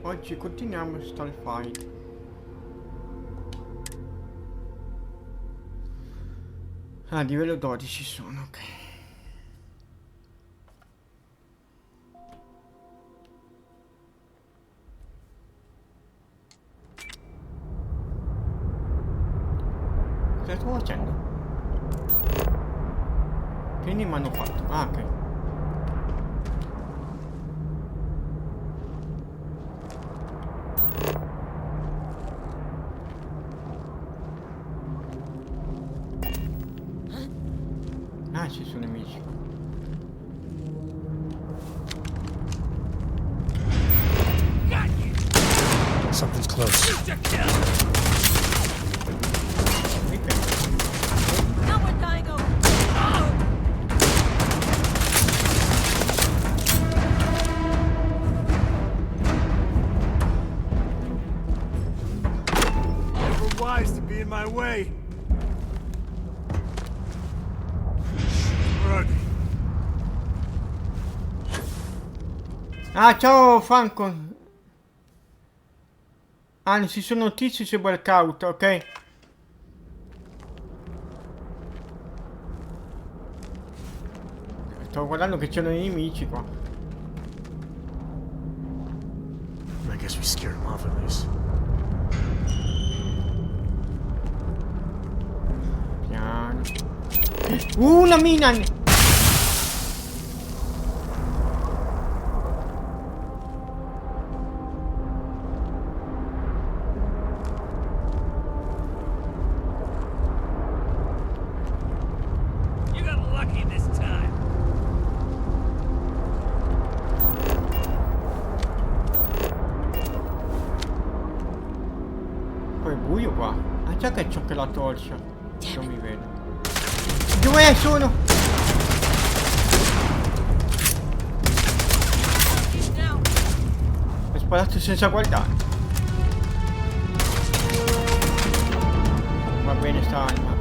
Oggi continuiamo Starfield. Ah, livello 12 sono, ok. Cosa sto facendo? Che ne mi hanno fatto? Ah, ok. Ah, ci sono nemici. Something's close. Mi prendo. Now we're dying over. Never wise to be in my way. Run. Ah, ciao Franco. Ah, non ci sono notizie su Breakout, ok? Sto guardando che c'erano i nemici qua. I guess we scared him off at least. Piano. Una mina! You got lucky this time. Poi è buio qua. Ah, già che c'ho anche la torcia. Non mi vedo. Dove sono? Now. Ho sparato senza guardare. Va bene sta arma.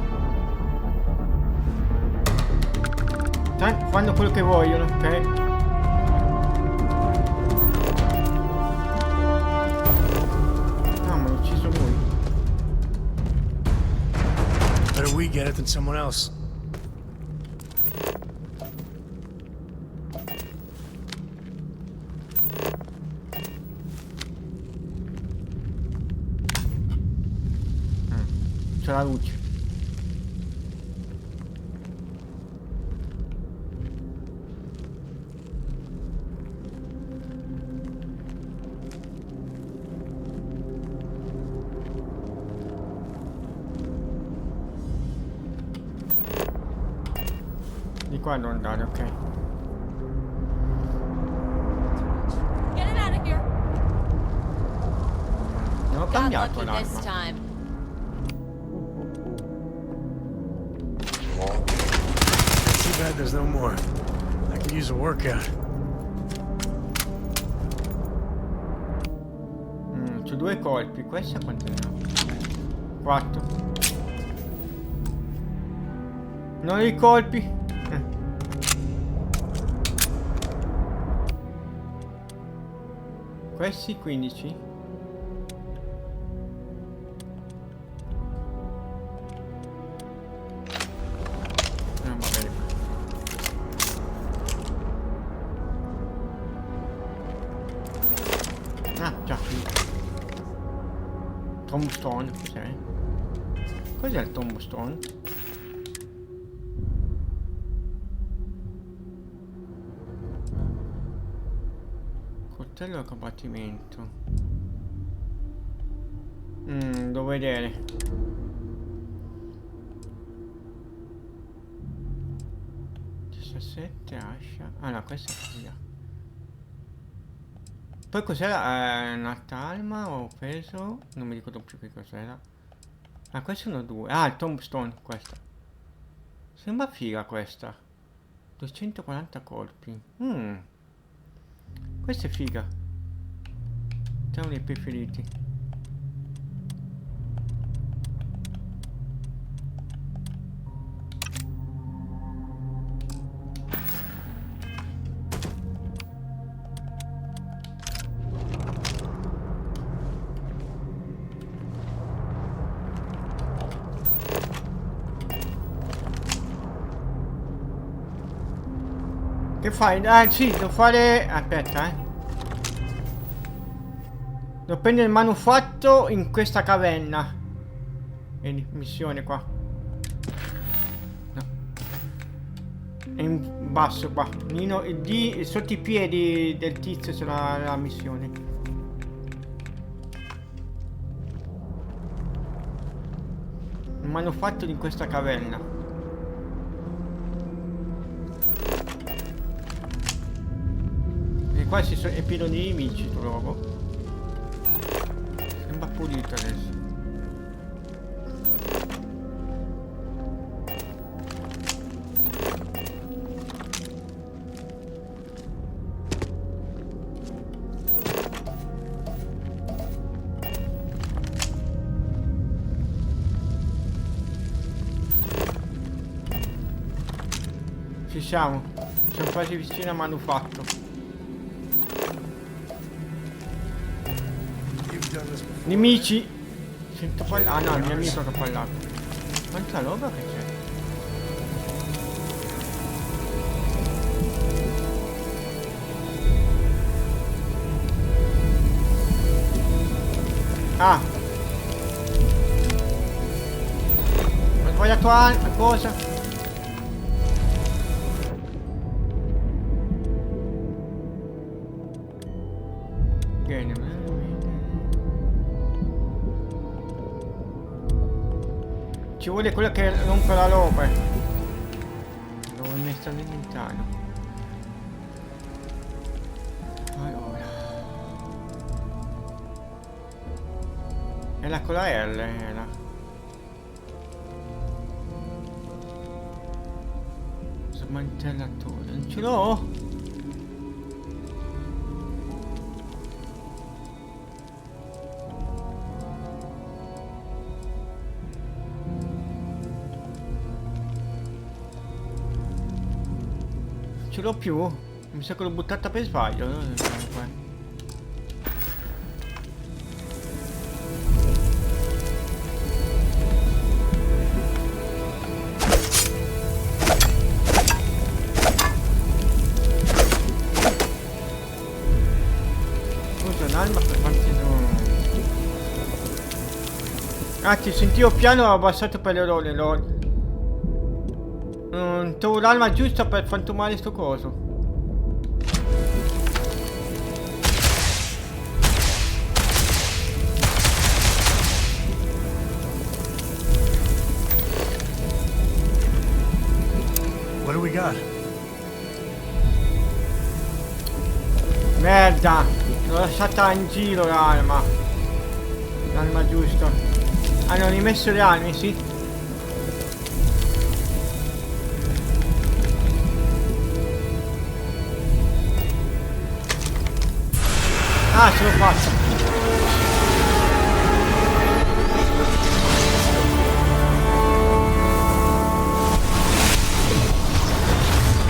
Fanno quello che vogliono, ok? No, ma non ci sono lui. Better we get it than someone else. C'è la luce. Di qua devo andare, ok. Get it out of here. Non ho Got cambiato lucky this l'arma. time. Too bad there's no more. I could use a workout. C'ho 2 colpi. Questa quanto ne ha? 4. Non ho i colpi. Questi 15. Va bene. Ah, già finito. Tombstone, cos'è? Cos'è il tombstone? Coltello a combattimento. Devo vedere. Ascia. Ah no, questa è via. Poi cos'era? Un'altra arma ho preso? Non mi ricordo più che cos'era. Ah, questi sono 2. Ah, il tombstone, questa. Sembra figa questa. 240 colpi. Questa è figa. È uno dei preferiti. Che fai? Ah sì, devo fare... Aspetta, devo prendere il manufatto in questa caverna. Vedi, missione qua. No. È in basso qua. Nino, sotto i piedi del tizio c'è la missione. Il manufatto di questa caverna. E qua è pieno di nemici, trovo. Sembra pulito adesso. Ci siamo. Siamo quasi vicini al manufatto. You've done this before. Nemici! Sento parlare. Ah no, il mio amico che ha parlato. Quanta roba che c'è? Ah! Ho sbagliato cosa? Ci vuole quello che rompe la roba. Devo mettere all'interno. Allora. Era con la L, era. Smantellatore. Non ce l'ho? Ce l'ho più? Mi sa che l'ho buttata per sbaglio, no? Scusa, un'arma per quanti sono? Ah, ti sentivo piano, ho abbassato per le ore, lol. Trovo l'arma giusta per frantumare sto coso. What do we got? Merda! L'ho lasciata in giro l'arma. L'arma giusta. Hanno rimesso le armi, sì? Ah, ce l'ho fatta.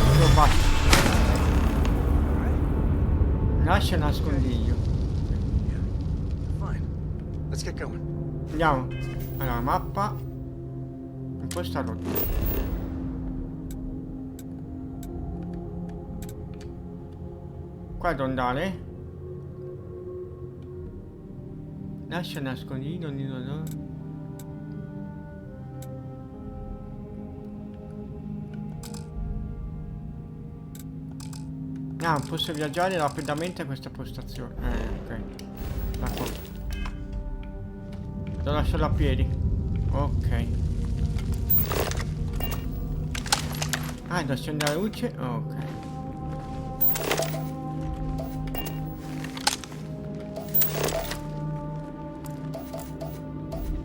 Ce l'ho fatta. Lascia nascondiglio. Fine. Let's get going. Andiamo. Allora, mappa. Un po' sta rotta. Qua devo andare. Lascia nascondiglio, no. Ah, posso viaggiare rapidamente a questa postazione. Ok. D'accordo. Devo lasciarlo a piedi. Ok. Ah, devo accendere la luce. Ok.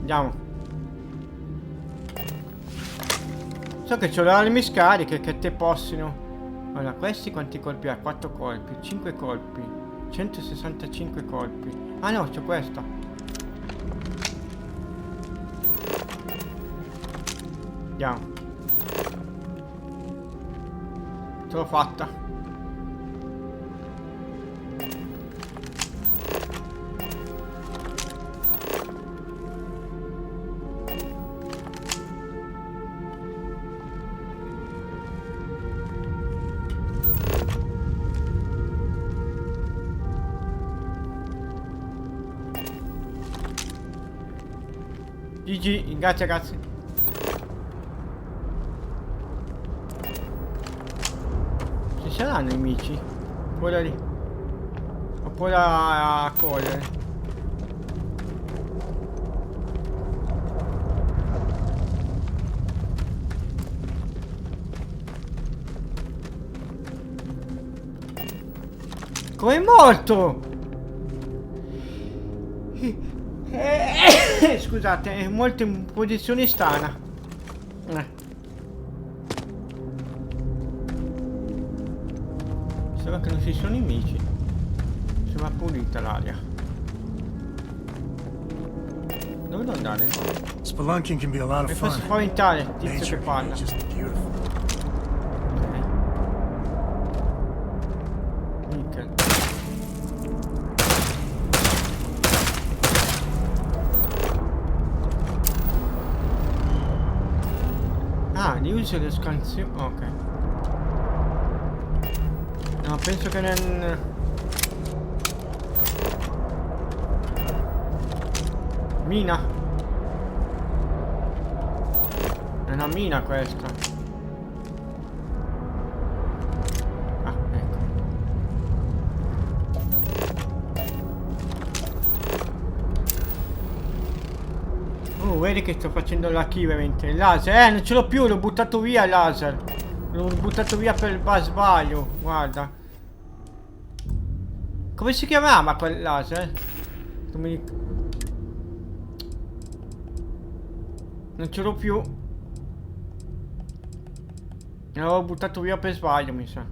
Andiamo. So che c'ho le armi scariche che te possono. Allora, questi quanti colpi ha? 4 colpi, 5 colpi, 165 colpi. Ah no, c'ho questa. Andiamo. Ce l'ho fatta. GG, grazie ragazzi. Ci saranno nemici? Quello lì. Oppure a correre. Come è morto? Scusate, è molto in posizione strana. Sembra che non ci sono nemici. Sembra pulita l'aria. Dove devo andare qua? Spelunking can be a lot of Mi fa fun. spaventare, tizio che Nature parla. is just beautiful. Nickel. Ah, di uso le scansioni. Ok. No, penso che non. Mina. È una mina questa. Ah, ecco. Vedi che sto facendo la key veramente. Il laser, non ce l'ho più, l'ho buttato via il laser. L'ho buttato via per sbaglio, guarda. Come si chiamava quel laser? Non mi ricordo. Non ce l'ho più. L'avevo buttato via per sbaglio, mi sa.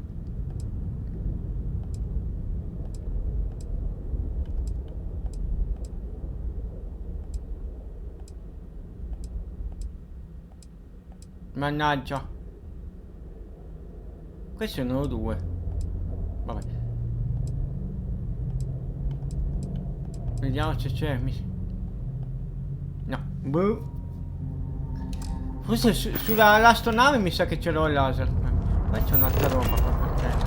Mannaggia. Questi sono due. Vabbè. Vediamo se c'è. No. Boh. Forse sulla l'astronave mi sa che ce l'ho il laser. Poi c'è un'altra roba qua per terra.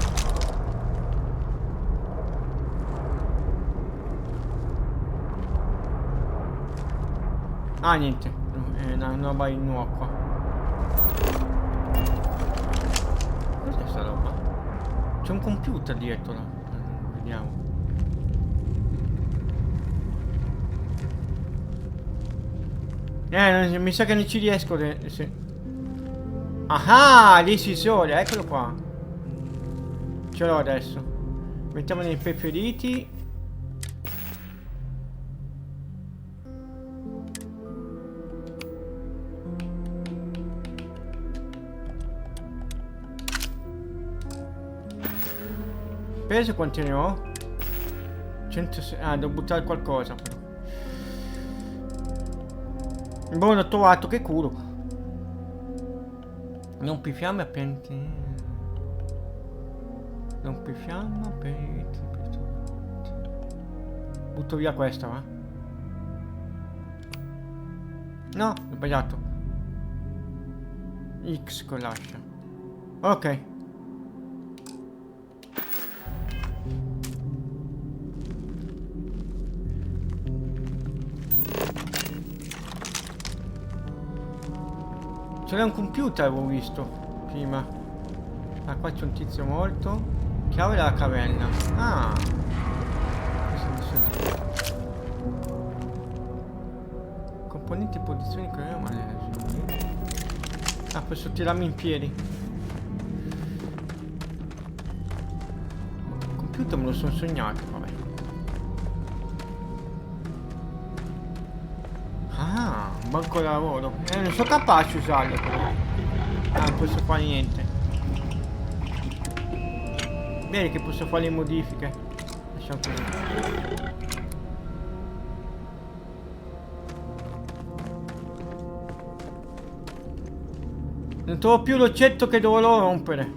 Ah, niente. È una roba innocua. Cos'è sta roba? C'è un computer dietro là. Vediamo. Mi sa che non ci riesco. Sì. Ah, lì si sole, eccolo qua. Ce l'ho adesso. Mettiamo nei preferiti. Peso quanti ne ho? 106. Ah, devo buttare qualcosa però. Boh, l'ho trovato, che culo. Non più fiamme appenti. Non più fiamme appenti. Butto via questa, va? No, ho sbagliato. X con l'ascia. Ok. C'era un computer, avevo visto prima. Ah, qua c'è un tizio morto. Chiave della caverna. Ah. Componenti posizioni che ma ah, posso tirarmi in piedi. Il computer me lo sono sognato, vabbè. Ah, un banco da lavoro. Non sono capace di usarlo però. Ah, non posso fare niente. Vedi che posso fare le modifiche. Lasciamo così. Non trovo più l'oggetto che dovevo rompere.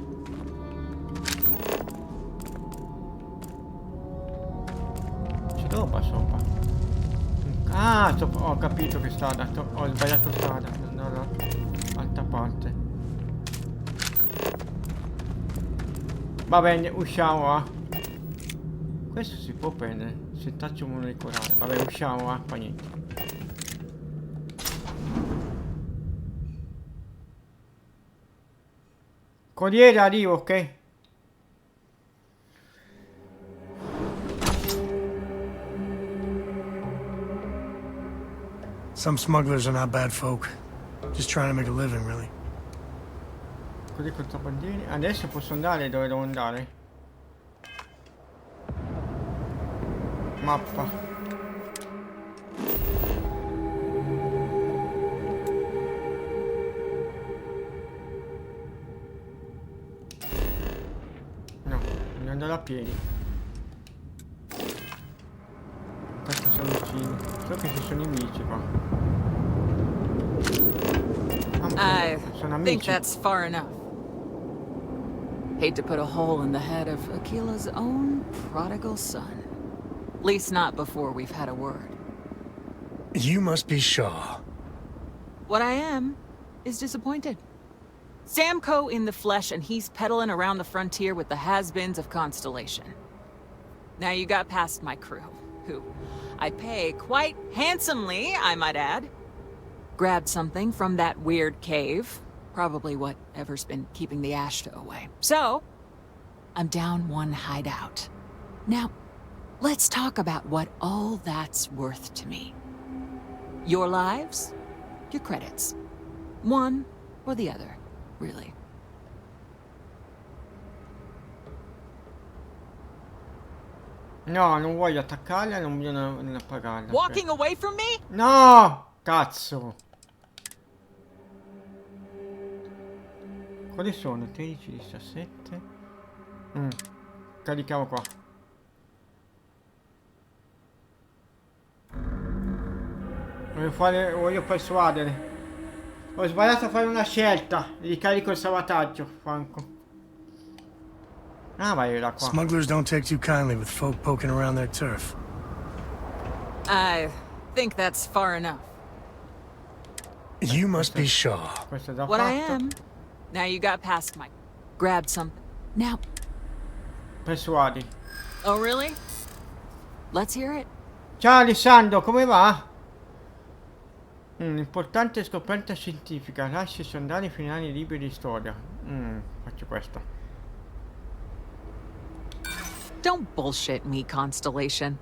C'è roba sopra. Ah, ho capito che strada. Ho sbagliato strada. No, altra parte. Va bene, usciamo, va. Questo si può prendere. Settaggio molecolare. Vabbè, usciamo, va. Fa niente. Corriere, arrivo, ok? Some smugglers are not bad folk. Just trying to make a living, really. Così contrabbandieri. Adesso posso andare dove devo andare. Mappa. No, devo andare a piedi. Tanto sono vicino. So che ci sono nemici qua. I Sono think amici. that's far enough. Hate to put a hole in the head of Aquila's own prodigal son. At least not before we've had a word. You must be Shaw. What I am is disappointed. Samco in the flesh, and he's peddling around the frontier with the has-beens of Constellation. Now you got past my crew, who I pay quite handsomely, I might add. Grabbed something from that weird cave. Probably whatever's been keeping the Ashta away. So, I'm down one hideout. Now, let's talk about what all that's worth to me. Your lives, your credits. One or the other, really. No, non voglio attaccarla, non voglio non appagarla. Walking away from me? No! Cazzo! Quali sono? 13, 17? Carichiamo qua. Voglio persuadere. Ho sbagliato a fare una scelta. Ricarico il salvataggio, Franco. Ah, vai da qua. Smugglers don't take too kindly with folk poking around their turf. I think that's far enough. You must be Shaw. Questo è già What I fatto. am. Now you got past my... Grabbed something. Now... Persuadi. Oh, really? Let's hear it. Ciao Alessandro, come va? Importante scoperta scientifica. Lasci sondare i finali libri di storia. Faccio questa. Don't bullshit me, Constellation.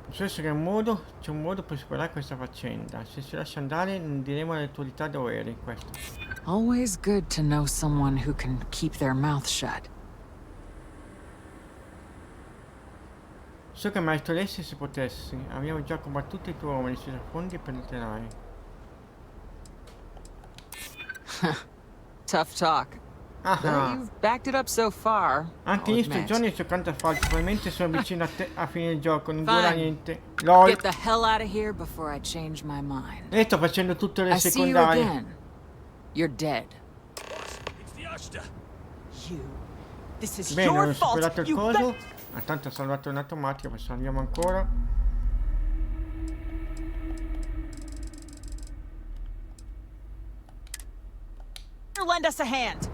Non so se c'è un modo per superare questa faccenda. Se si lascia andare, non diremo alle autorità dove eri. Questo. Always good to know someone who can keep their mouth shut. So che Maestro Alessi se potessi. Abbiamo già combattuto i tuoi uomini sui fondi per penetrerai. Tough talk. But Ah, you've backed it up so far. anche I'll in admit. stagione c'ho tanto asfalto. Probabilmente sono vicino a te a fine il gioco. Non Fine. dura niente. LOL. Get the hell out of here before I change my mind. E sto facendo tutte le I see you secondarie. again. You're dead. It's the Ashta. You. This is Bene, your ho fault. superato il You coso. Tanto ho salvato in automatico, poi salviamo ancora. lend us a hand.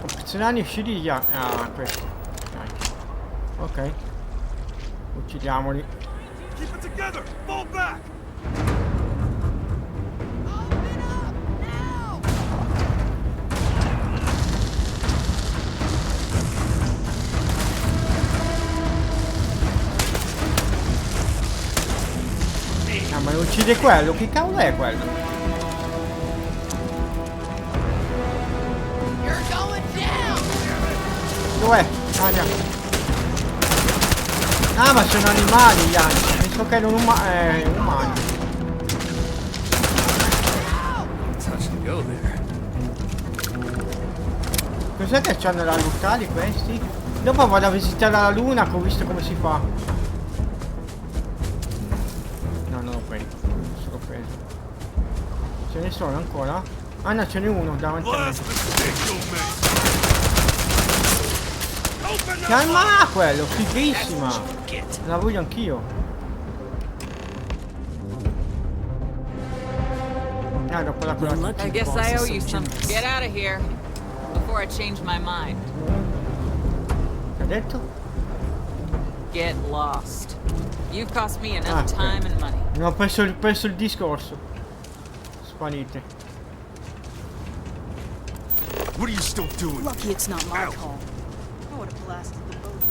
Opzionali usciriglia. Ah, questo. Dai. Ok. Uccidiamoli. Keep it together. Fall back. Open up now! Ah, ma lo uccide quello? Che cavolo è quello? You're going down! Dov'è? Ah, andiamo. Ah, ma sono animali gli altri. Penso che erano umani. Touch and go there. Cos'è che c'hanno la locali questi? Dopo vado a visitare la luna che ho visto come si fa. No, non l'ho preso. Non se l'ho preso. Ce ne sono ancora? Ah no, ce n'è uno davanti a me. Blast the stick, old man. Open Che up. arma ha quello? Fighissima! La voglio anch'io. Ah, dopo la quella. I guess I owe you something. Get out of here before I change my mind. Che ha detto? Get lost. You've cost me enough Ah, ok. time and money. Non ho perso il discorso. Sparite. What are you still doing? Lucky it's not my Ow. call. I would have blasted the boat.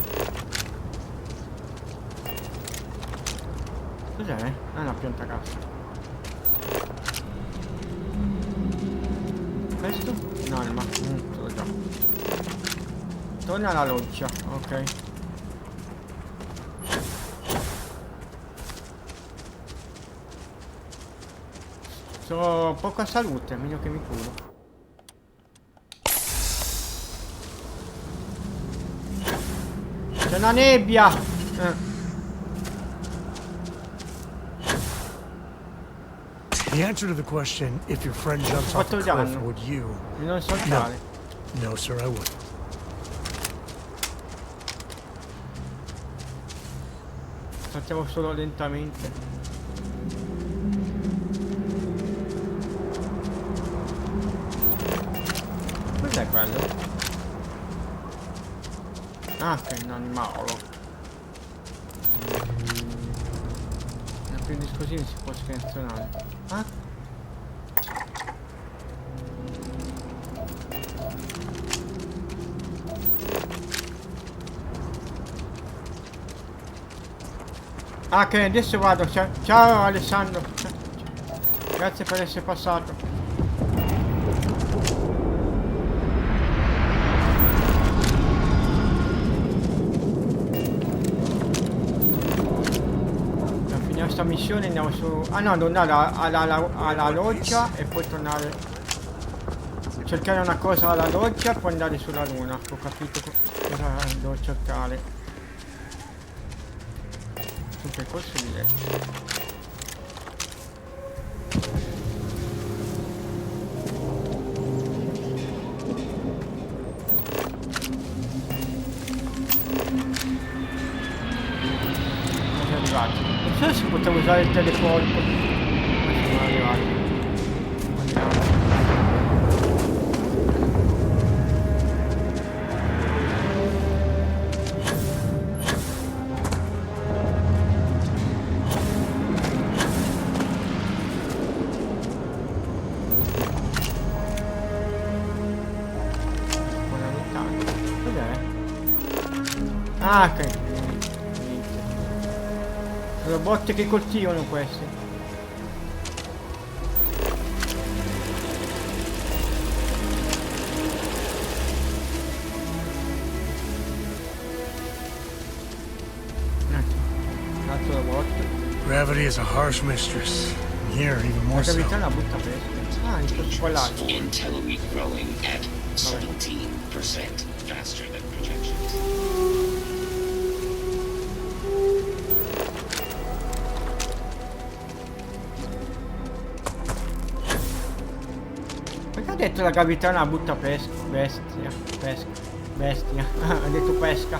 Cos'è? Ah, una pianta cassa. Questo? No, ma ce l'ho già. Torna alla loggia, ok. Sono poca salute, meglio che mi curo. C'è una nebbia! The answer to the question, if your friend jumps off the Quanto cliff, danno? would you? Mi non saltare. No, sir, I wouldn't. Saltiamo solo lentamente. Cos'è quello? Ah, che è un animale. Quindi così si può scansionare. Ah? Ah, che adesso vado. Ciao Alessandro. Grazie per essere passato. Questa missione andiamo su. Ah no, devo andare alla loggia e poi tornare. Cercare una cosa alla loggia e poi andare sulla luna. Ho capito cosa devo cercare. Un percorso diretto. Non so se potevo usare il teleporto. Ma sono arrivato. Andiamo. Buona lontano. Cos'è? Ah, ok. Sono botte che coltivano questi. Cazzo la botte. Gravity is a harsh mistress. Here, even more La so. gravità è una brutta pesca. Ah, in questo qua là. Intel growing at 17% faster than projections. Perché ha detto la gravità è una brutta pesca? Bestia. Ha detto pesca.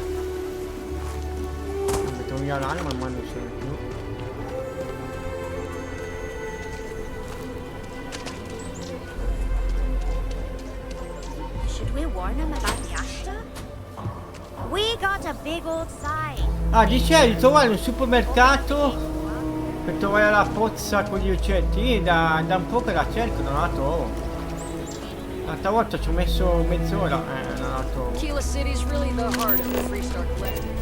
Metto via l'anima ma non sono più. Should we warn him about the Ashta? We got a big old sign. Ah, dicevi di trovare un supermercato per trovare la pozza con gli uccetti. Da un po' che la cerco, non la trovo. L'altra volta ci ho messo mezz'ora, non la trovo. Kila City's really the heart of the Freestar Collective.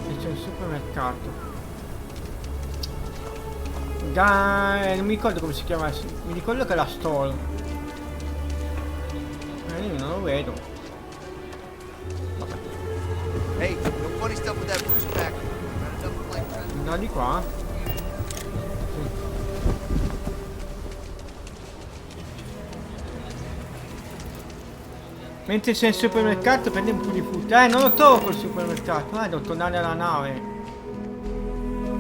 E c'è un supermercato. Non mi ricordo come si chiama, mi ricordo che è la store. Io non lo vedo. Vabbè. Hey, no funny stuff with that Bruce pack. No, di qua? Mentre sei al supermercato prendi un po' di frutta. Non lo trovo col supermercato. Devo tornare alla nave.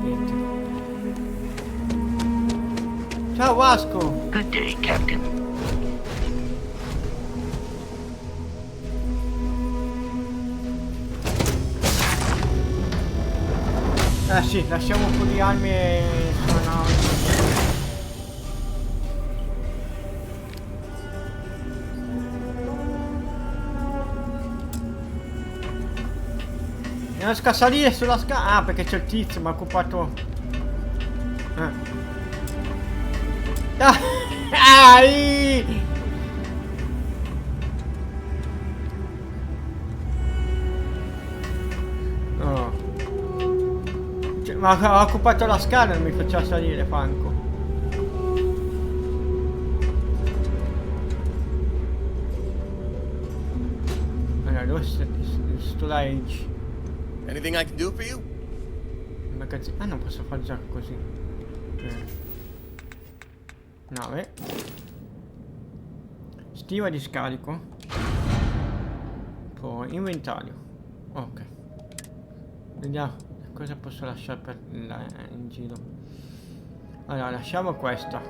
Niente. Ciao Vasco. Good day, Captain. Sì, lasciamo un po' di armi sulla nave. Non riesco a salire sulla scala. Ah, perché c'è il tizio, mi ha occupato. Ma ha occupato la scala e non mi faceva salire, Franco. Allora, dove storage? Anything I can do for you? Magazzino. Ah, non posso fare già così. 9. Stiva di scarico. Poi inventario. Ok. Vediamo cosa posso lasciare per in giro. Allora, lasciamo questa.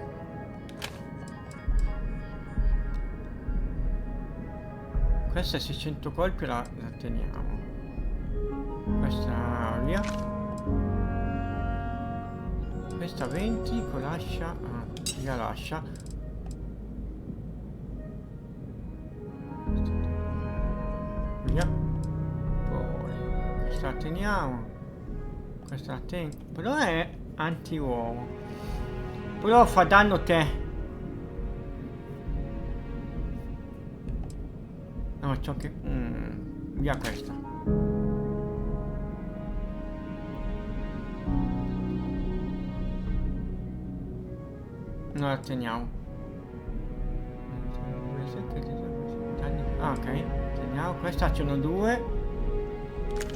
Questa 600 colpi la teniamo. Questa via. Questa 20 con lascia. Ah, via lascia. Via. Poi questa la teniamo. Questa la tengo. Però è anti-uomo. Però fa danno te. No, ciò che... via questa. Non la teniamo. Ah, ok. Teniamo. Questa ce n'ho 2.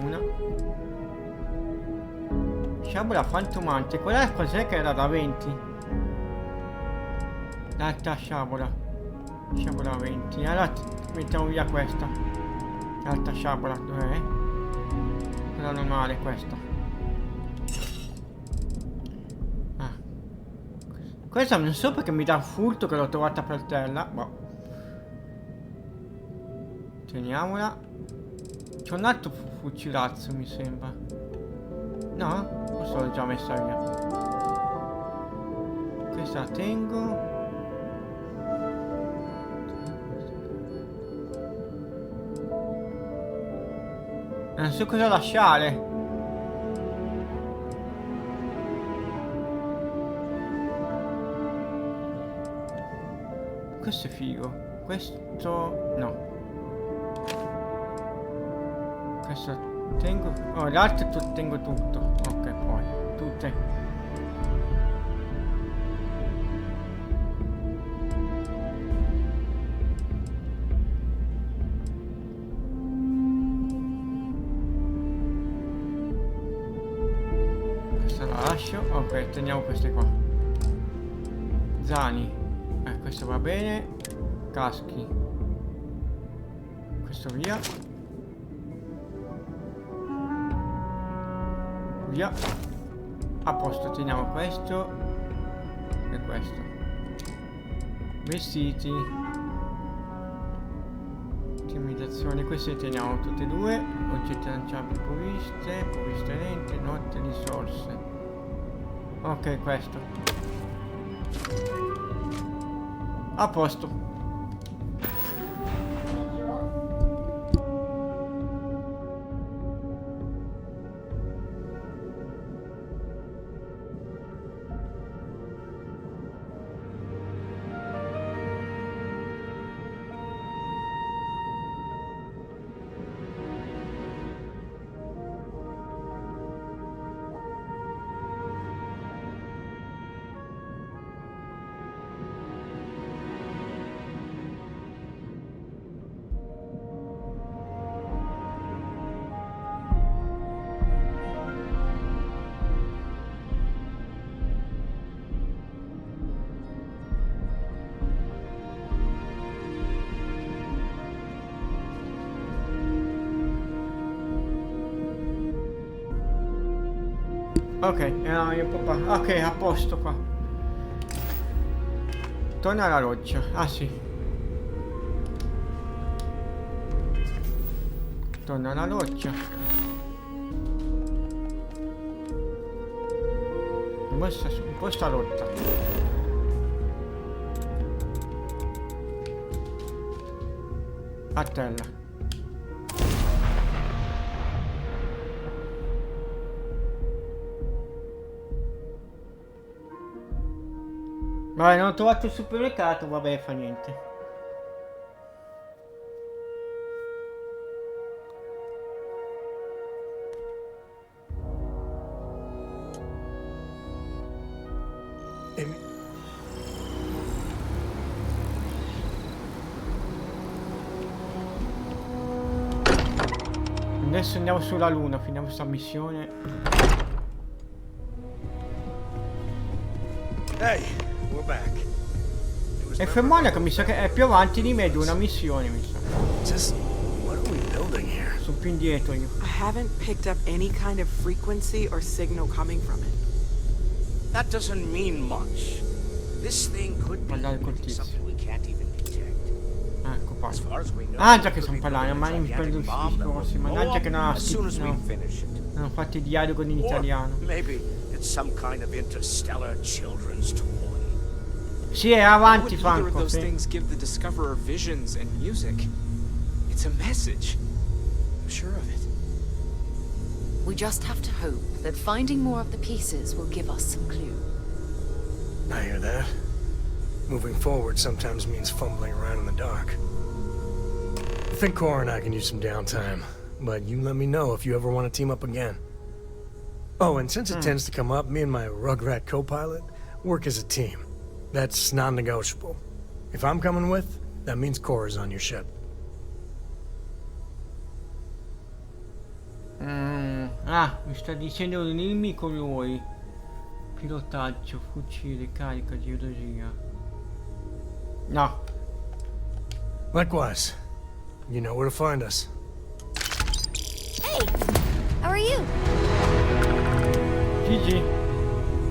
Una. Sciabola fantomante. Quella cos'è che era da 20? L'altra sciabola. Sciabola 20. Allora mettiamo via questa. L'altra sciabola. Dov'è? Quella normale questa. Ah. Questa non so perché mi dà un furto che l'ho trovata per terra. Boh. Teniamola. C'è un altro fucilazzo mi sembra. No? Questo l'ho già messa via. Questa la tengo. Non so cosa lasciare. Questo è figo. Questo no. Questo tengo. Oh, l'altro tengo tutto. Ok, poi. Tutte. Questa la lascio. Ok, teniamo queste qua. Zani. Questo va bene. Caschi. Questo via. Via. A posto, teniamo questo e questo. Vestiti. Intimidazione, questi li teniamo tutti e due. Oggetti lanciabili provviste lente, notte, risorse. Ok, questo. A posto. Ok, io papà. Ok, a posto qua. Torna alla roccia. Ah sì. Torna alla roccia. Un po' sta rotta. A terra. Vabbè, non ho trovato il supermercato, vabbè, fa niente. Adesso andiamo sulla luna, finiamo questa missione. Hey, we're back. E fermona che mi sa che è più avanti di me di una missione, mi sa. Just what are we building here? Sono più indietro io. I haven't picked up any kind of frequency or signal coming from it. That doesn't mean much. This thing could be Guardate col tizio. something we can't even detect. Ecco qua. As far as we know, Ah già che it could sono be parlando, ma mi prendo il bomb that will discorsi. blow Mannaggia up che non ha as soon as we no. finish it. Non ho fatto i dialoghi in Or italiano. maybe it's some kind of interstellar children's toy. Sì, è How would avanti either of Franco, those sì. things give the Discoverer visions and music? It's a message. I'm sure of it. We just have to hope that finding more of the pieces will give us some clue. I hear that. Moving forward sometimes means fumbling around in the dark. I think Cora and I can use some downtime, but you let me know if you ever want to team up again. Oh, and since it tends to come up, me and my Rugrat co-pilot work as a team. That's non-negotiable. If I'm coming with, that means Cora's on your ship. Ah, mi sta dicendo di unirmi con lui. Pilotaggio, fucile, carica, geologia. No. Likewise. You know where to find us. Hey, how are you? GG.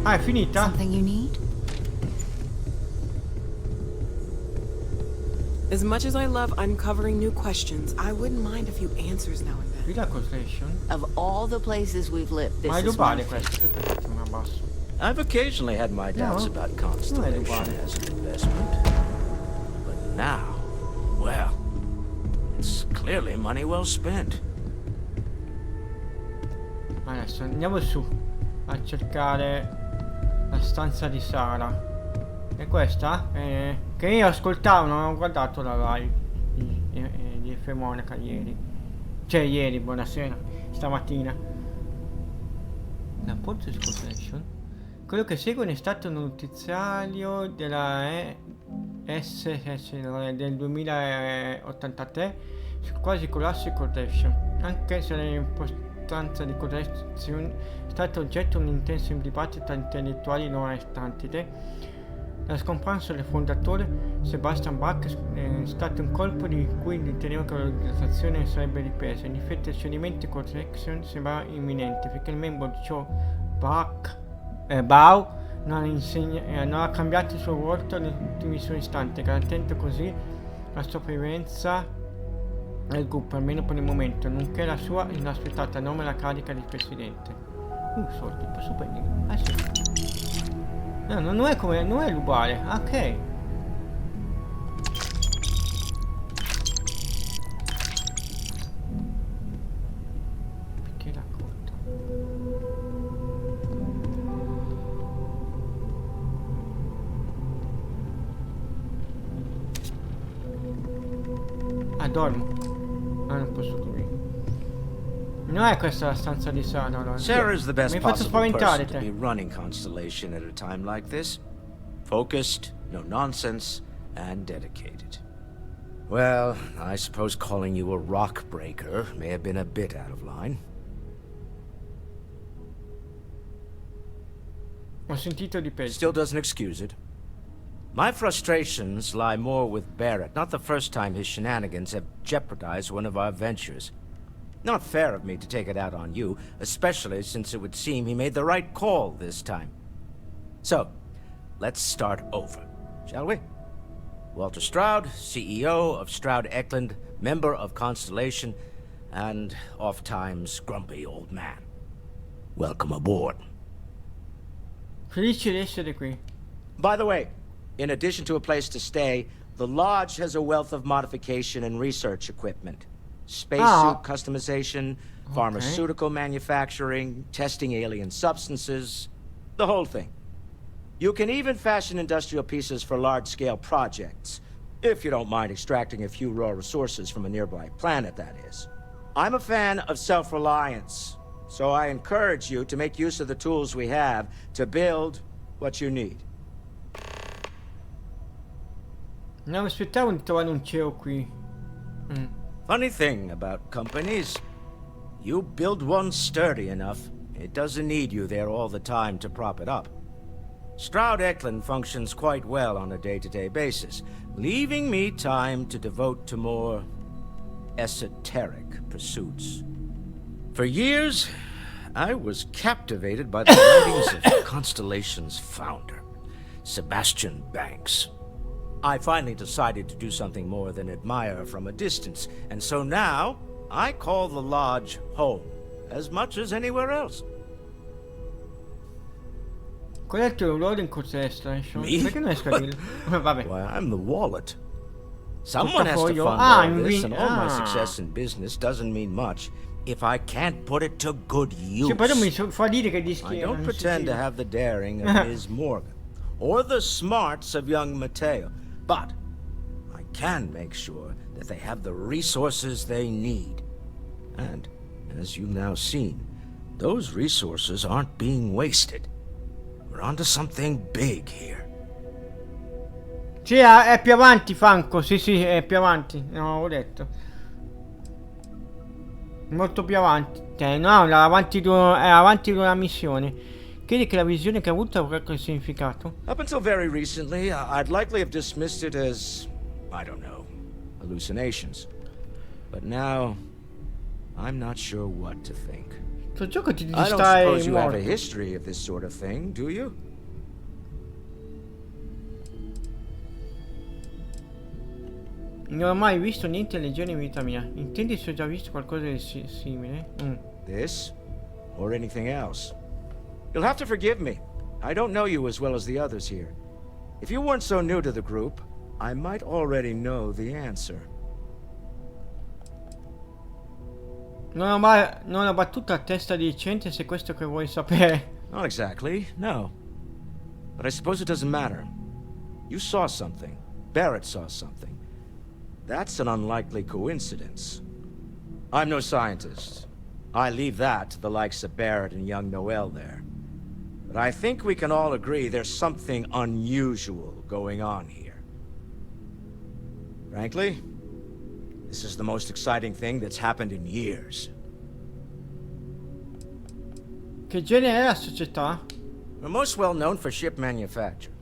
Ah, è finita? Something you need? As much as I love uncovering new questions, I wouldn't mind a few answers now and then. Qui la Constellation. Of all the places we've lived, Ma è this is one uguale of questo, aspetta un attimo, abbasso. I've occasionally had my doubts No, about non è Constellation uguale. as an investment. But now, well, it's clearly money well spent. Adesso andiamo su a cercare la stanza di Sara. È questa? Che io ascoltavo, non ho guardato la live di F Monaca ieri. Cioè ieri, buonasera, stamattina. La Pulse Constellation? Quello che segue è stato un notiziario della SS del 2083 sul quasi collasso di Correction. Anche se l'importanza di Correction è stata oggetto di un intenso dibattito tra intellettuali non restanti. La scomparsa del fondatore Sebastian Bach è stato un colpo di cui riteneva che l'organizzazione sarebbe ripresa. In effetti il cedimento di Correction sembra imminente perché il membro di ciò Bau non ha cambiato il suo volto all'ultimissimo istante, garantendo così la sopravvivenza del gruppo, almeno per il momento, nonché la sua inaspettata nome alla carica di presidente. Soldi, posso prendere? Ah sì. No, non è come, non è uguale, ok. Perché l'ha corta? Ah, dormo. Ah, non posso dormire. Non è questa la stanza di Sara, allora. Sarah's the best Mi hai fatto possible spaventare person to te. be running Constellation at a time like this. Focused, no nonsense, and dedicated. Well, I suppose calling you a rock breaker may have been a bit out of line. Ho sentito di peggio. Still doesn't excuse it. My frustrations lie more with Barrett, not the first time his shenanigans have jeopardized one of our ventures. Not fair of me to take it out on you, especially since it would seem he made the right call this time. So, let's start over, shall we? Walter Stroud, CEO of Stroud Eklund, member of Constellation, and oft-times grumpy old man. Welcome aboard. Felice di essere qui. By the way, in addition to a place to stay, the lodge has a wealth of modification and research equipment. Spacesuit customization, pharmaceutical manufacturing, testing alien substances, the whole thing. You can even fashion industrial pieces for large-scale projects, if you don't mind extracting a few raw resources from a nearby planet, that is. I'm a fan of self-reliance, so I encourage you to make use of the tools we have to build what you need. Non mi aspettavo di trovare un CEO qui. Funny thing about companies. You build one sturdy enough, it doesn't need you there all the time to prop it up. Stroud Eklund functions quite well on a day-to-day basis, leaving me time to devote to more esoteric pursuits. For years, I was captivated by the writings of Constellation's founder, Sebastian Banks. I finally decided to do something more than admire from a distance, and so now I call the Lodge home, as much as anywhere else. Qual è il tuo ruolo in Constellation? Me? Perché non riesco a dirlo? Vabbè. Why, I'm the wallet. Someone has to fund all this, and all my success in business doesn't mean much if I can't put it to good use. Sì, poi non mi fa dire che dischi. I don't pretend to have the daring of Ms. Morgan, or the smarts of young Matteo, but I can make sure that they have the resources they need. And, as you've now seen, those resources aren't being wasted. We're onto something big here. Sì, è più avanti, Franco. Sì, sì, è più avanti. No, ho detto. Molto più avanti. No, è avanti di una missione. Credi che la visione che ha avuto avrà quel significato? Up until very recently, I'd likely have dismissed it as, I don't know, hallucinations. But now, I'm not sure what to think. Sto gioco ti I don't distrae suppose you have a molto. history of this sort of thing, do you? Non ho mai visto niente leggero in vita mia. Intendi se ho già visto qualcosa di simile? This? Or anything else? You'll have to forgive me. I don't know you as well as the others here. If you weren't so new to the group, I might already know the answer. Non ho battuto a testa di decente se è questo che vuoi sapere. Not exactly, no. But I suppose it doesn't matter. You saw something. Barrett saw something. That's an unlikely coincidence. I'm no scientist. I leave that to the likes of Barrett and young Noel there. But I think we can all agree there's something unusual going on here. Frankly, this is the most exciting thing that's happened in years. Che genere è la società? We're most well known for ship manufacture.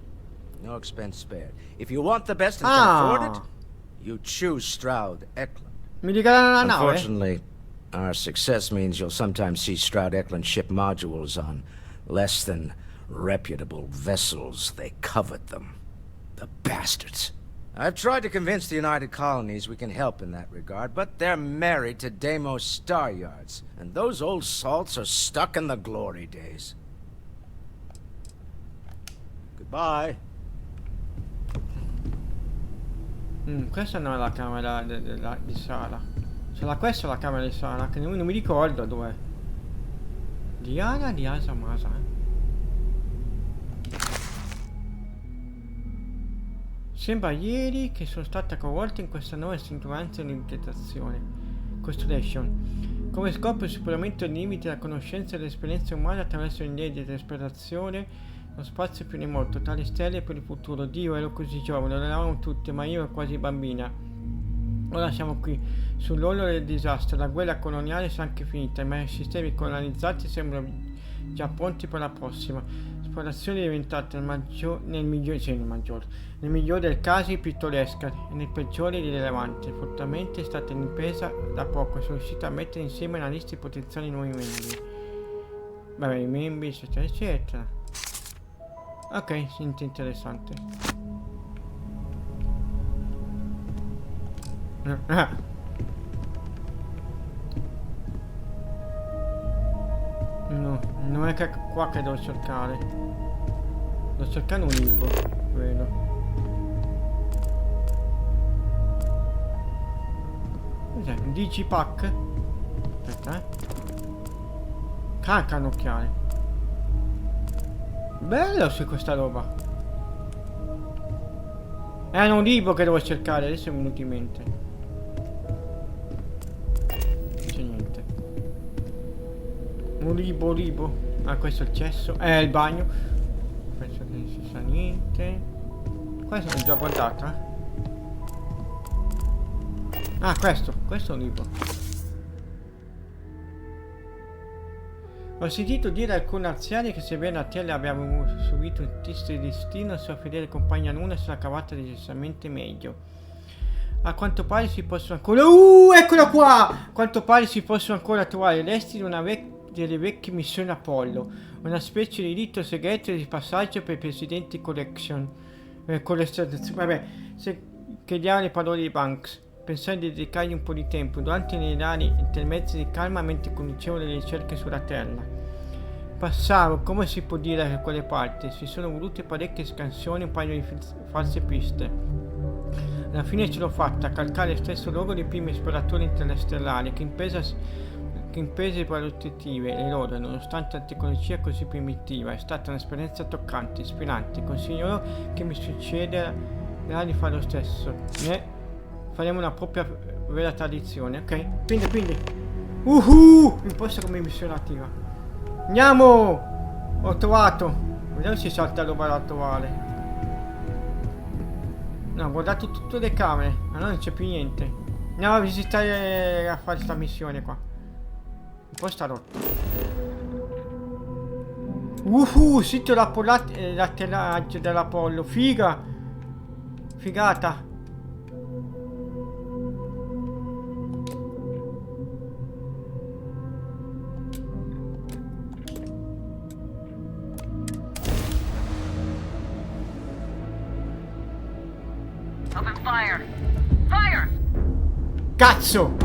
No expense spared. If you want the best and can afford it, you choose Stroud Eklund. Mi regalano la nave? Unfortunately, our success means you'll sometimes see Stroud Eklund ship modules on less than reputable vessels. They covet them. The bastards. I've tried to convince the United Colonies we can help in that regard, but they're married to Deimos Star Yards, and those old salts are stuck in the glory days. Goodbye. Questa non è la camera di Sara. Questa è la camera di Sara, che non mi ricordo dov'è. Diana di Asamasa. Sembra ieri che sono stata coinvolta in questa nuova istituzione di interpretazione. Constellation. Come scopo il superamento dei limiti della conoscenza e dell'esperienza umana attraverso l'idea di esplorazione lo spazio più remoto, tali stelle per il futuro. Dio, ero così giovane, lo eravamo tutti, ma io ero quasi bambina. Ora siamo qui, sull'orlo del disastro, la guerra coloniale è anche finita, ma i sistemi colonizzati sembrano già pronti per la prossima. Esplorazione diventata nel migliore dei casi pittoresca e nel peggiore rilevante. Fortunatamente è stata un'impresa da poco e sono riuscita a mettere insieme una lista di potenziali nuovi membri. Vabbè, i membri, eccetera, eccetera. Ok, interessante. No, non è che qua che devo cercare. Devo cercare un libro, credo. Cos'è? Un digipack? Aspetta, Carca occhiale. Bello su questa roba. Era un libro che devo cercare, adesso è venuto in mente. Non c'è niente. Un libro. Ah, questo è il cesso. Il bagno. Penso che non si sa niente. Questo l'ho già guardata. Ah, questo è un libro. Ho sentito dire a alcuni anziani che sebbene la Terra abbiamo subito un triste destino, sua fedele compagna Luna sarà cavata decisamente meglio. A quanto pare si possono ancora... eccola qua! A quanto pare si possono ancora trovare resti di delle vecchie missioni Apollo, una specie di rito segreto di passaggio per i presidenti collection. Vabbè, se chiediamo le parole di Banks, pensai di dedicargli un po' di tempo durante i rari intermezzi di calma mentre conducevo le ricerche sulla Terra. Passavo, come si può dire, da quelle parti, si sono volute parecchie scansioni, un paio di false piste. Alla fine ce l'ho fatta, calcare lo stesso logo dei primi esploratori interstellari che imprese valutative le loro, nonostante la tecnologia così primitiva, è stata un'esperienza toccante, ispirante. Consiglio che mi succederà di fare lo stesso. Faremo una propria vera tradizione, ok? Quindi. Imposta come missione attiva. Andiamo! Ho trovato. Vediamo se salta roba da trovare. No, ho guardato tutte le camere, ma non c'è più niente. Andiamo a visitare, a fare sta missione qua. Un po' sta rotto. Sito l'atterraggio dell'Apollo. Figa! Figata! Open fire! Fire! Cazzo!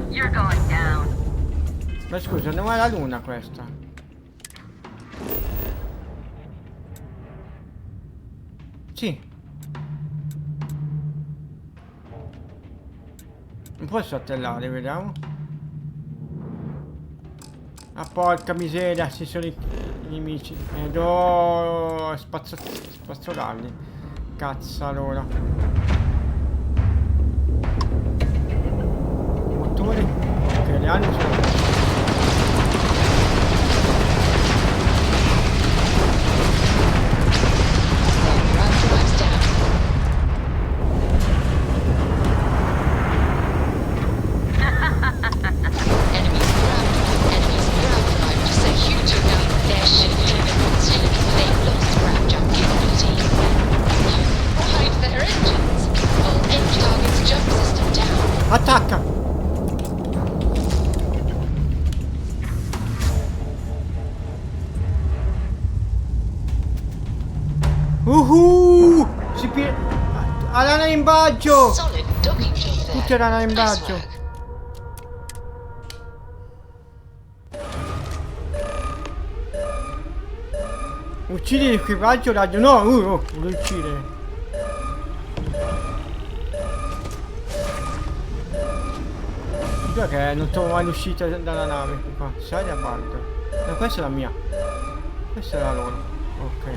You're going down. Ma scusa, non è la luna questa? Sì. Non posso attellare, vediamo. Ah, porca miseria, ci sono i nemici. Devo spazzolarli. Cazzo allora. Motore. Ok, le armi sono... Attacca! Si alla imbaggio! Tutti alla imbaggio! Uccidi l'equipaggio radio. No, lo uccide. Che non trovo mai l'uscita dalla nave qua. Sali a bordo. No, questa è la mia. Questa è la loro. Ok.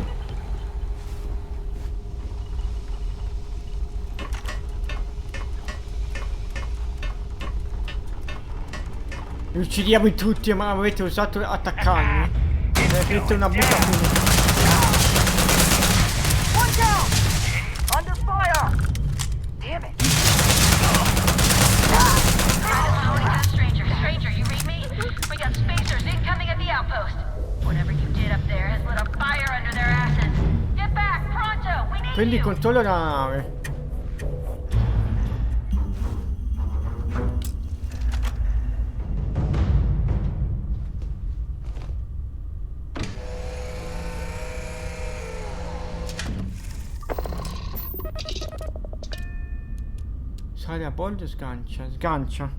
Li uccidiamo in tutti, ma avete usato attaccarmi? Avete una buca qui. One down! Under fire! Damn it! Stranger, you read me? We got spacers incoming at the outpost. Whatever you did up there has lit a fire under their asses. Get back, pronto! We need Prendi il you! controllo della nave. Sale a bordo e sgancia.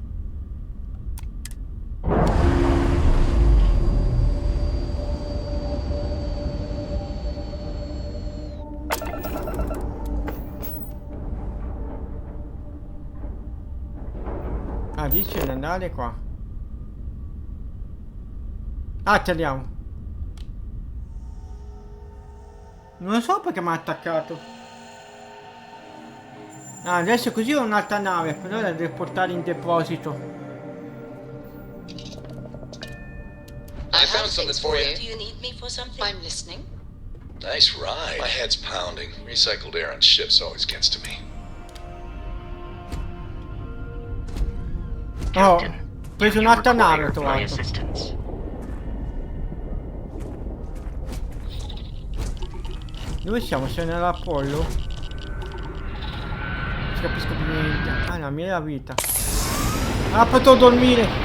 Ah, dice di andare qua. Ah, tagliamo. Non lo so perché mi ha attaccato. Ah, adesso così ho un'altra nave, però la devo portare in deposito. I found something for you. Do you need me for something? I'm listening. Nice ride. My head's pounding. Recycled air on ships always gets to me. Oh, ho preso un'altra nave, ho trovato. Dove siamo? Sei nell'Apollo? Non ci capisco più niente. Ah, la mia è la vita. Ah, potevo dormire.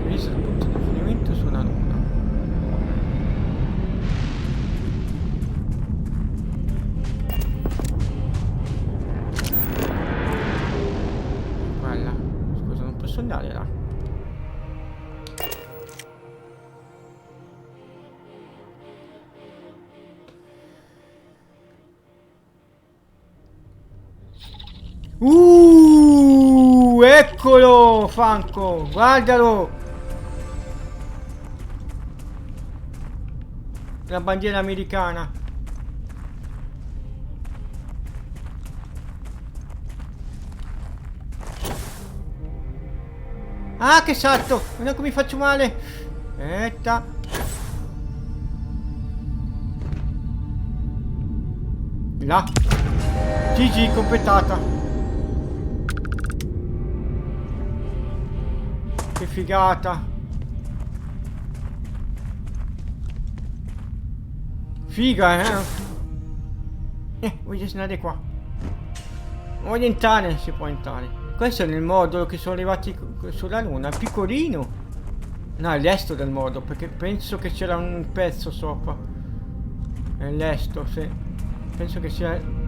Visto il punto di riferimento sulla luna. Quella. Scusa, non posso andare là. Eccolo, Franco, guardalo. La bandiera americana. Ah, che salto! Non è che mi faccio male. Aspetta. Là. GG, completata. Che figata. Figa, voglio andare qua. Voglio entrare, si può entrare. Questo è nel modulo che sono arrivati sulla luna, piccolino. No, è l'esto del modulo, perché penso che c'era un pezzo sopra. È l'esto, sì. Penso che sia...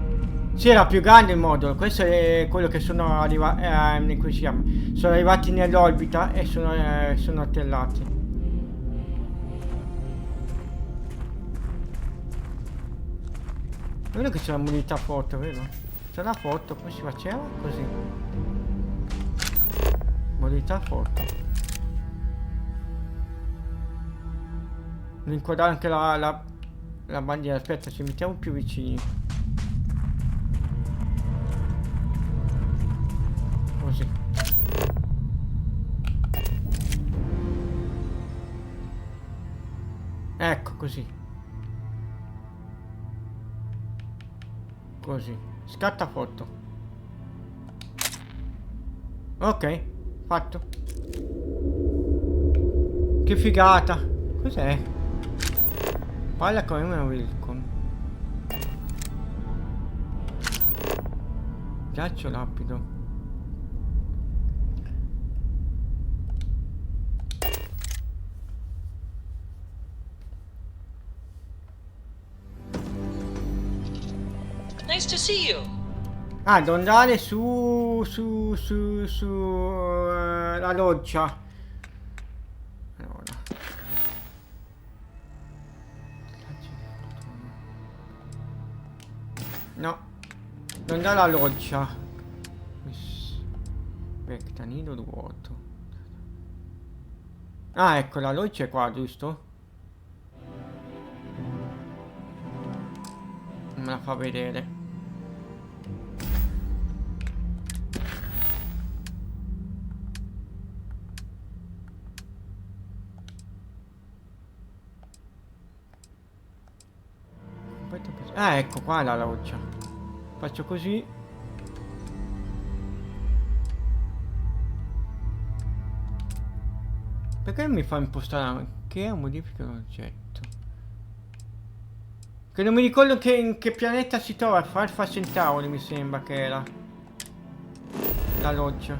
Sì, era più grande il modulo. Questo è quello che sono arrivati. Qui siamo. Sono arrivati nell'orbita e sono attellati. Vedo che c'è la moneta foto, vero? C'è la foto, come si faceva? Così. Moneta foto. Devo inquadrare anche la bandiera. Aspetta, ci mettiamo più vicini. Così. Ecco, così. Così. Scatta foto. Ok, fatto. Che figata. Cos'è? Palla come una Wilcon. Ghiaccio rapido. Nice to see you. Ah, devo andare su la loggia. Allora. No. Devo andare alla loggia. Aspetta, nido vuoto. Ah, ecco, la loggia è qua, giusto? Me la fa vedere. Ah, ecco qua la loggia. Faccio così. Perché non mi fa impostare che modifica l'oggetto? Che non mi ricordo in che pianeta si trova. Alfa Centauri mi sembra che era la loggia.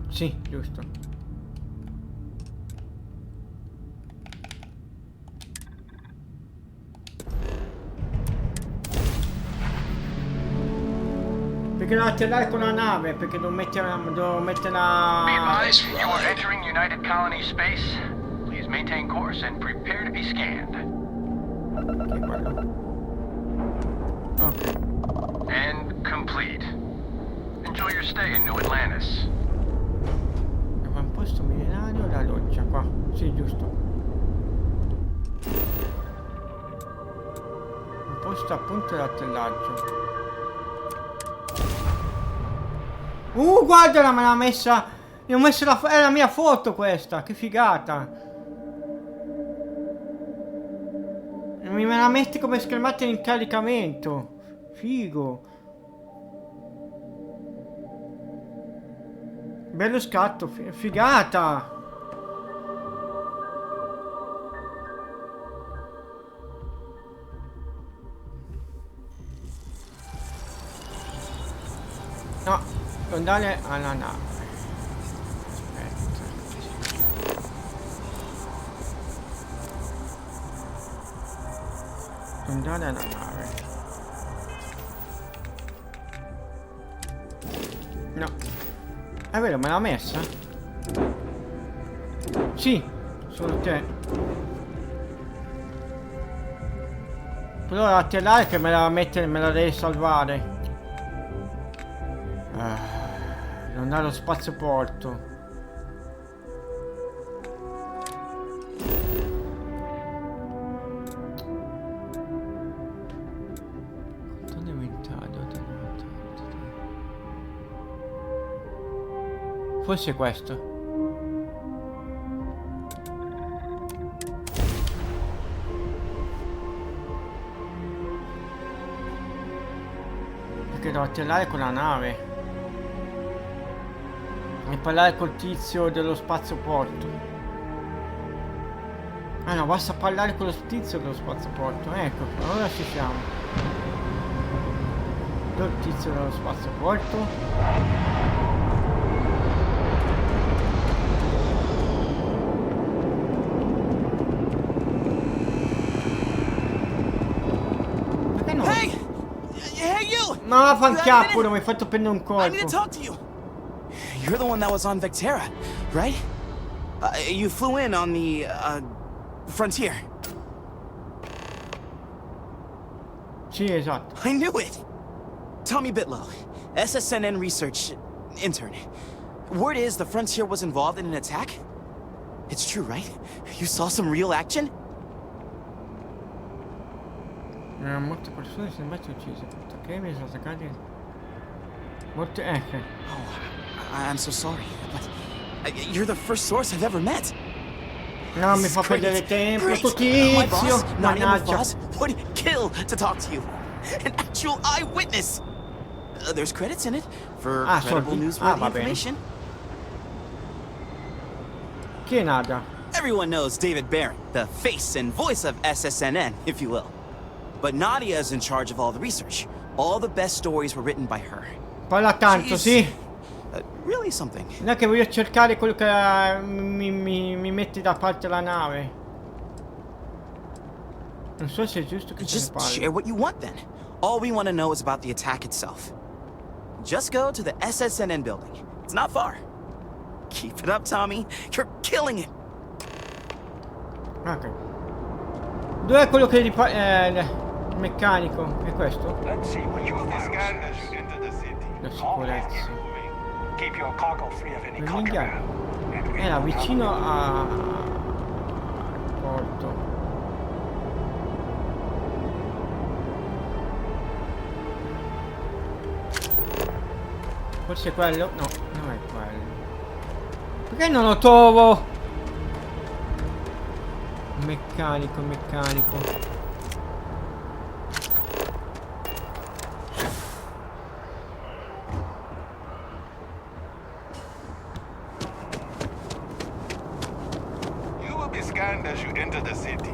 Sì, giusto. Perché devo atterrare con la nave, perché devo mettere la... Be advised, you are entering United Colony space. Please maintain course and prepare to be scanned. Ok, guarda. Ok. And complete. Enjoy your stay in New Atlantis. Avamposto minerario, la loggia qua. Sì, giusto. Un posto appunto d'atterraggio. Guardala, me l'ha messa. Gli ho messo è la mia foto questa, che figata. Me la metti come schermata in caricamento. Figo. Bello scatto, figata. No, devo andare alla nave. Aspetta. Devo andare alla nave. No. È vero, me l'ha messa? Sì, sono te. Però la tellare che me la mette, me la devi salvare. Non ha lo spazioporto. Controllo inventario. Forse è questo. Perché devo atterrare con la nave e parlare col tizio dello spazioporto. Ah no, basta parlare con lo tizio dello spazioporto. Ecco, ora ci siamo. Dove il tizio dello spazioporto? Perché no? Hey you! No, fanchiappo, mi hai fatto prendere un colpo. I need to talk to you. You're the one that was on Vectera, right? You flew in on the, Frontier. Sì, esatto. I knew it! Tommy Bitlow, SSNN research intern. Word is the Frontier was involved in an attack? It's true, right? You saw some real action? Molte persone sono invece uccise. Perché mi sono attaccati? Molte... Oh, I'm so sorry, but you're the first source I've ever met. No, mi fa perdere tempo, sto tizio. Mannaggia. Would kill to talk to you. An actual eyewitness. There's credits in it for credible newsworthy information. Chi è Nadia? Everyone knows David Barron, the face and voice of SSNN, if you will. But Nadia is in charge of all the research. All the best stories were written by her. Parla tanto, sì. Really something. Non è che voglio cercare quello che mi mette da parte la nave. Non so se è giusto che Just share what you want then. All we want to know is about the attack itself. Just go to the SSNN building. It's not far. Keep it up, Tommy. You're killing it. Ok. Dov'è quello che il meccanico? È questo? La sicurezza. Era vicino a porto. Forse è quello? No, non è quello. Perché non lo trovo? Meccanico.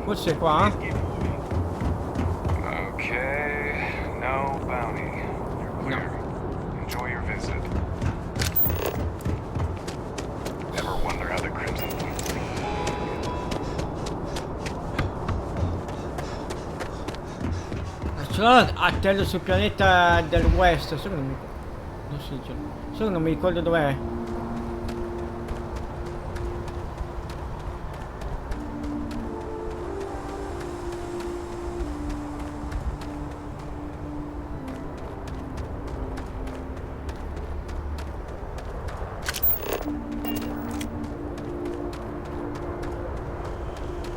Forse qua? Okay, no bounty. You're clear. Enjoy your visit. Ever wonder how the Crimson Sono atterro sul pianeta del West, solo che non mi ricordo dov'è.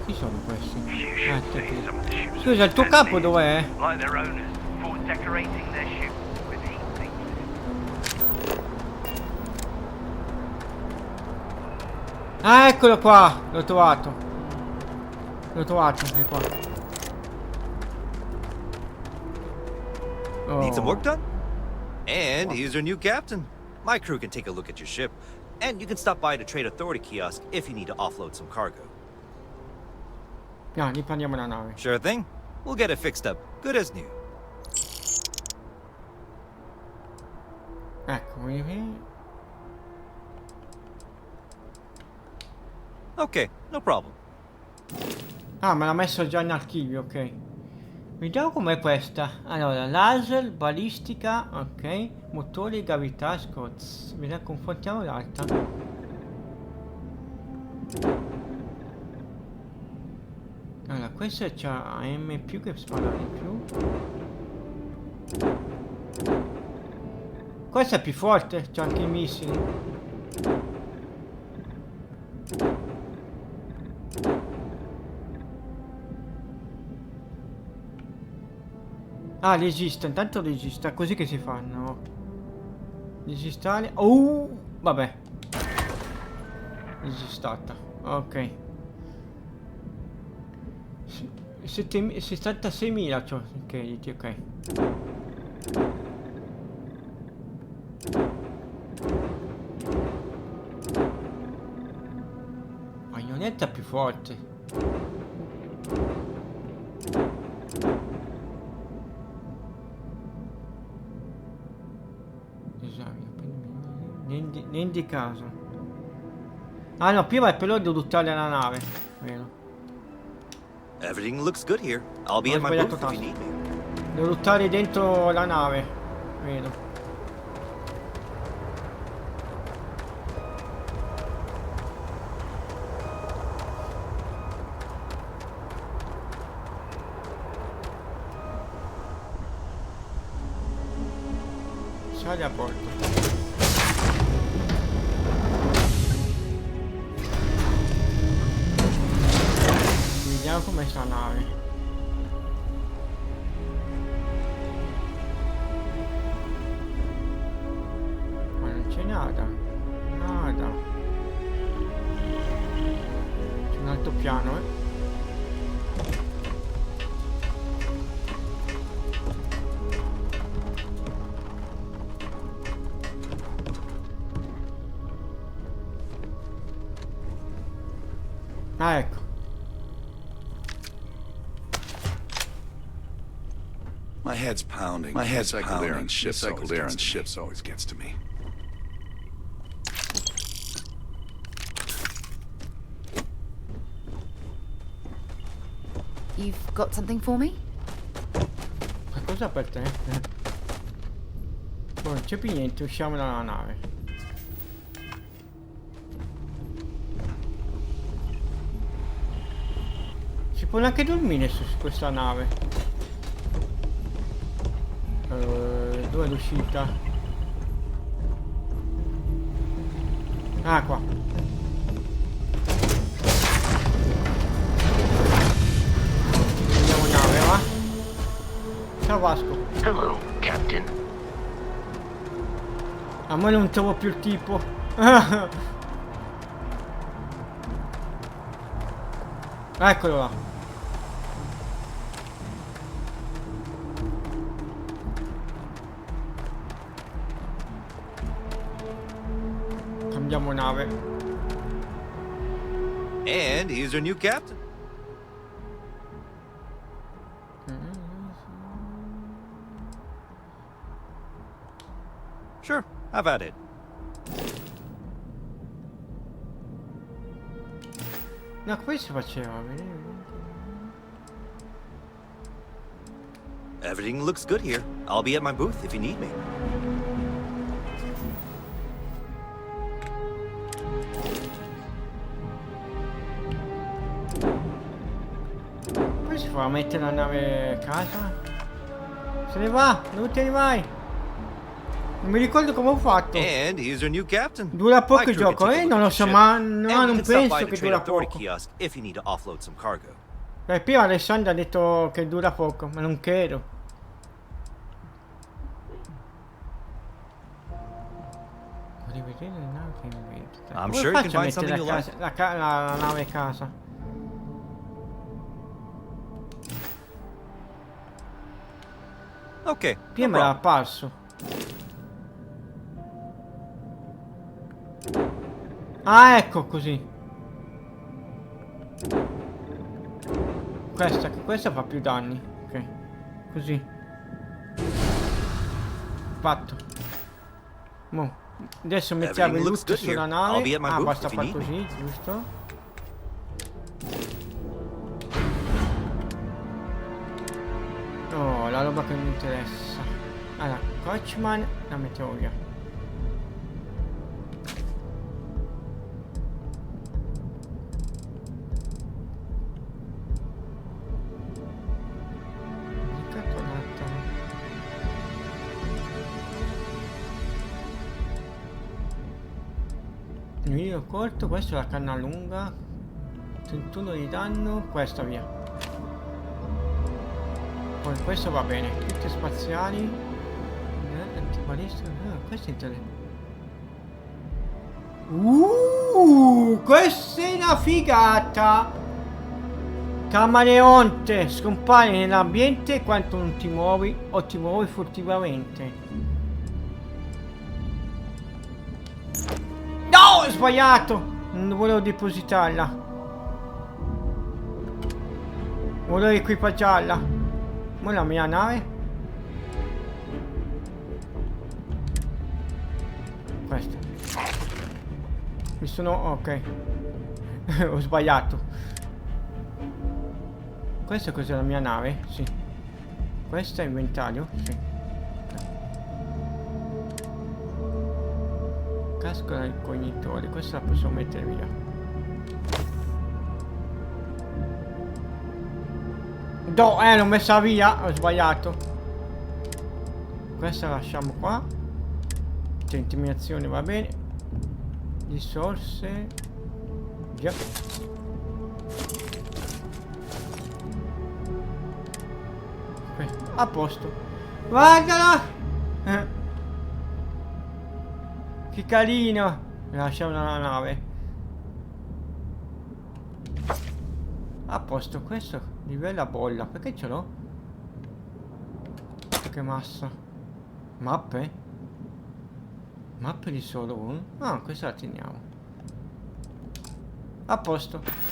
Chi sono questi? Scusa, il tuo capo dov'è? Ah, eccolo qua! L'ho trovato. L'ho trovato, è qua. Need some work Oh. done? And here's your new captain. My crew can take a look at your ship, and you can stop by the Trade Authority kiosk if you need to offload some cargo. No, riprendiamo la nave. Sure thing. We'll get it fixed up, good as new. Ecco, vedi? Okay, no problem. Ah, me l'ha messo già in archivio, ok. Vediamo com'è questa. Allora, laser, balistica, ok. Motori, gravità, scots. Vediamo, confrontiamo l'altra. Allora, questa c'ha AM più che spara di più. Questa è più forte, c'ha anche i missili. Ah, resiste, intanto resiste, è così che si fanno. Resistare. Vabbè. Resistata. Ok. 76.000 c'ho, ok. Baionetta più forte. Niente di caso. Ah no, prima è però devo buttare la nave. Vero. Everything looks good here. I'll be at my booth if you need me. Devo buttare dentro la nave. Vero. Sali a bordo. Vediamo com'è sta nave. Ma non c'è nada. Nada. C'è un altro piano, eh. Ah, ecco. My head's pounding. My head's recycled air on ships. Recycled air on ships always gets to me. You've got something for me? Qualcosa per te? Oh, non c'è più niente, usciamo dalla nave. Si può anche dormire su questa nave. Dove è l'uscita? Ah, qua. Andiamo in nave, va? Ciao Vasco. Hello, Captain. A me non trovo più il tipo. Eccolo là. Cambiamo nave. And here's your new captain. Sure, have at it. No, come si faceva? Everything looks good here. I'll be at my booth if you need me. Come si fa a mettere la nave a casa? Se ne va, dove te ne vai? Non mi ricordo come ho fatto. And here's your new captain. Dura poco My il crew can gioco, take a look non lo at so, your ma ship, no, and non you can stop by penso the che Trade dura Authority poco. kiosk if you need to offload some cargo. Prima Alessandro ha detto che dura poco, ma non credo. rivedere le navi che invento. I'm Come sure you faccio can a find something mettere you like. la nave a casa? Okay. Prima no me l'ha problem. apparso. Ah, ecco così. Questa fa più danni. Ok. Così. Fatto. Mo. Adesso mettiamo il Everything looks loot good here. sulla I'll be nave. at my Ah, booth basta if you far need me. così, giusto? Oh, la roba che mi interessa. Allora, Coachman la mettiamo via. Il video corto, questo è la canna lunga. 31 di danno, questa via. Poi questo va bene, tutte spaziali. Antibalista, questo è interessante. Questa è una figata! Camaleonte, scompari nell'ambiente quando non ti muovi o ti muovi furtivamente. No, ho sbagliato! Non volevo depositarla. Volevo equipaggiarla. Ma la mia nave? Questa. Mi sono... ok. Ho sbagliato. Questa cos'è la mia nave? Sì. Questa è inventario? Sì. Casco del cognitore. Questa la posso mettere via. No, l'ho messa via. Ho sbagliato. Questa la lasciamo qua. Intimidazione va bene. Risorse. Già. A posto. Guardala! Che carino! Lasciamo la nave. A posto, questo livello a bolla. Perché ce l'ho? Che massa. Mappe? Mappe di solo uno? Ah, questa la teniamo. A posto.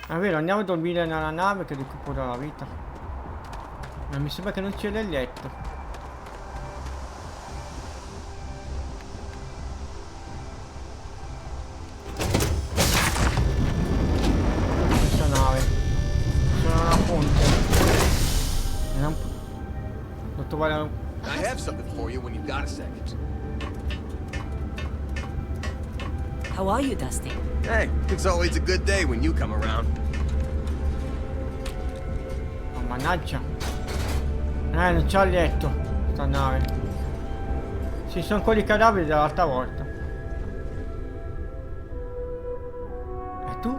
È vero, andiamo a dormire nella nave che recupera la vita. Ma mi sembra che non c'è il letto. Questa nave. Sono una ponte. Non devo trovare un... I have something for you when you've got a second. How are you, Dusty? Hey, it's always a good day when you come around. Oh, mannaggia. Non c'ho il letto. Sta nave. Ci sono quelli cadaveri dell'altra volta. E tu?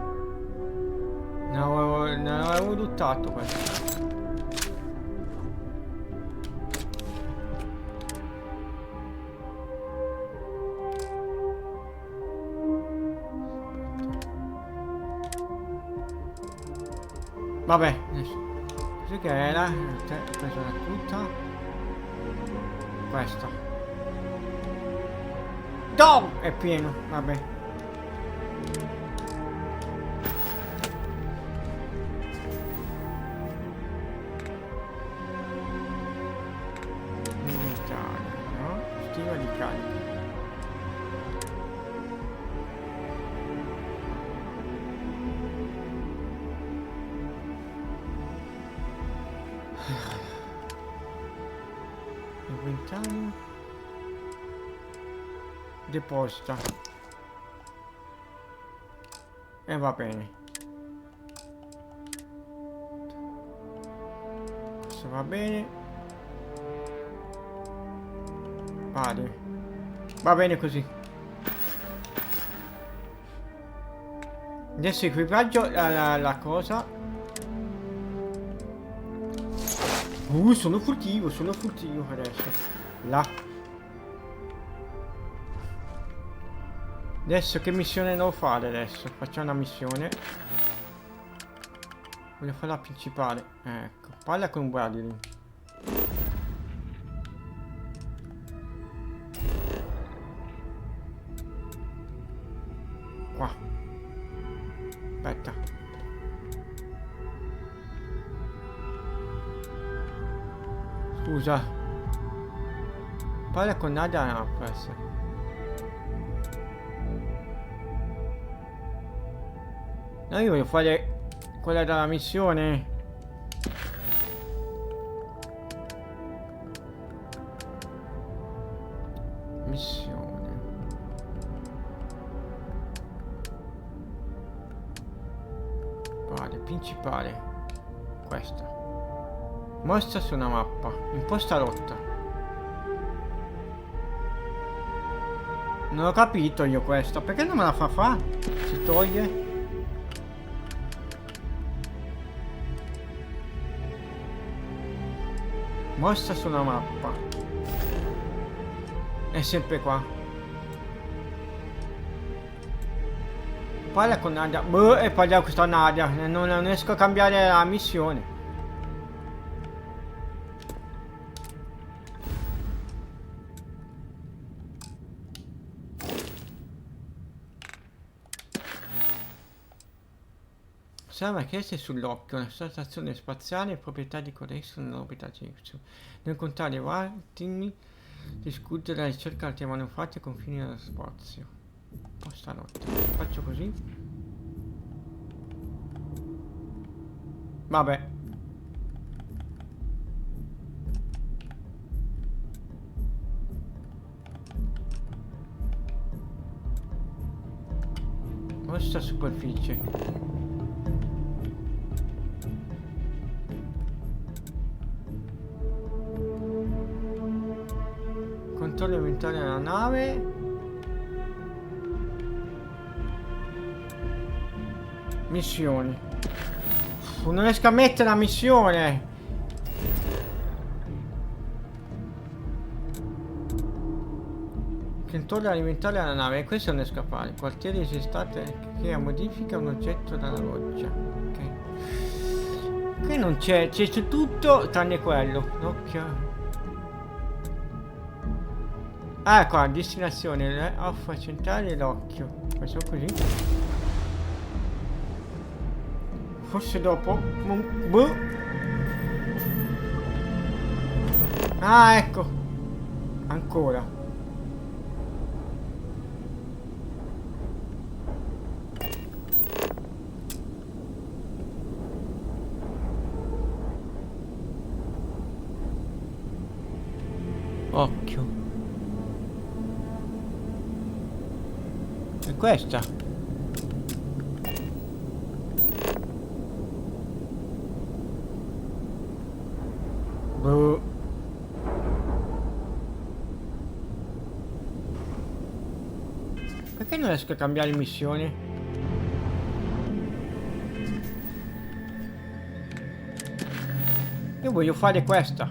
Ne avevo buttato questo. Vabbè, adesso. Cos'è che era? Questa era tutta. Questa. No! È pieno, vabbè. Inventario, no? Stiva di carica. Inventario. Deposita. E va bene. Questo va bene. Vale. Va bene così. Adesso equipaggio la cosa. Sono furtivo adesso. Là. Adesso che missione devo fare adesso? Facciamo una missione. Voglio fare la principale. Ecco. Parla con Bradley. Qua. Aspetta. Scusa. Parla con Nadia Naples. No, io voglio fare quella della missione. Missione. Vale, principale. Questa. Mostra su una mappa. Imposta rotta. Non ho capito io questo. Perché non me la fa fare? Si toglie. Mostra su una mappa. È sempre qua. Parla con Nadia. Boh, e parliamo con questa Nadia. Non riesco a cambiare la missione. Serve chieste sull'occhio, una stazione spaziale proprietà di Codesto nell'orbita Gipsio. Non contare i attimi discutere la ricerca altri manufatti e confini dello spazio. Posta notte. Faccio così. Vabbè. Questa superficie. Controllo inventario della nave. Missioni. Non riesco a mettere la missione. Controllo alimentare della nave. Questo non riesco a fare. Quartiere esistate che modifica un oggetto dalla roccia. Ok. Qui non c'è. C'è tutto tranne quello. L'occhio. Ah, qua, destinazione, alfa centrale l'occhio. Questo così. Forse dopo. Boh. Ah, ecco. Ancora. Occhio. Questa boh. Perché non riesco a cambiare missione? Io voglio fare questa.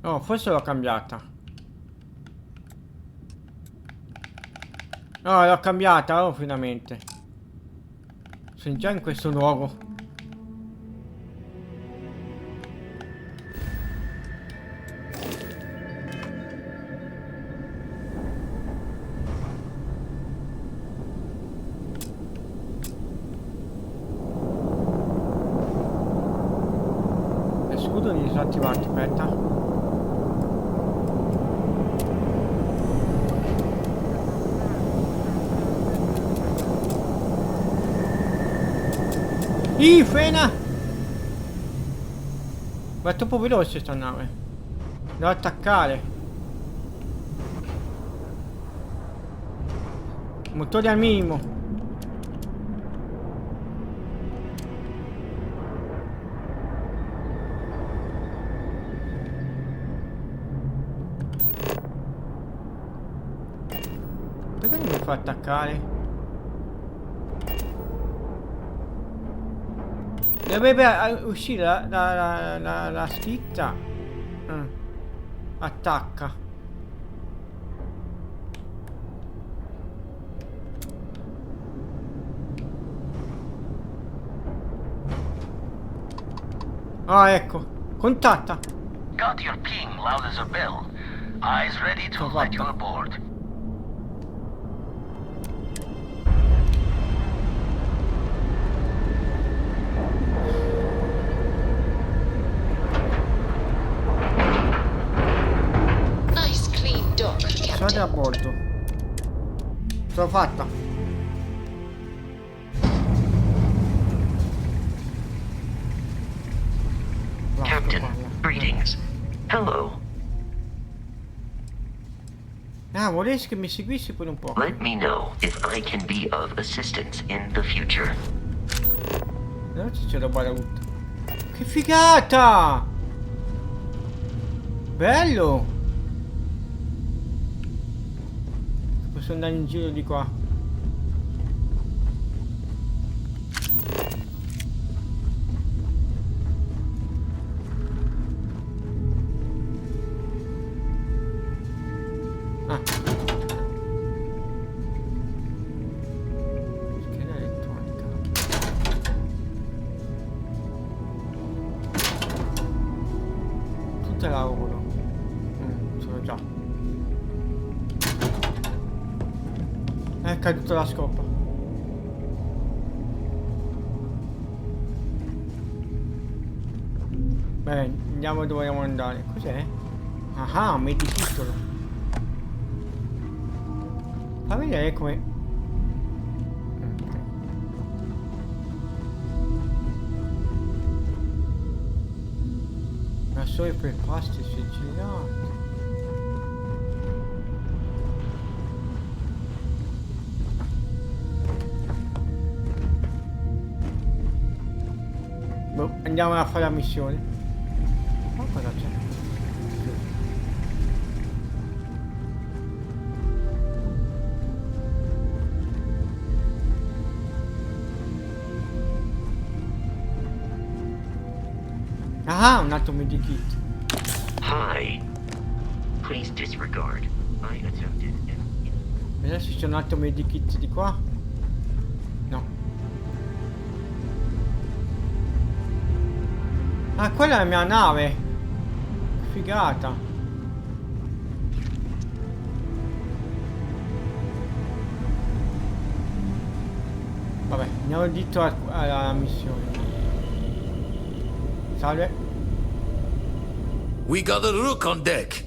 Oh, forse l'ho cambiata. No, l'ho cambiata, oh, finalmente. Sono già in questo luogo. Lo scudo disattivato, aspetta. Frena! Ma è troppo veloce sta nave. Devo attaccare. Motore al minimo. Perché non mi fa attaccare? Dovrebbe uscire la scritta. Attacca. Ah, ecco. Contatta. Got your ping loud as a bell. Eyes ready to let you aboard. Nice clean dock, Sono a bordo. Sono fatta. Captain, greetings. Hello. Ah, vorresti che mi seguissi per un po'. Let me know if I can be of assistance in the future. No, c'è roba da butta. Che figata! Bello! Posso andare in giro di qua. Ah. Scheda elettronica. Tutta lavoro. Sono già. È caduta la scopa. Bene, andiamo dove vogliamo andare. Cos'è? Ah, un medikitolo. Fa vedere come... Ma solo per pasti sigillati. Boh, andiamo a fare la missione. Ma cosa c'è? Ah, un altro medikit. Hi. Please disregard. I attempted. Adesso c'è un altro medikit di qua. No. Ah, quella è la mia nave. Figata. Vabbè, andiamo dritto alla missione. Salve. We got a rook on deck.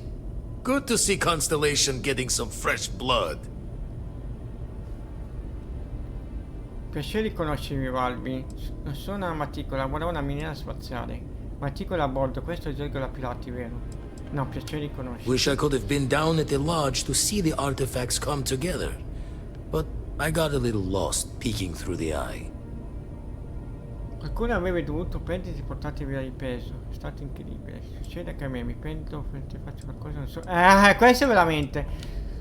Good to see Constellation getting some fresh blood. Piacere di conoscermi, Valvi. Non sono una matricola, lavoravo una miniera spaziale. Matricola a bordo, questo è il gergo da piloti, vero? No, piacere di conoscermi. Wish I could have been down at the lodge to see the artifacts come together. But I got a little lost peeking through the eye. Qualcuno avrebbe dovuto prendersi e portarti via di peso. È stato incredibile. Succede che a me mi prendo, faccio qualcosa, non so. Questo è veramente.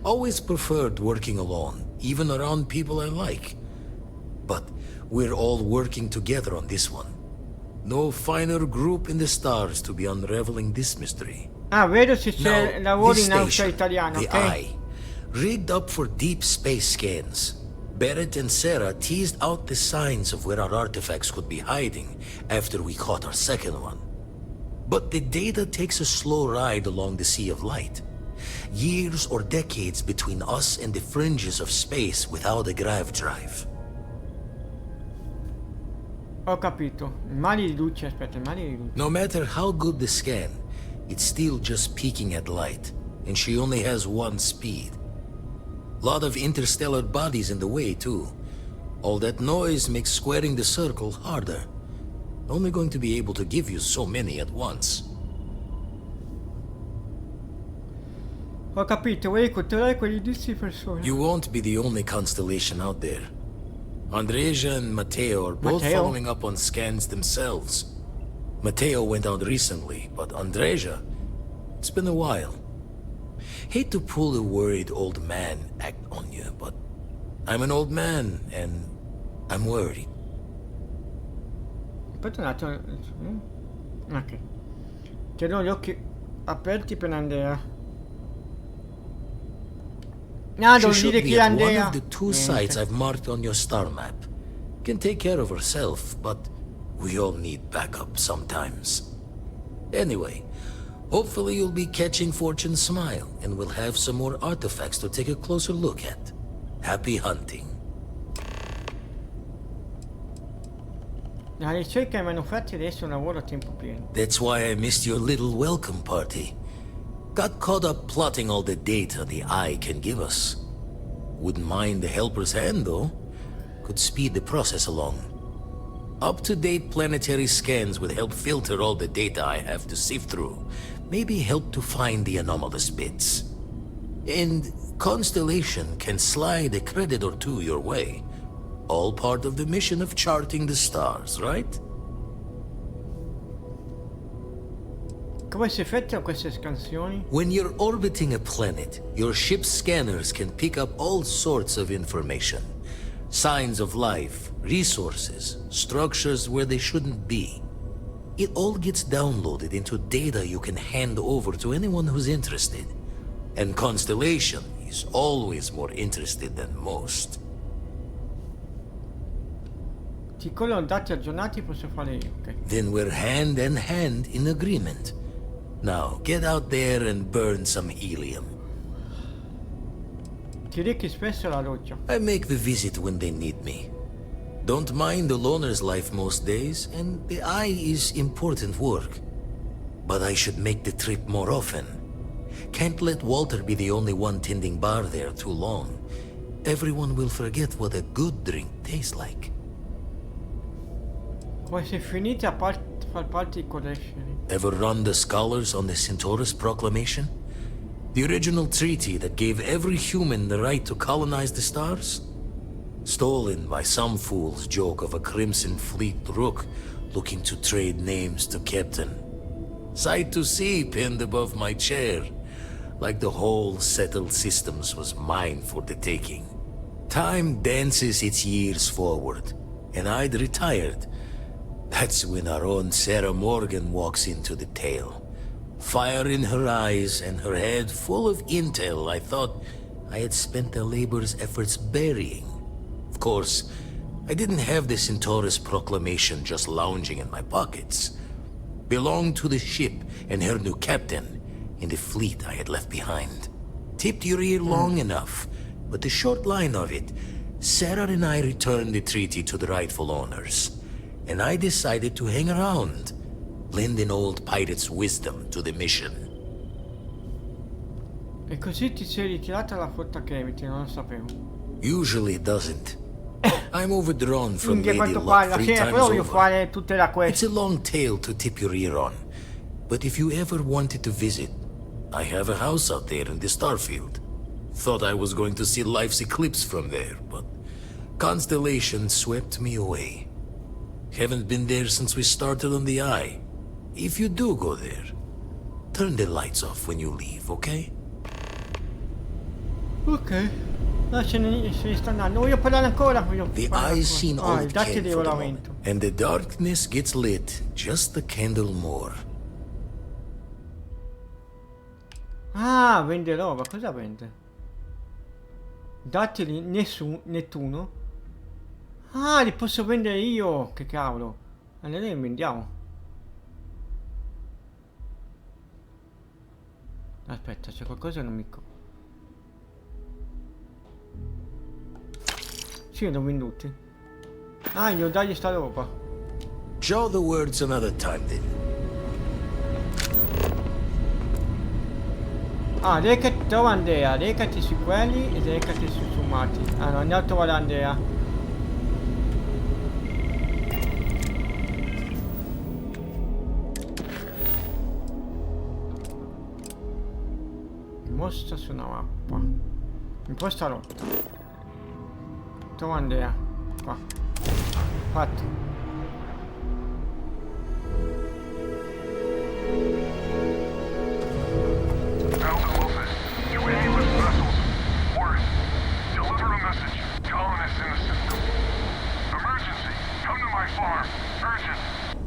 Always preferred working alone, even around people I like. But we're all working together on this one. No finer group in the stars to be unraveling this mystery. Ah, vedo se c'è lavoro in Austria italiano, the ok? Eye, rigged up for deep space scans. Barrett and Sarah teased out the signs of where our artifacts could be hiding after we caught our second one. But the data takes a slow ride along the Sea of Light. Years or decades between us and the fringes of space without a grav drive. Ho capito. Mali di luce, aspetta, mali di luce. No matter how good the scan, it's still just peeking at light, and she only has one speed. Lot of interstellar bodies in the way, too. All that noise makes squaring the circle harder. Only going to be able to give you so many at once. Ho capito, vuoi controllare quelli di persone. You won't be the only constellation out there. Andreja and Matteo are both following up on scans themselves. Matteo went out recently, but Andreja, it's been a while. Hate to pull a worried old man act on you, but I'm an old man, and I'm worried. Aspetta un attimo. Ok. Tengo gli occhi aperti per Andrea. Ah, She devo showed dire me chi è at one Andrea. of the two sites I've marked on your star map. Can take care of herself, but we all need backup sometimes. Anyway, hopefully you'll be catching Fortune's smile, and we'll have some more artifacts to take a closer look at. Happy hunting. La ricerca e i manufatti adesso è un lavoro a tempo pieno. That's why I missed your little welcome party. Got caught up plotting all the data the Eye can give us. Wouldn't mind the helper's hand, though. Could speed the process along. Up-to-date planetary scans would help filter all the data I have to sift through. Maybe help to find the anomalous bits. And Constellation can slide a credit or two your way. All part of the mission of charting the stars, right? Come si effettuano queste scansioni? When you're orbiting a planet, your ship's scanners can pick up all sorts of information. Signs of life, resources, structures where they shouldn't be. It all gets downloaded into data you can hand over to anyone who's interested. And Constellation is always more interested than most. Ti collano dati aggiornati posso fare io, ok? Then we're hand in hand in agreement. Now, get out there and burn some helium. Ti rechi spesso alla roccia. I make the visit when they need me. Don't mind the loner's life most days, and the Eye is important work. But I should make the trip more often. Can't let Walter be the only one tending bar there too long. Everyone will forget what a good drink tastes like. Come se finite a far parte di collezioni. Ever run the scholars on the Centaurus Proclamation? The original treaty that gave every human the right to colonize the stars? Stolen by some fool's joke of a Crimson Fleet rook looking to trade names to Captain. Sight to see pinned above my chair, like the whole settled systems was mine for the taking. Time dances its years forward, and I'd retired. That's when our own Sarah Morgan walks into the tale. Fire in her eyes and her head full of intel I thought I had spent the labor's efforts burying. Of course, I didn't have the Centaurus Proclamation just lounging in my pockets. Belonged to the ship and her new captain in the fleet I had left behind. Tipped your ear long enough, but the short line of it, Sarah and I returned the treaty to the rightful owners. And I decided to hang around, lend an old pirate's wisdom to the mission. E così ti sei ritirata alla flotta Chemiti, non lo sapevo. Usually it doesn't. I'm overdrawn from Quindi a Lady quanto Luck pare, alla 3 fine times però voglio over. fare tutte la quest. It's a long tale to tip your ear on. But if you ever wanted to visit, I have a house out there in the Starfield. Thought I was going to see life's eclipse from there, but Constellation swept me away. Haven't been there since we started on the Eye. If you do go there, turn the lights off when you leave, okay? Ok. No, se ne sta andando. Voglio parlare ancora. The Eye's seen all il it dati can di for the regolamento. moment, and the darkness gets lit just a candle more. Ah, vende roba. Cosa vende? Dati di Nettuno? Ah, li posso vendere io. Che cavolo. Allora li vendiamo. Aspetta, c'è qualcosa che non mi... Sì, li ho venduti. Ah, gli ho dagli sta roba. Show the words another time then. Ah, recati, trova Andrea, recati su quelli e recati su Sumati. Ah no, andiamo a trovare Andrea. Mostra su una mappa. Imposta rotta. Trova Andrea. Qua. Fatto. Colonists in the system. Emergency! Come to my farm. Urgent!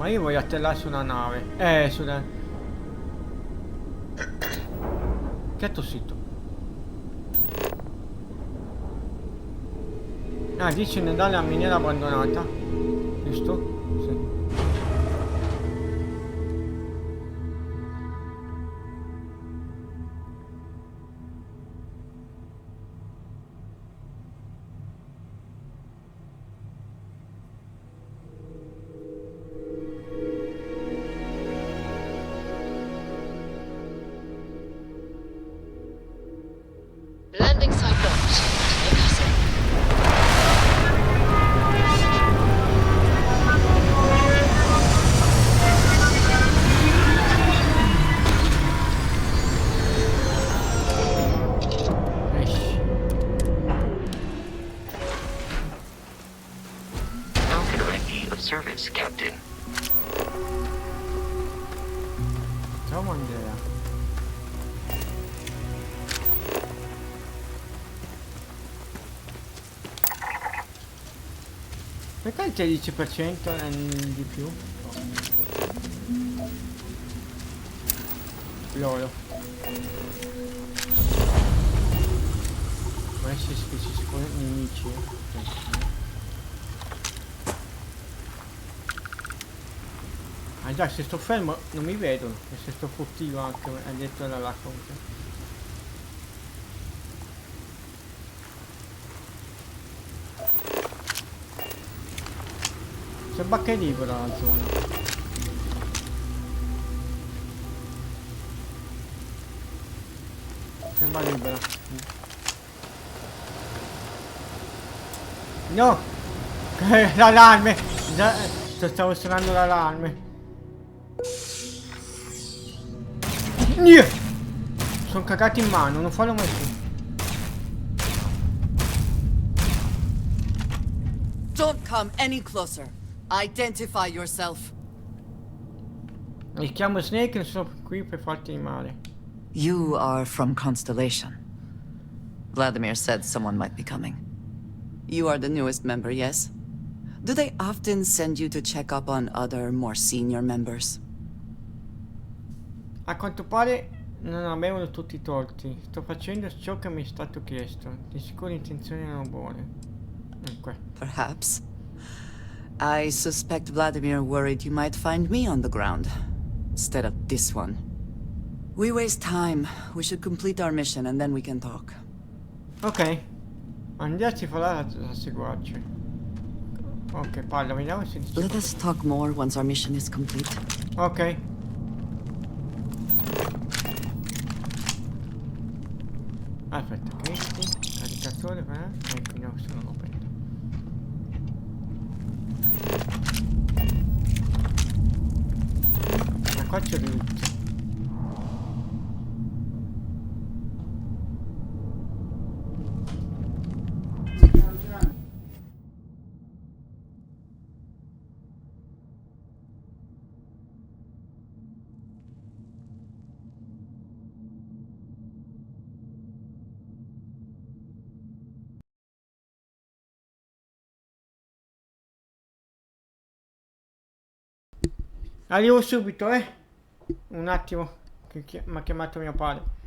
Ma io voglio atterrare sulla nave. Sulla... Che è tossito? Ah, dice andare a miniera abbandonata. Giusto? Sì. Landing site locked. Take us in. How can I be of service, Captain? Ciao Andrea. Perché il 13% è di più? Lolo. Ma si scusa nemici. Ah già, se sto fermo non mi vedono. E se sto furtivo anche, ha detto la racconta. Sembra che è libera la zona. Sembra libera. No! L'allarme! Già, stavo suonando l'allarme. Sono cagato in mano, non farlo mai più. Don't come any closer. Identify yourself. Mi chiamo Snake e sono qui per farti male. You are from Constellation. Vladimir said someone might be coming. You are the newest member, yes? Do they often send you to check up on other, more senior members? A quanto pare non avevano tutti i torti. Sto facendo ciò che mi è stato chiesto. Di sicuro intenzioni erano buone. Dunque. Perhaps. I suspect Vladimir worried you might find me on the ground, instead of this one. We waste time. We should complete our mission and then we can talk. Ok. Andrea ci farà la seguace. Ok, parla, vediamo se dice. Let us talk more once our mission is complete. Ok. Aspetta, questi, caricatore, ecco, no, sono aperto. Ma qua c'è tutto. Arrivo subito, un attimo, che mi ha chiamato mio padre.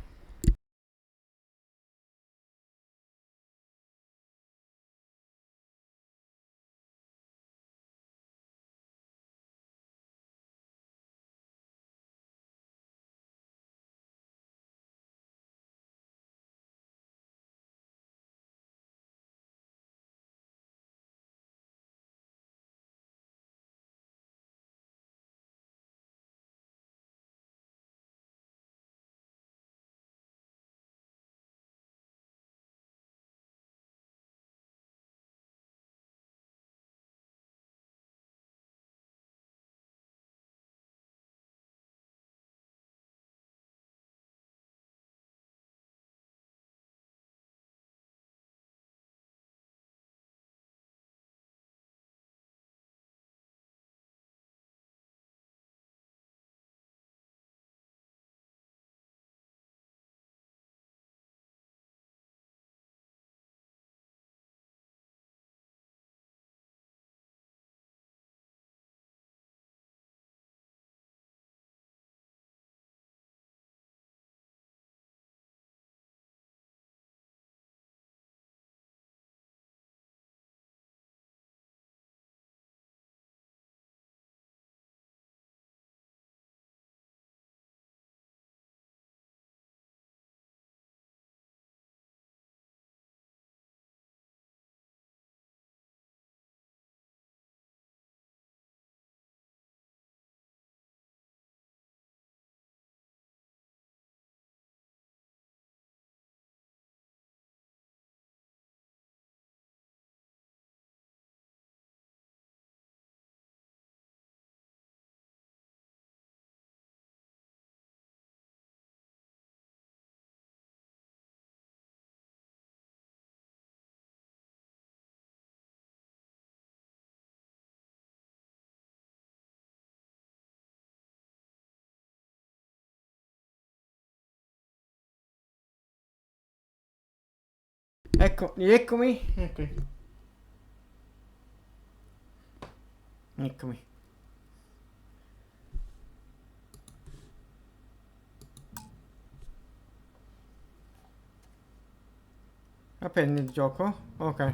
Ecco, eccomi. Eccomi. Apri il gioco? Ok.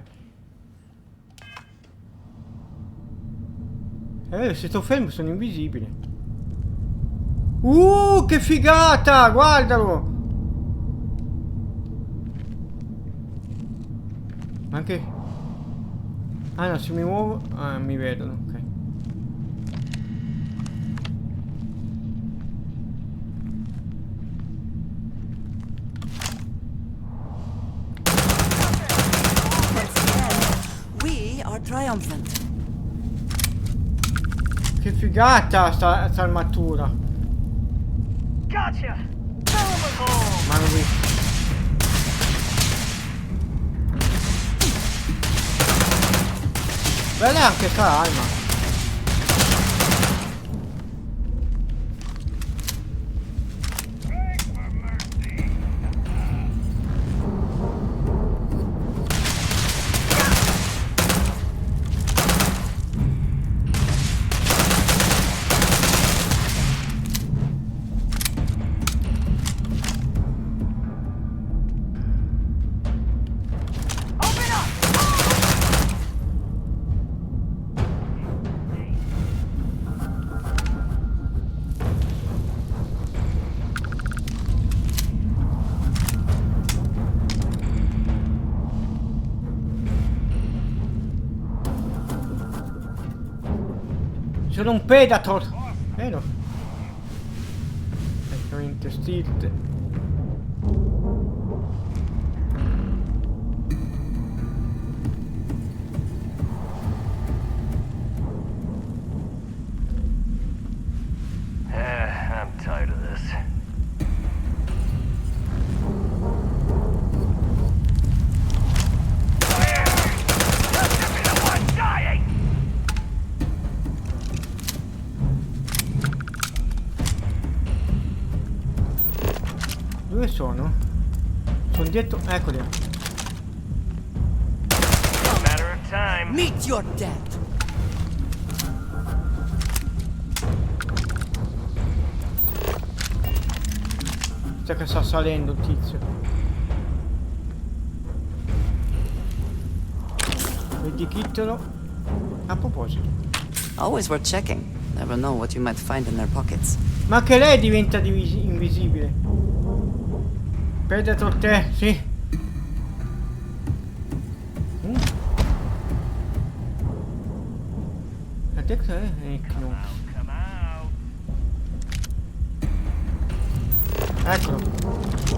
Se sto fermo sono invisibile. Che figata! Guardalo! Ma anche... Ah no, se mi muovo... Ah, mi vedono, ok. We are triumphant. Che figata sta armatura. Gotcha! Ma non vi... Bella anche sta arma. Sono un Predator. Vero? Eccamente, stilt. I'm tired of this. Dove sono? Sono dietro... Eccoli. Matter of time. Meet your death. C'è che sta salendo il tizio. Vedi chittolo. A proposito. Always worth checking. Never know what you might find in their pockets. Ma anche lei diventa invisibile. Predator te, sì. La tecla è Knox. Eccolo.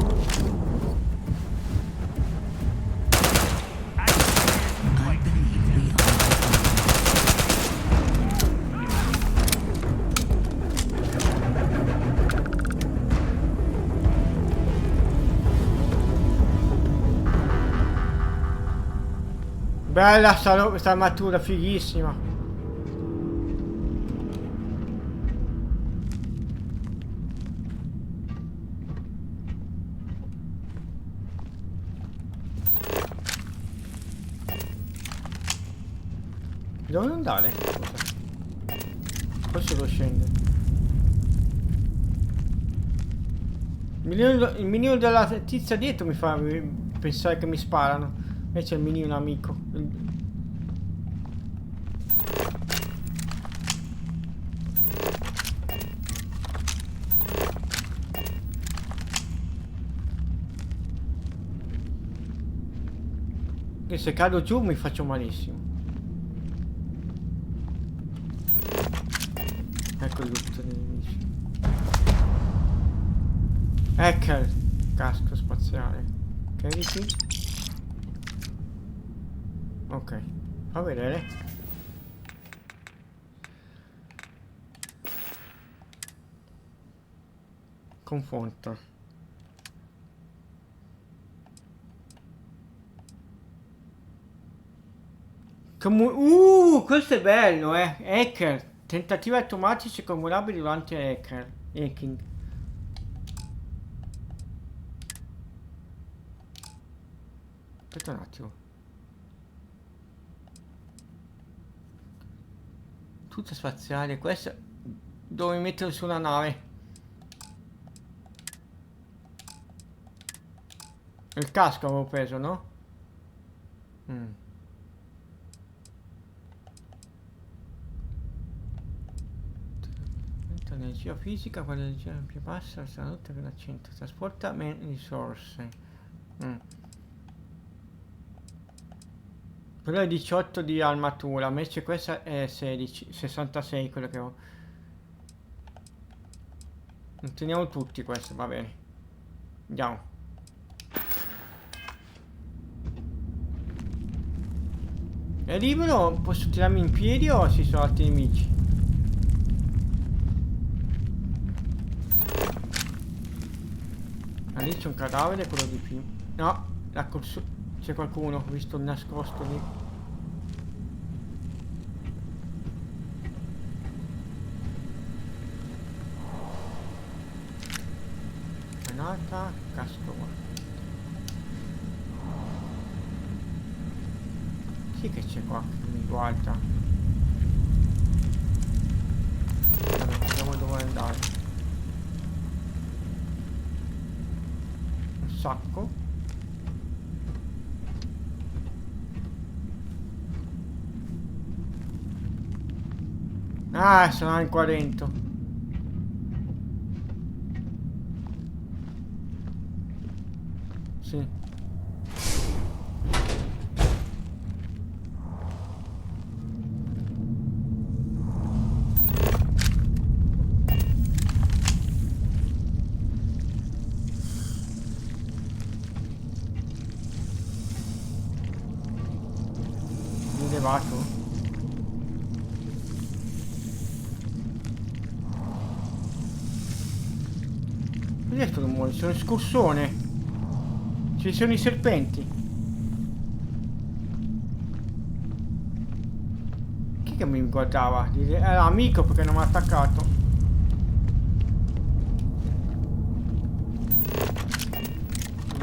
Bella sta armatura, fighissima. Dove andare? Forse devo scendere. Il menino della tizia dietro mi fa pensare che mi sparano. Invece il menino è un amico. Che se cado giù mi faccio malissimo. Ecco il loot dei nemici. Hacker. Casco spaziale. Carichi. Ok. Fa vedere. Confronto. Questo è bello, Hacker. Tentativi automatici cumulabili durante hacking. Aspetta un attimo. Tutto spaziale, questo devo metterlo sulla nave. Il casco avevo preso, no? Energia fisica, quella energia più bassa, salute per l'accento, trasporta meno risorse. Quello è 18 di armatura, invece questa è 16, 66 quello che ho. Non teniamo tutti questi, va bene. Andiamo. È libero? Posso tirarmi in piedi o ci sono altri nemici? Ah, lì c'è un cadavere, quello di prima. No, c'è qualcuno, ho visto il nascosto lì. Granata, casco. Chi che c'è qua che mi guarda? Vabbè, vediamo dove andare. Un sacco. Ah, sono in 40. Sì. Rilevato. Cos'è sto rumore? Sono il scorsone. Ci sono i serpenti. Chi che mi guardava? Era amico perché non mi ha attaccato.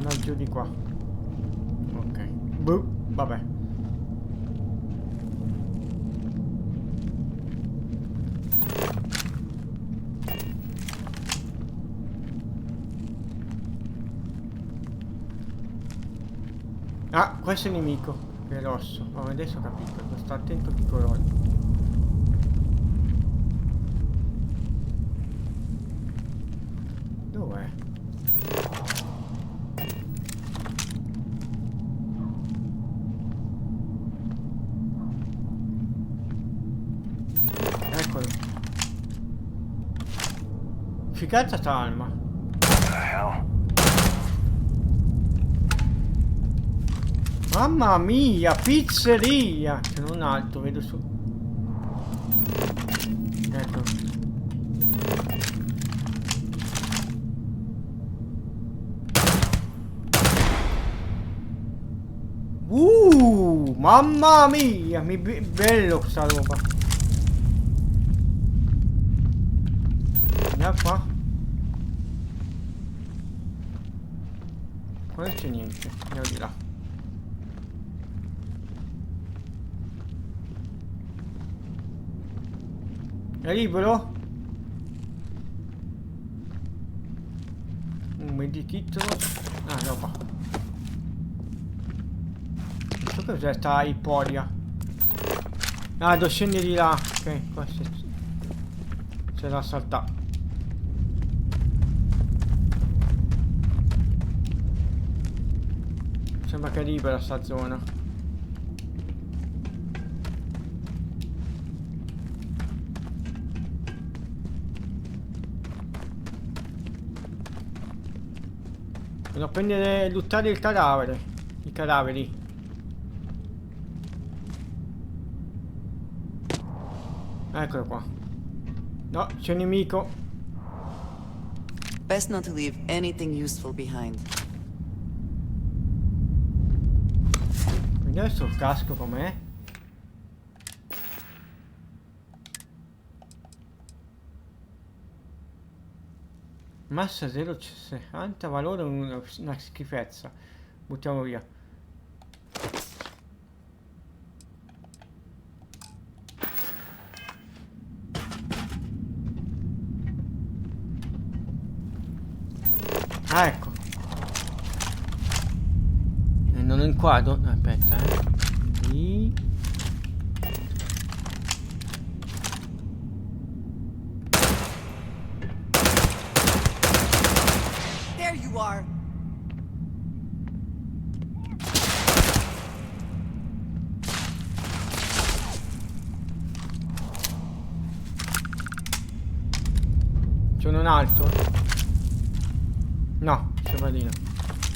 Non giù di qua. Ok. Boh, vabbè. Ah, questo è il nemico, che è l'osso. Oh, adesso ho capito, devo stare attento a chi corrono. Dov'è? Eccolo. Figata sta arma. Mamma mia, pizzeria! C'è un altro, vedo su. Ecco. Mamma mia, bello sta roba. Andiamo qua. Qua non c'è niente, andiamo di là. È libero? Un medikit. Ah, no, qua. So cos'è sta iporia? Ah, devo scendere di là. Ok, qua c'è da saltare. Sembra che è libera sta zona. Devo prendere, lottare il cadavere. I cadaveri. Eccolo qua. No, c'è un nemico. Best not to leave anything useful behind. Quindi adesso il casco com'è? Massa 0,60, valore una schifezza. Buttiamo via. Ah, ecco. E non lo inquadro? No, aspetta, Lì. There you are. C'è un altro? No, sembra di no.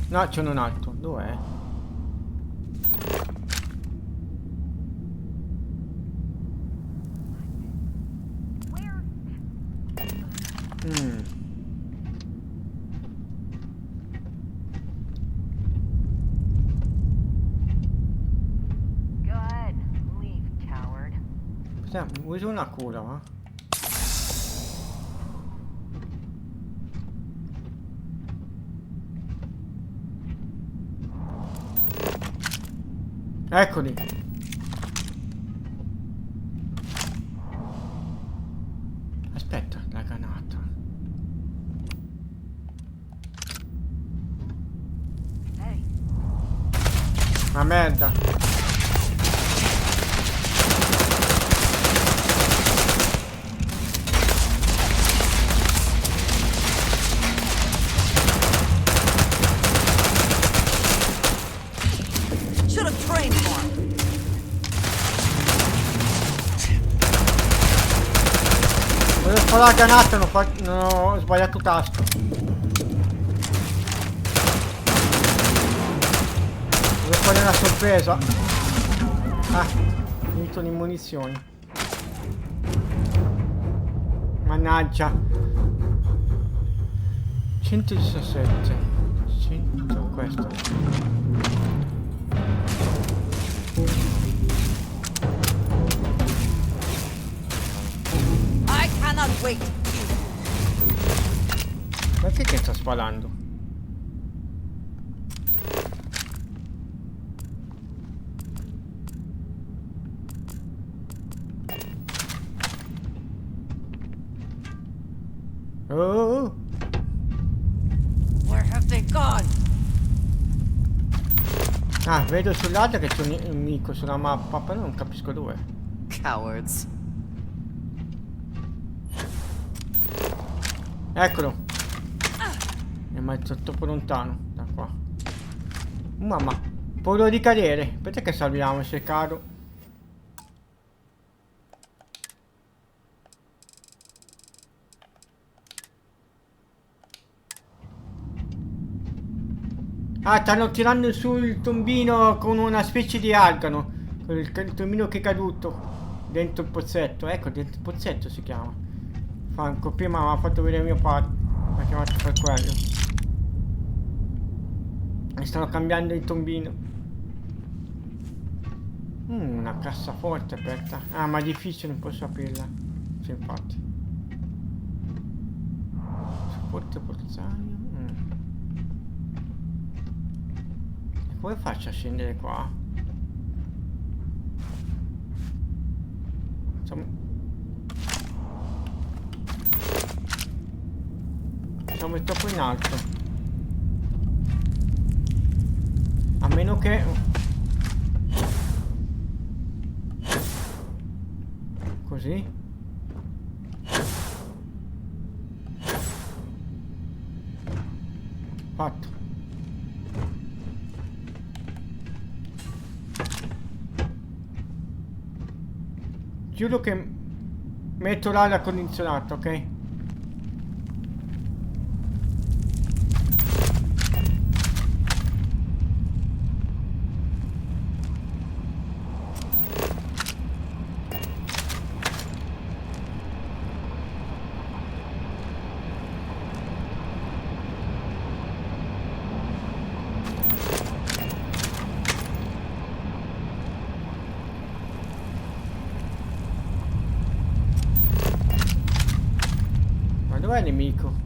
No, c'è un altro. Dov'è? Go ahead, leave, coward. Uso una cura, va? Eccoli. Aspetta, la granata. Hey. Ma merda. Should have trained more. Volevo fare la granata, non ho sbagliato tasto. Devo fare una sorpresa. Ah, finito le munizioni. Mannaggia. 117. 100 questo. I cannot wait. Perché che sta sparando? Oh! Where have they gone? Ah, vedo sull'altra che c'è un nemico sulla mappa, però non capisco dove. Cowards. Eccolo. Ma è troppo lontano da qua. Mamma, paura di cadere. Aspetta che salviamo se cado. Ah, stanno tirando su il tombino con una specie di argano. Il tombino che è caduto dentro il pozzetto. Ecco, dentro il pozzetto si chiama. Franco, prima mi ha fatto vedere mio padre. Mi ha chiamato per quello. E stanno cambiando il tombino. Una cassaforte aperta. Ah, ma è difficile, non posso aprirla. Sì, infatti. Supporto portaio. Come faccio a scendere qua? Siamo troppo in alto. A meno che... Così? Fatto. Giuro che metto l'aria condizionata, ok? Dov'è il nemico?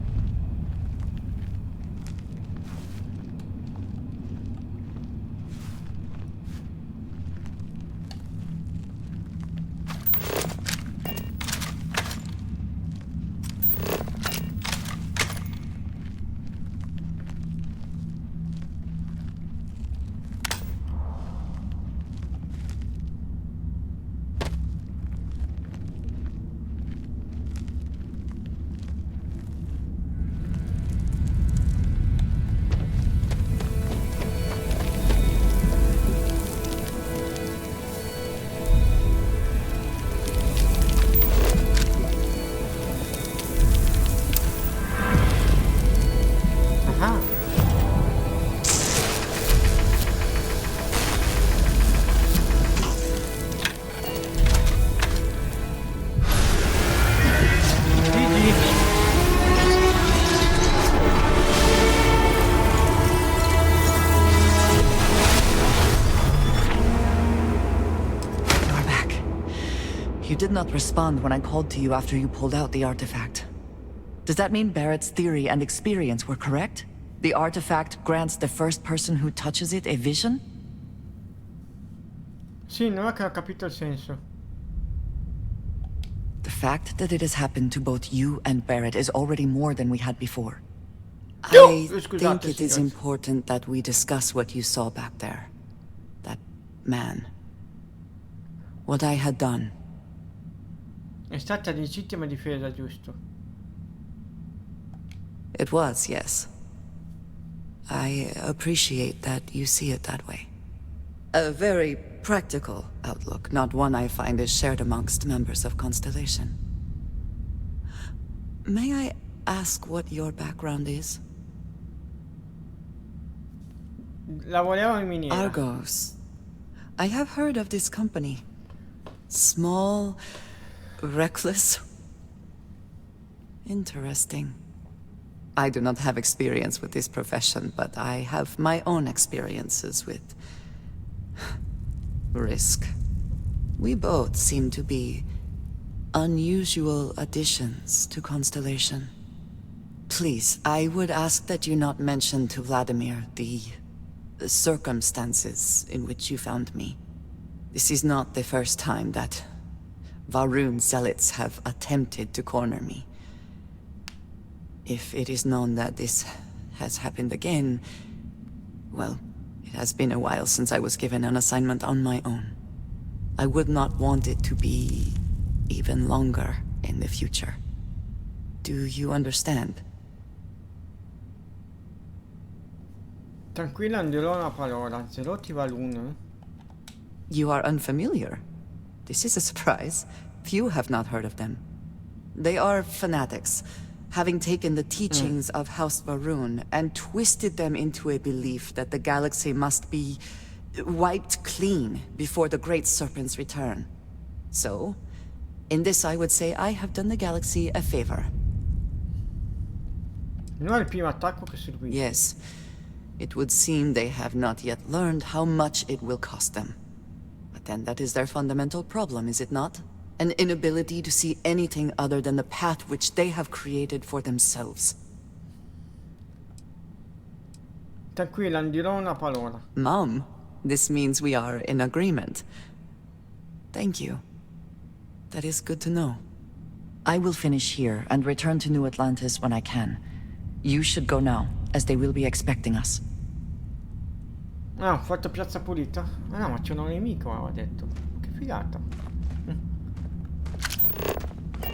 You did not respond when I called to you after you pulled out the artifact. Does that mean Barrett's theory and experience were correct? The artifact grants the first person who touches it a vision? Sì, non è che ho capito il senso. The fact that it has happened to both you and Barrett is already more than we had before. I think it is important that we discuss what you saw back there. That man. What I had done. È stata legittima difesa, giusto? It was, yes. I appreciate that you see it that way. A very practical outlook, not one I find is shared amongst members of Constellation. May I ask what your background is? Lavoravo in miniera. Argos. I have heard of this company. Small, reckless. Interesting. I do not have experience with this profession, but I have my own experiences with risk. We both seem to be unusual additions to Constellation. Please, I would ask that you not mention to Vladimir the circumstances in which you found me. This is not the first time that Varun zealots have attempted to corner me. If it is known that this has happened again, well, it has been a while since I was given an assignment on my own. I would not want it to be even longer in the future. Do you understand? Tranquilla, non dirò una parola. Zelotti Valun. You are unfamiliar. This is a surprise. Few have not heard of them. They are fanatics, having taken the teachings of House Varun and twisted them into a belief that the galaxy must be wiped clean before the Great Serpent's return. So, in this I would say I have done the galaxy a favor. Non è il primo attacco che subisce. Yes. It would seem they have not yet learned how much it will cost them. But then that is their fundamental problem, is it not? An inability to see anything other than the path which they have created for themselves. Tranquilla, non dirò una parola. Mom, this means we are in agreement. Thank you. That is good to know. I will finish here and return to New Atlantis when I can. You should go now, as they will be expecting us. Ah, ho fatto piazza pulita? Ah no, ma c'è un nemico, aveva detto. Che figata.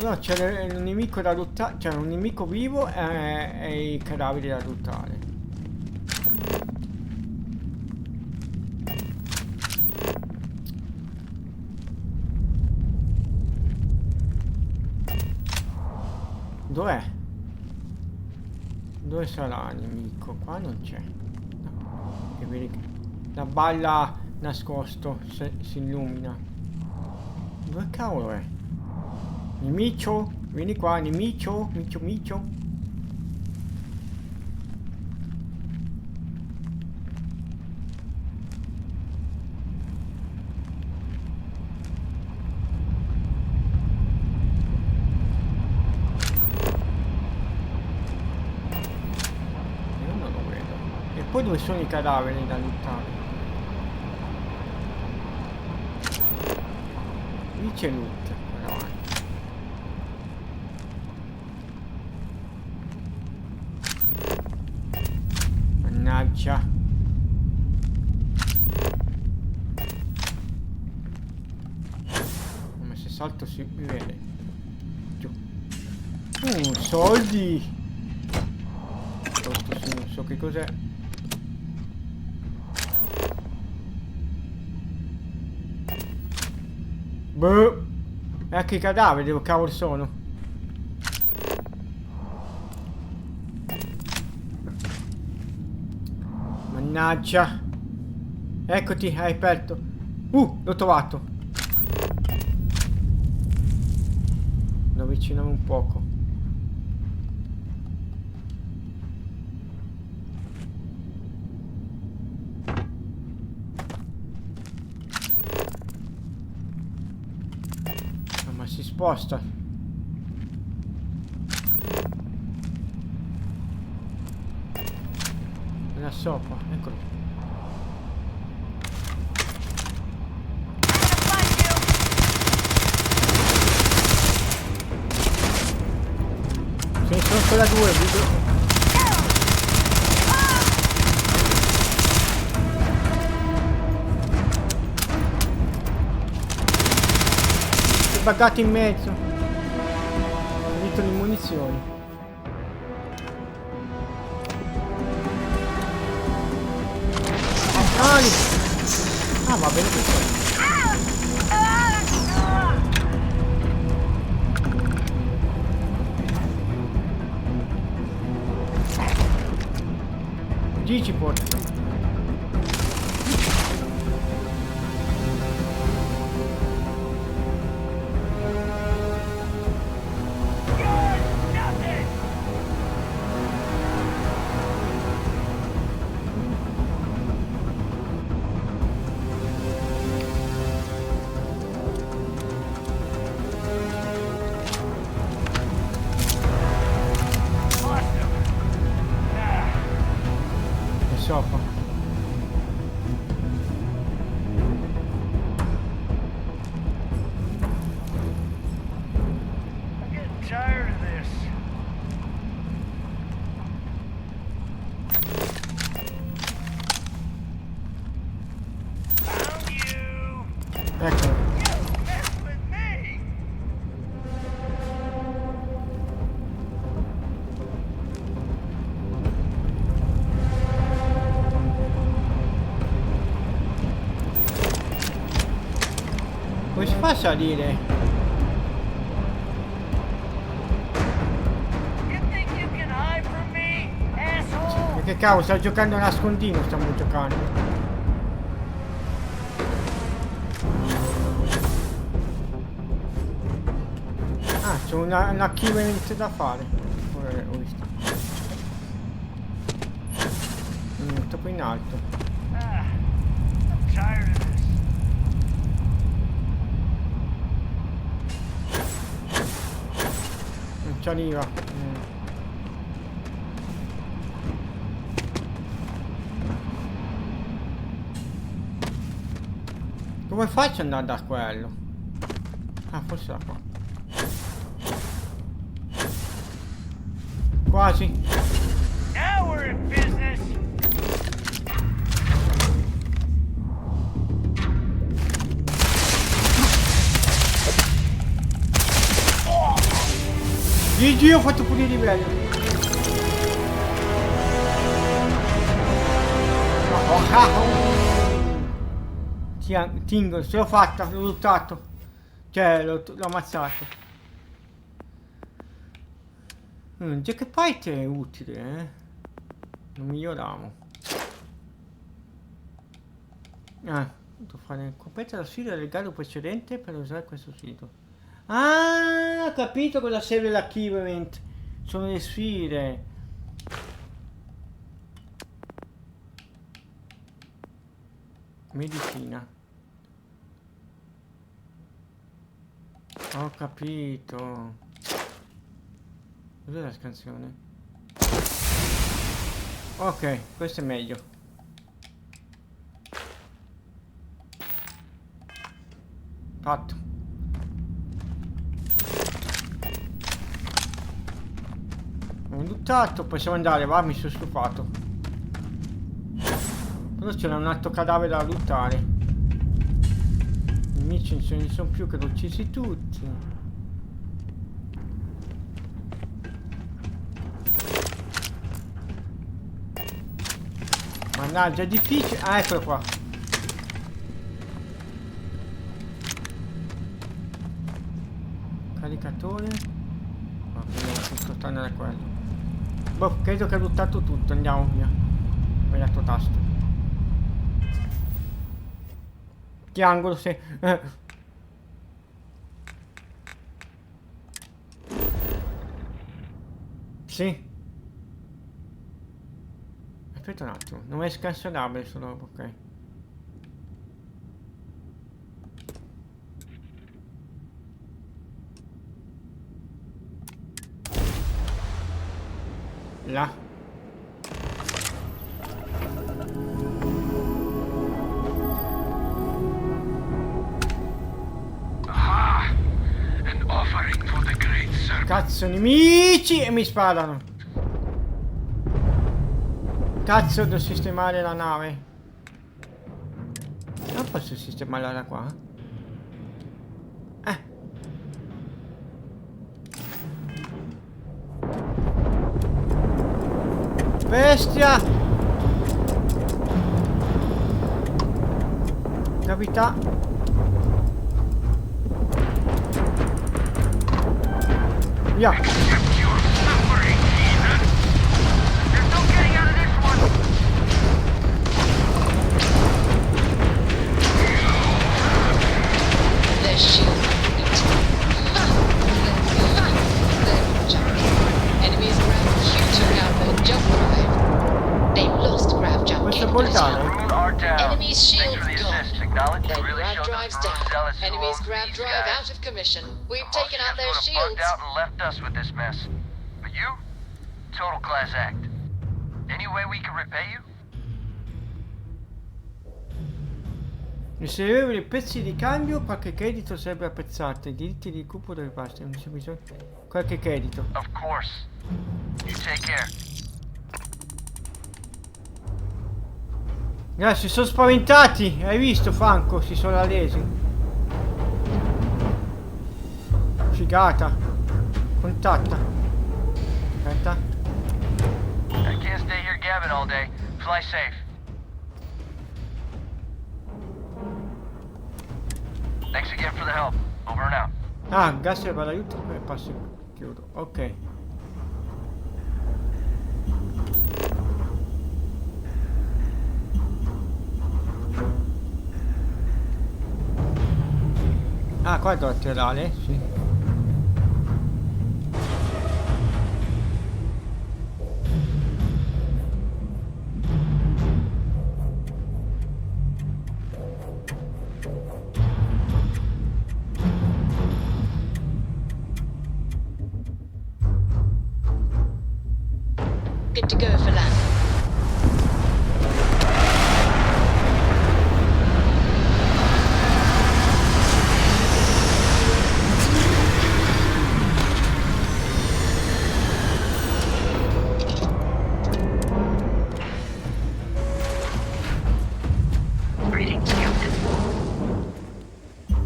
No, c'è un nemico da lottare, c'è un nemico vivo e i cadaveri da lottare. Dov'è? Dove sarà il nemico? Qua non c'è. No. Che vedi che la balla nascosto si illumina. Dove cavolo è? Nemico? Vieni qua, nemico? Micio? Io non lo vedo. E poi dove sono i cadaveri da lottare? Lì c'è loot. Mannaggia. Come se salto si vede. Giù. Soldi. Questo sì, non so che cos'è. Boh. E anche i cadaveri, dove cavolo sono? Mannaggia. Eccoti, hai aperto. L'ho trovato. Lo avviciniamo un poco. Ma si sposta. Là sopra, eccolo. Ce ne sono ancora due, vedo. Buggato in mezzo. Ho vinto le munizioni. Ah, va bene così. Gigi porta. Sopra. I'm getting tired of this. Found you. Ecco. You mess with me. Come si fa a salire? You think you can hide from me, asshole? Perché cavolo, sta giocando a nascondino, stiamo giocando. Ah, c'è un achievement da fare. Ho visto. Troppo in alto. I'm tired of this. Non ci arriva. Come faccio ad andare da quello? Ah, forse da qua. Quasi. Now we're in business. GG, ho fatto pure i livelli. Tingo, se l'ho fatta, l'ho lottato. Cioè, l'ho ammazzato. Jackpot è utile, eh. Lo miglioriamo. Devo fare completa la sfida del garo precedente per usare questo sito. Ah, ho capito cosa serve l'achievement. Sono le sfide. Medicina. Ho capito. Cos'è la scansione? Ok, questo è meglio. Fatto. Ho buttato, possiamo andare, va, mi sono stufato. Però c'era un altro cadavere da lottare. I nemici non ne sono più, che li ho uccisi tutti. Mannaggia, è difficile. Ah, eccolo qua. Caricatore. Ma tutto tranne quello. Boh, credo che ha lottato tutto, andiamo via. Ho sbagliato tasto. Triangolo se. Sì. Aspetta un attimo, non è scansionabile solo, ok. Là. An offering for the great serpent. Cazzo, nemici! E mi sparano. Cazzo, devo sistemare la nave. Non posso sistemarla da qua? Bestia! Gravità. Via. Their shield. Enemies around you took out their jump drive. They've lost grav jump capability. Enemies shield gone. Their grav drive's down. Enemies grav drive out of commission. We've taken out their shields. Out and left us with this mess. But you, total class act. Any way we can repay you? Riservare pezzi di cambio, qualche credito sarebbe apprezzato. I diritti di recupero delle pasti, non c'è bisogno. Qualche credito. Of course. You take care. Grazie, sono spaventati. Hai visto, Franco? Si sono allesi. Figata. Contatta. Aspetta. I can't stay here gabbing all day. Fly safe. Thanks again for the help. Over and out. Ah, gas per l'aiuto e passo. Chiudo. Ok. Ah, qua devo atterrare, sì. Good to go for landing.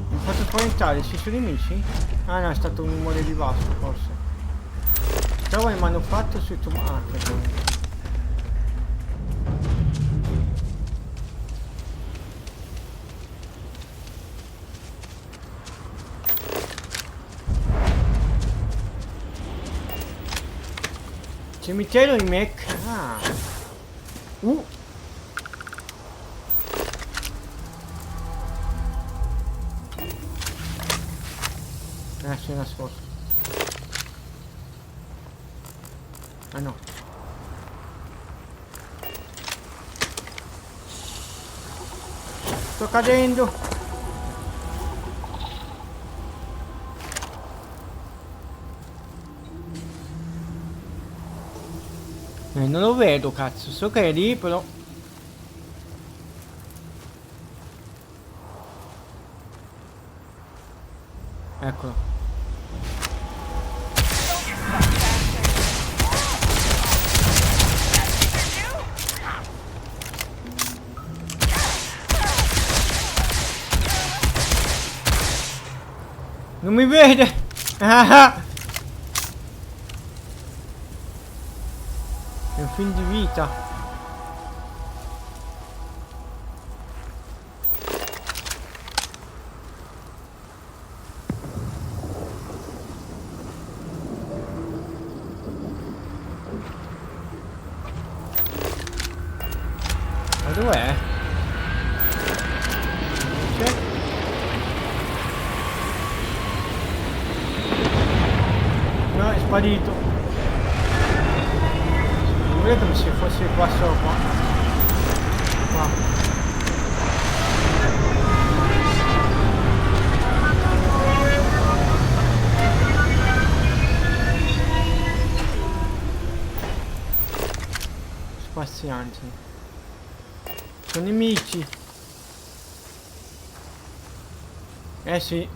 Mi faccio spaventare, ci sono nemici? Ah no, è stato un rumore di basso, forse. Trova il manufatto sui tuoi... Ah, che cimitero in mech. Ah. Si è nascosto. Ah no. Sto cadendo. Non lo vedo, cazzo. So che è lì, però. Eccolo. Non mi vede! Ah! È un film di vita. Ma dov'è? No, è sparito. Non vedo come se fosse qua sopra. Qua. anzi. Sono nemici. Eh sì.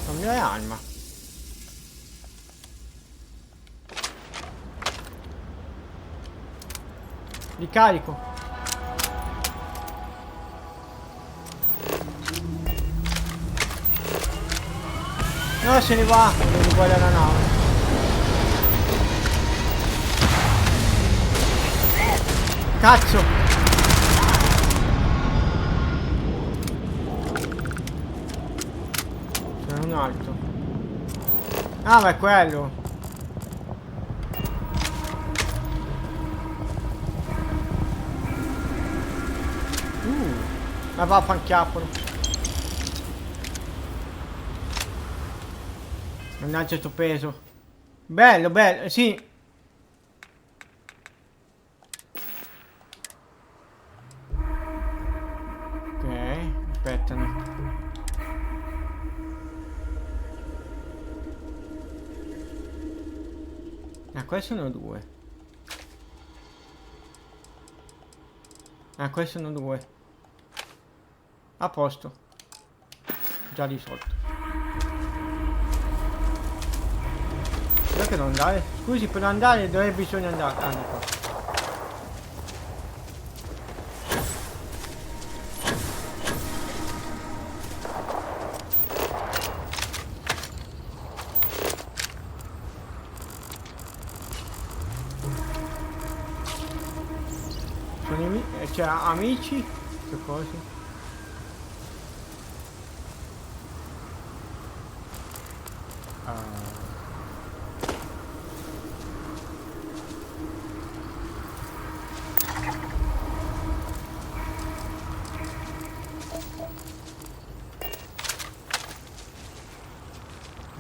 Cambia arma. Li carico. No, se ne va. Devo guardare la nave. Cazzo. C'è un altro. Ah, ma è quello. Ma va a fanchiappolo. Mannaggia sto peso. Bello, bello, sì. Ok, aspettano. Ah, questi sono due. Ah, questi sono due. A posto. Già risolto. Dove che devo andare? Scusi, per andare dove bisogna andare? Ah, di qua. Cioè, amici? Che cose?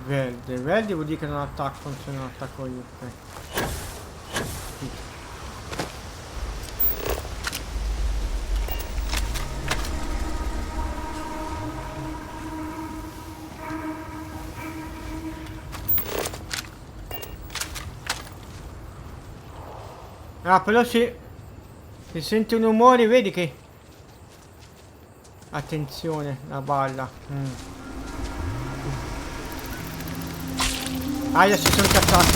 Verde, verde vuol dire che non attacco, se non attacco io, ok. Ah, però se sente un rumore, vedi che... Attenzione, la balla. Adesso sono incazzati.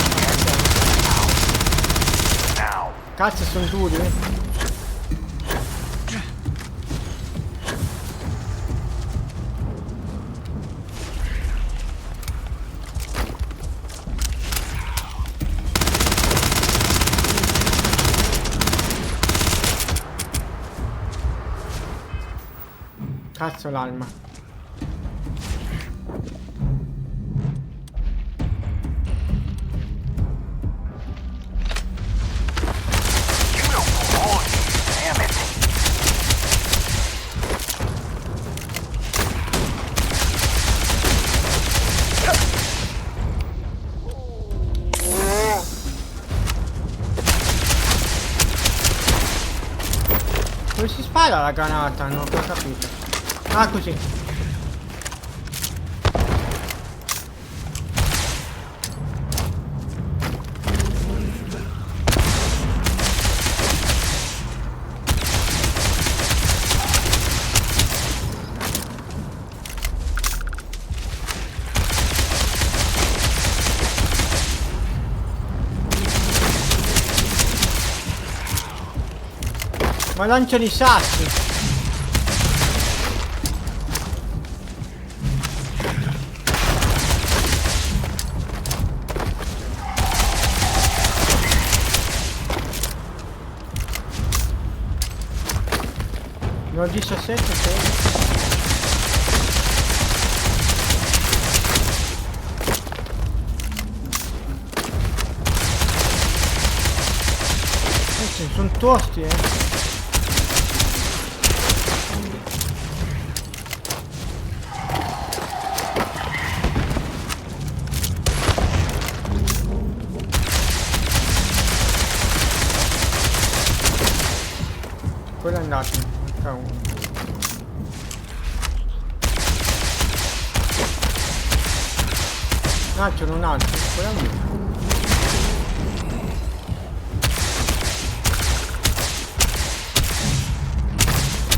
Cazzo, sono duri, Cazzo l'arma. Dove si spara la granata? Non ho capito. Ah, così. Ma lanciano i sassi. Ne ho 17, sono tosti, Quello è andato, manca uno. Ah, c'è un altro, quella mia.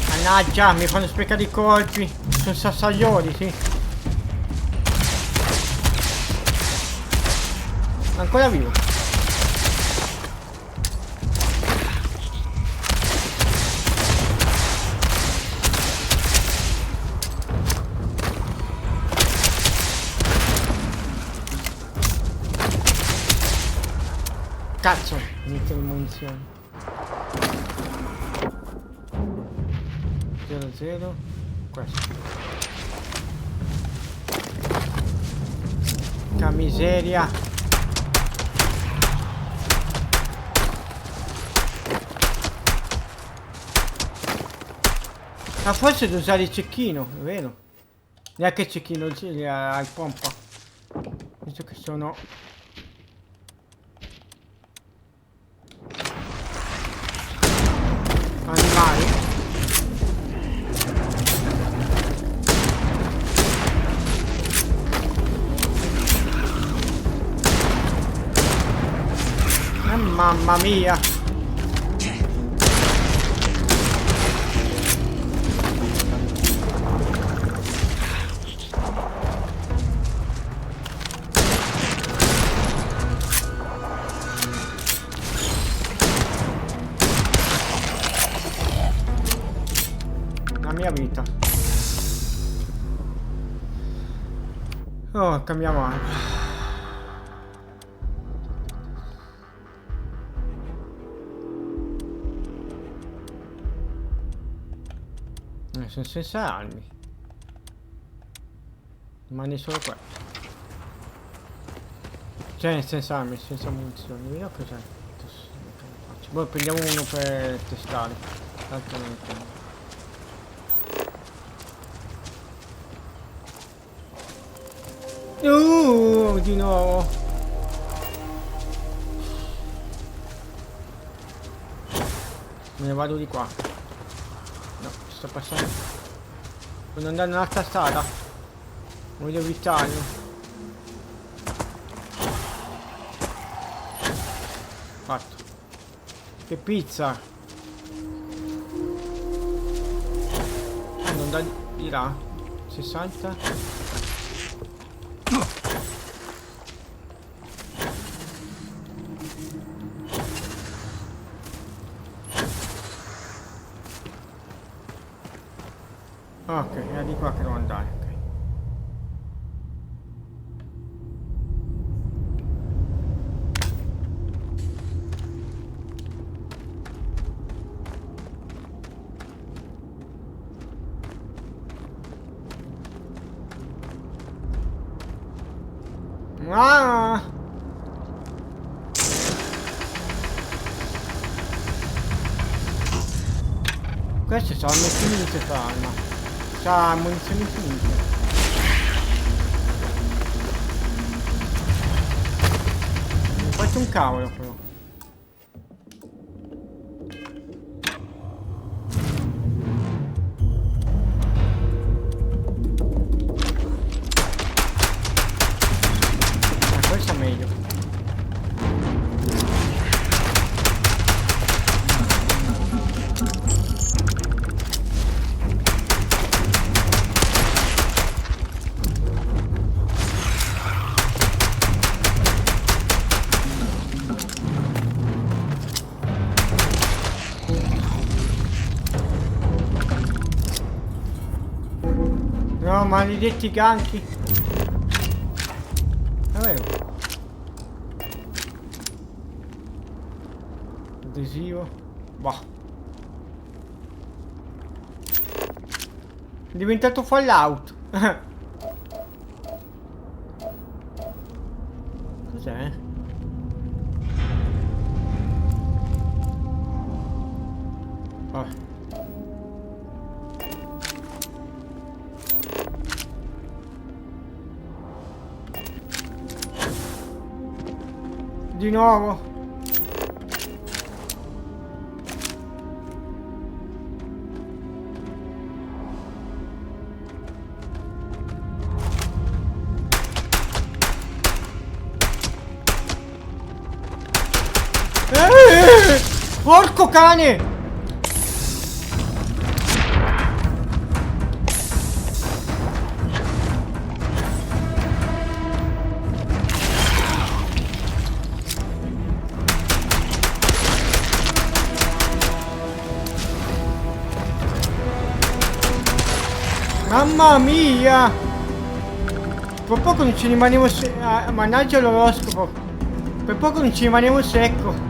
Mannaggia, mi fanno sprecare i colpi. Sono sassaglioli, sì. Ancora vivo. Cazzo, inizio di munizioni. 0-0. Questo. Che miseria. Ma forse devo usare il cecchino, è vero? Neanche il cecchino, il pompa. Visto che sono... animali. Mamma mia. La mia vita. Oh, cambiamo anche. Sono senza armi. Rimane solo questo. Cioè senza armi, senza munizioni. Vediamo cos'è. Poi prendiamo uno per testare. L'altro non lo prendo. Di nuovo. Me ne vado di qua. No, sto passando. Voglio andare nell'altra strada. Voglio evitarlo. Fatto. Che pizza. Non da di là. 60. Ok, è di qua che devo andare, ok. Ah! Questo sono finite calma. C'ha munizioni finite. Non faccio un cavolo però. Questo è meglio. No, maledetti ganchi. È vero. Adesivo. Boh. È diventato Fallout. Cos'è? Vabbè. Di nuovo. cane! Mamma mia! Per poco non ci rimanevo mannaggia l'oroscopo. Per poco non ci rimanevo secco.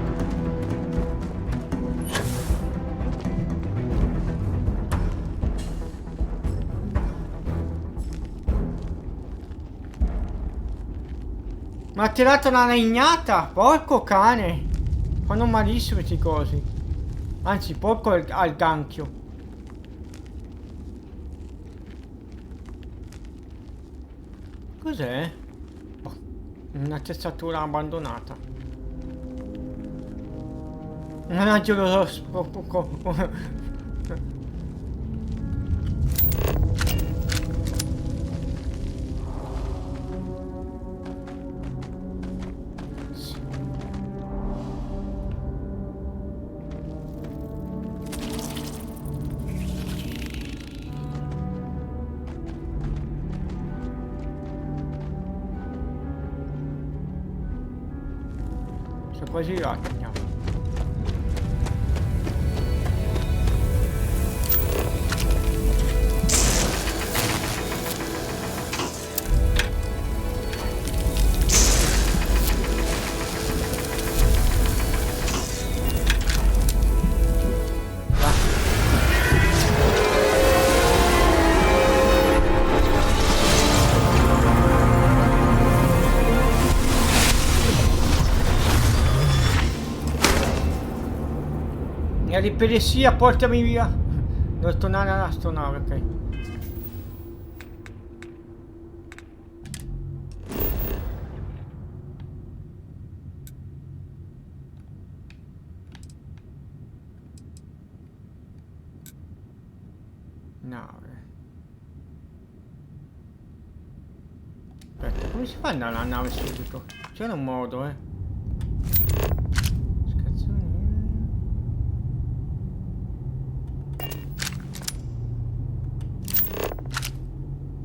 Mi ha tirato una legnata. Porco cane. Fanno malissimo questi cosi. Anzi, porco al ganchio. Cos'è? Oh, un'attrezzatura abbandonata. Mannaggia l'oroscopo. Sono quasi arrivati, andiamo. L'ipedessia, portami via. Devo tornare alla astronave, ok. Nave. Aspetta, come si fa ad andare alla nave subito? C'era un modo,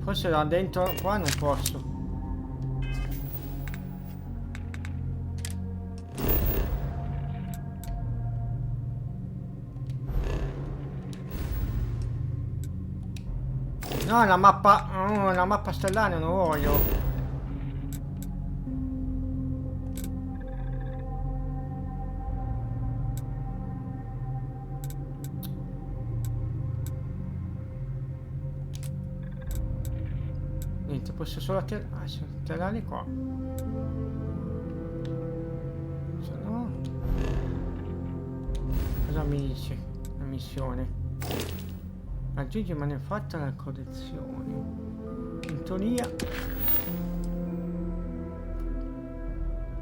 Forse da dentro qua non posso. No, la mappa. Oh, la mappa stellare non voglio. Niente, posso solo atterrare qua. Se no... Cosa mi dice la missione? Aggiungi manufatto alla collezione. In teoria...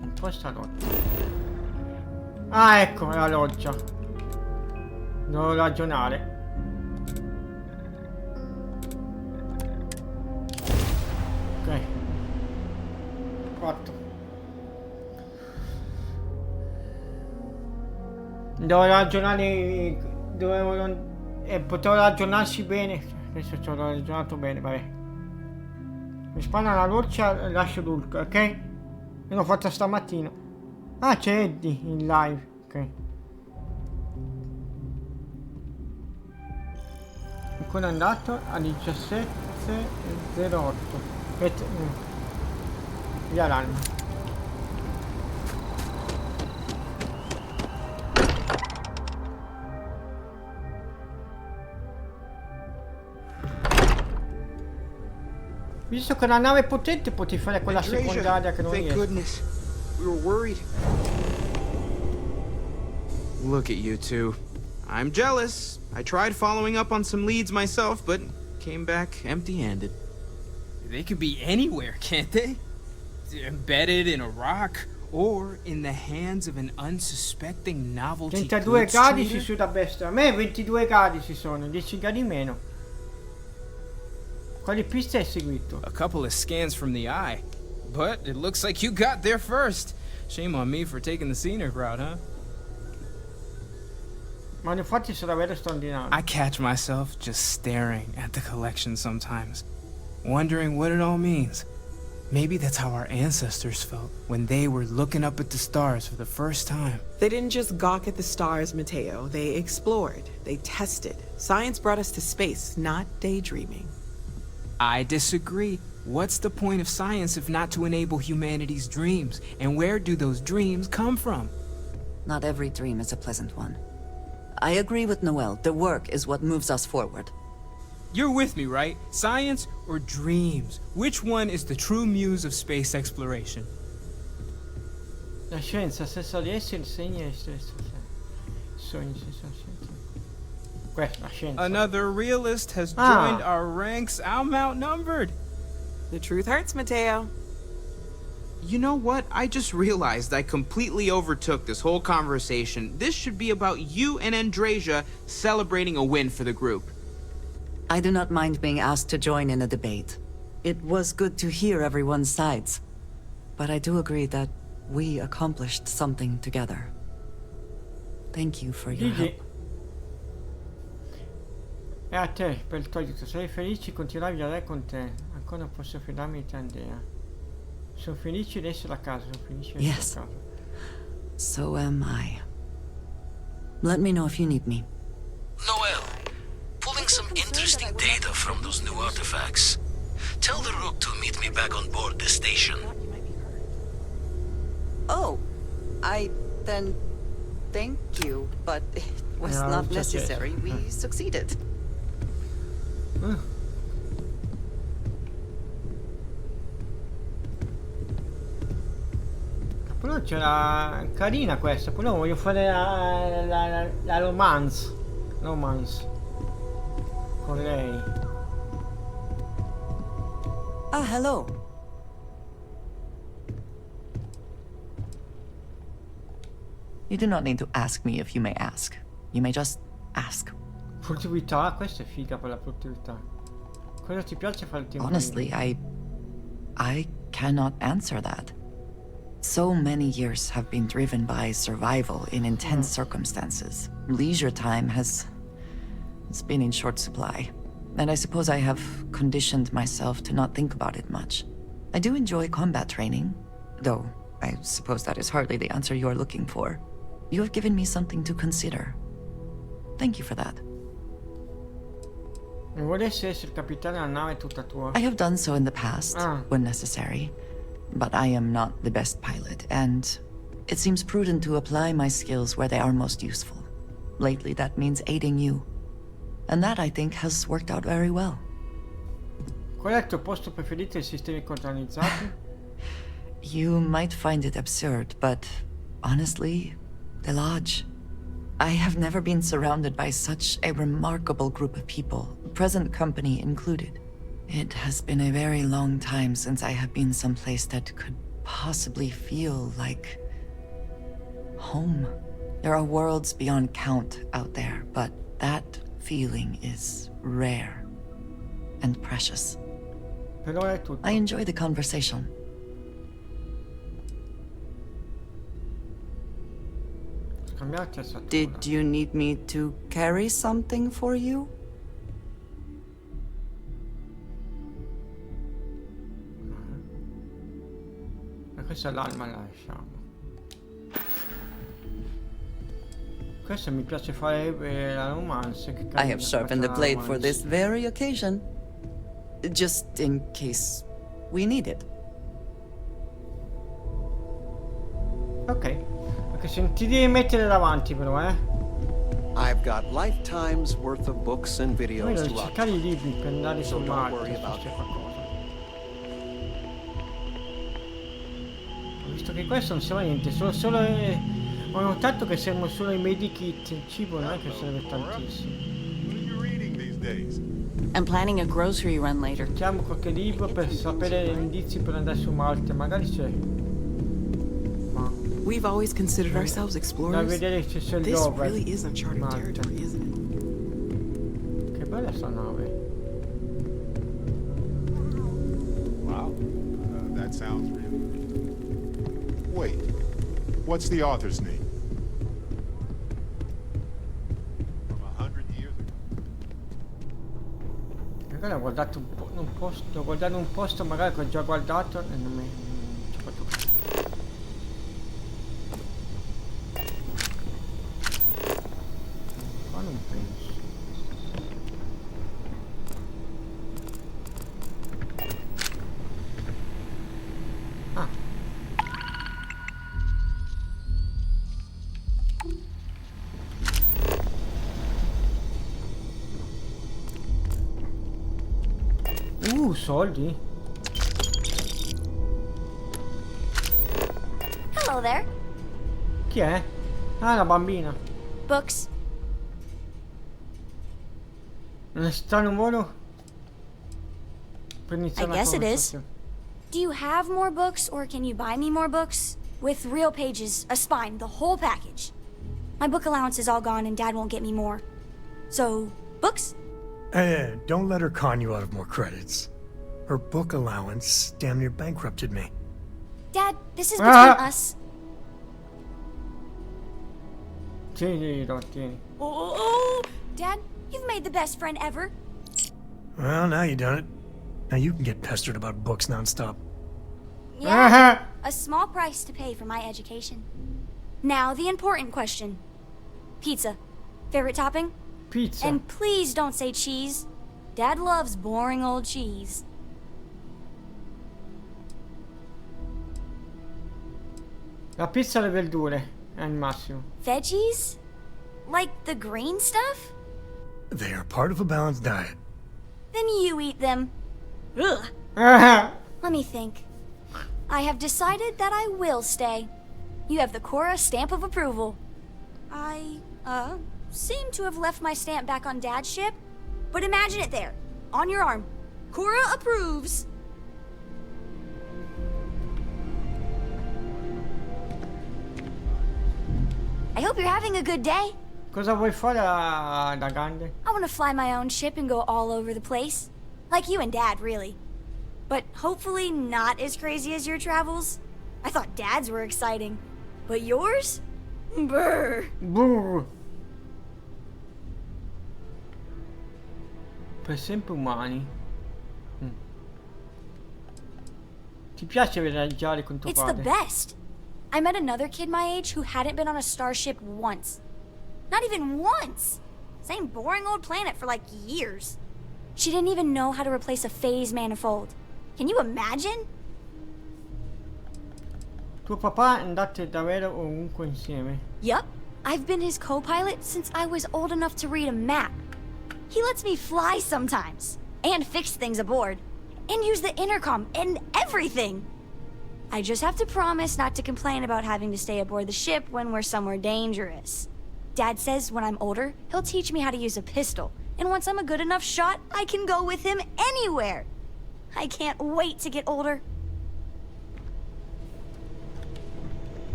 Imposta rotta. Ah, ecco la loggia. Devo ragionare. Ok. Fatto. Devo ragionare. Potevo ragionarsi bene. Adesso ci ho ragionato bene, vabbè. Mi spana la roccia e lascio l'ultra, ok? E l'ho fatta stamattina. Ah, c'è Eddie in live, ok. E quello è andato a 17:08. Via l'anima. Visto che la nave è potente, potevi fare quella secondaria che non riesco. Thank goodness. We were worried. Look at you two. I'm jealous. I tried following up on some leads myself, but came back empty-handed. They could be anywhere, can't they? Embedded in a rock, or in the hands of an unsuspecting novelty 32 gradi si su da bestia. A me 22 gradi ci sono, 10 gradi meno. Quali piste hai seguito? A couple of scans from the eye. But it looks like you got there first. Shame on me for taking the scenic route, huh? Ma infatti sono davvero straordinari. I catch myself just staring at the collection sometimes, wondering what it all means. Maybe that's how our ancestors felt when they were looking up at the stars for the first time. They didn't just gawk at the stars, Mateo. They explored. They tested. Science brought us to space, not daydreaming. I disagree. What's the point of science if not to enable humanity's dreams? And where do those dreams come from? Not every dream is a pleasant one. I agree with Noel. The work is what moves us forward. You're with me, right? Science or dreams? Which one is the true muse of space exploration? La scienza, stessa di essi, il segno è stesso. Sogni, stesso scienza. Questa, la scienza. Another realist has joined our ranks. I'm outnumbered. The truth hurts, Mateo. You know what? I just realized I completely overtook this whole conversation. This should be about you and Andrasia celebrating a win for the group. I do not mind being asked to join in a debate. It was good to hear everyone's sides. But I do agree that we accomplished something together. Thank you for your help. E a te, per il tuo aiuto. Sarei felice di continuare a viaggiare con te. Ancora non posso fidarmi di te, Andrea. Sono felice di essere a casa. Sono felice di essere a casa. So am I. Let me know if you need me. Noel, pulling some interesting data from those new artifacts. Tell the Rook to meet me back on board the station. Oh, then thank you, but it was not necessary. We succeeded. Però c'era carina questa, però voglio fare la romance con lei. Ah, hello. You do not need to ask me if you may ask. You may just ask. Produttività, questa è figa per la produttività. Cosa ti piace fare il tempo? Honestly, I cannot answer that. So many years have been driven by survival in intense circumstances. Leisure time it's been in short supply. And I suppose I have conditioned myself to not think about it much. I do enjoy combat training, though I suppose that is hardly the answer you're looking for. You have given me something to consider. Thank you for that. Volessi essere capitano della nave tutta tua? I have done so in the past, when necessary. But I am not the best pilot, and it seems prudent to apply my skills where they are most useful. Lately, that means aiding you. And that, I think, has worked out very well. Qual è il tuo posto preferito ai sistemi contaminati? You might find it absurd, but honestly, the Lodge. I have never been surrounded by such a remarkable group of people, present company included. It has been a very long time since I have been someplace that could possibly feel like home. There are worlds beyond count out there, but that feeling is rare and precious. I enjoy the conversation. Did you need me to carry something for you? Questa l'arma la lasciamo. Questa mi piace fare la romance. I have sharpened the blade for this very occasion. Just in case we need it. Ok. Perché se ti devi mettere davanti però, I've got lifetimes worth of books and videos to watch. cercare i libri per andare su Don't Marte, worry se about c'è it. qualcosa. Visto che questo non serve a niente, ho notato che servono solo i medikit, il cibo non è che serve tantissimo. I'm planning a grocery run later. Cerchiamo qualche libro per sapere gli indizi per andare su Marte, magari c'è. We've always considered ourselves Da explorers. vedere se c'è il This dove. really is uncharted Marte. territory, isn't it? Che bella sta nave. Wow, that sounds real. Wait, what's the author's name? Magari ho guardato un posto, devo guardare un posto magari che ho già guardato e non ci ho fatto caso. Qua non penso. Ah. Soldi? Hello there. Chi è? Ah, la bambina. Books. Non è strano modo per iniziare I guess it is. Do you have more books, or can you buy me more books? With real pages, a spine, the whole package. My book allowance is all gone and Dad won't get me more. So, books? Hey, don't let her con you out of more credits. Her book allowance damn near bankrupted me. Dad, this is between us. Oh, Dad, you've made the best friend ever. Well, now you done it. Now you can get pestered about books nonstop. Yeah, a small price to pay for my education. Now the important question. Pizza. Favorite topping? Pizza. And please don't say cheese. Dad loves boring old cheese. La pizza alle verdure è il massimo. Veggies? Like the green stuff? They are part of a balanced diet. Then you eat them. Ugh. Let me think. I have decided that I will stay. You have the Cora stamp of approval. I, seem to have left my stamp back on Dad's ship, but imagine it there, on your arm. Cora approves. I hope you're having a good day. Cosa vuoi fare da grande? I want to fly my own ship and go all over the place. Like you and Dad, really. But hopefully not as crazy as your travels. I thought Dad's were exciting. But yours? Brr. Brr. Per sempre umani. Ti piace viaggiare con tuo It's padre? the best. I met another kid my age who hadn't been on a starship once. Not even once. Same boring old planet for like years. She didn't even know how to replace a phase manifold. Can you imagine? Tuo papà andate davvero ovunque insieme? Yup. I've been his co-pilot since I was old enough to read a map. He lets me fly sometimes, and fix things aboard, and use the intercom and everything. I just have to promise not to complain about having to stay aboard the ship when we're somewhere dangerous. Dad says when I'm older, he'll teach me how to use a pistol, and once I'm a good enough shot, I can go with him anywhere. I can't wait to get older.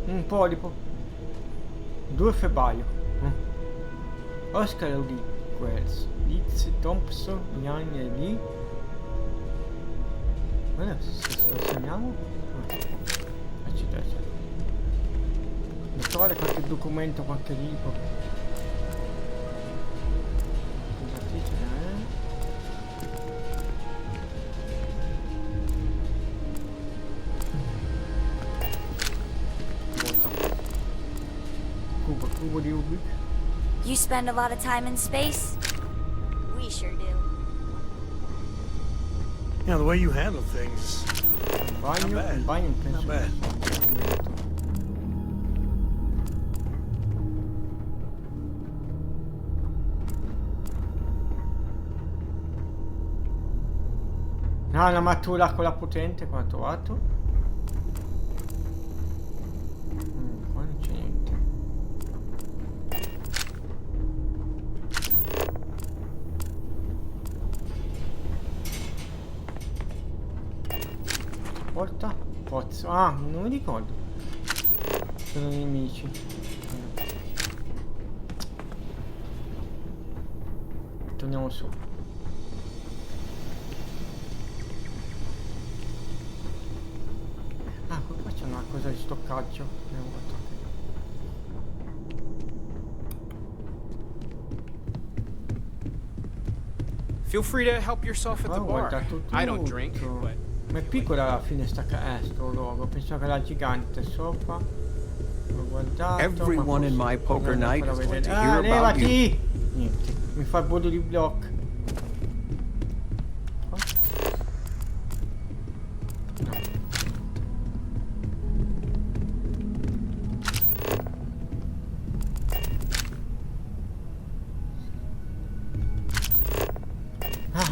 Un polipo. 2 febbraio. Oscar Lee Wells, Liz Thompson, Ian e Lee. Guarda se lo segniamo. Accidenti. Devo trovare qualche documento, qualche libro. Cubo di Ubik. You spend a lot of time in space? We sure do. Yeah, the way you handle things. Not bad. Not bad. No, una mattura con la potente, qua ho trovato. Qua non c'è niente. Porta? Pozzo. Ah, non mi ricordo. Sono nemici. Torniamo su. Ah, qua c'è una cosa di stoccaggio. Andiamo a toccare. Feel free to help yourself at the Ho bar. guardato I don't drink, tutto. but Ma è piccola alla fine sto logo, pensavo che era gigante sopra. L'ho guardato. Everyone in my poker night is going to hear about you. Levati! Niente, mi fa il voto di block.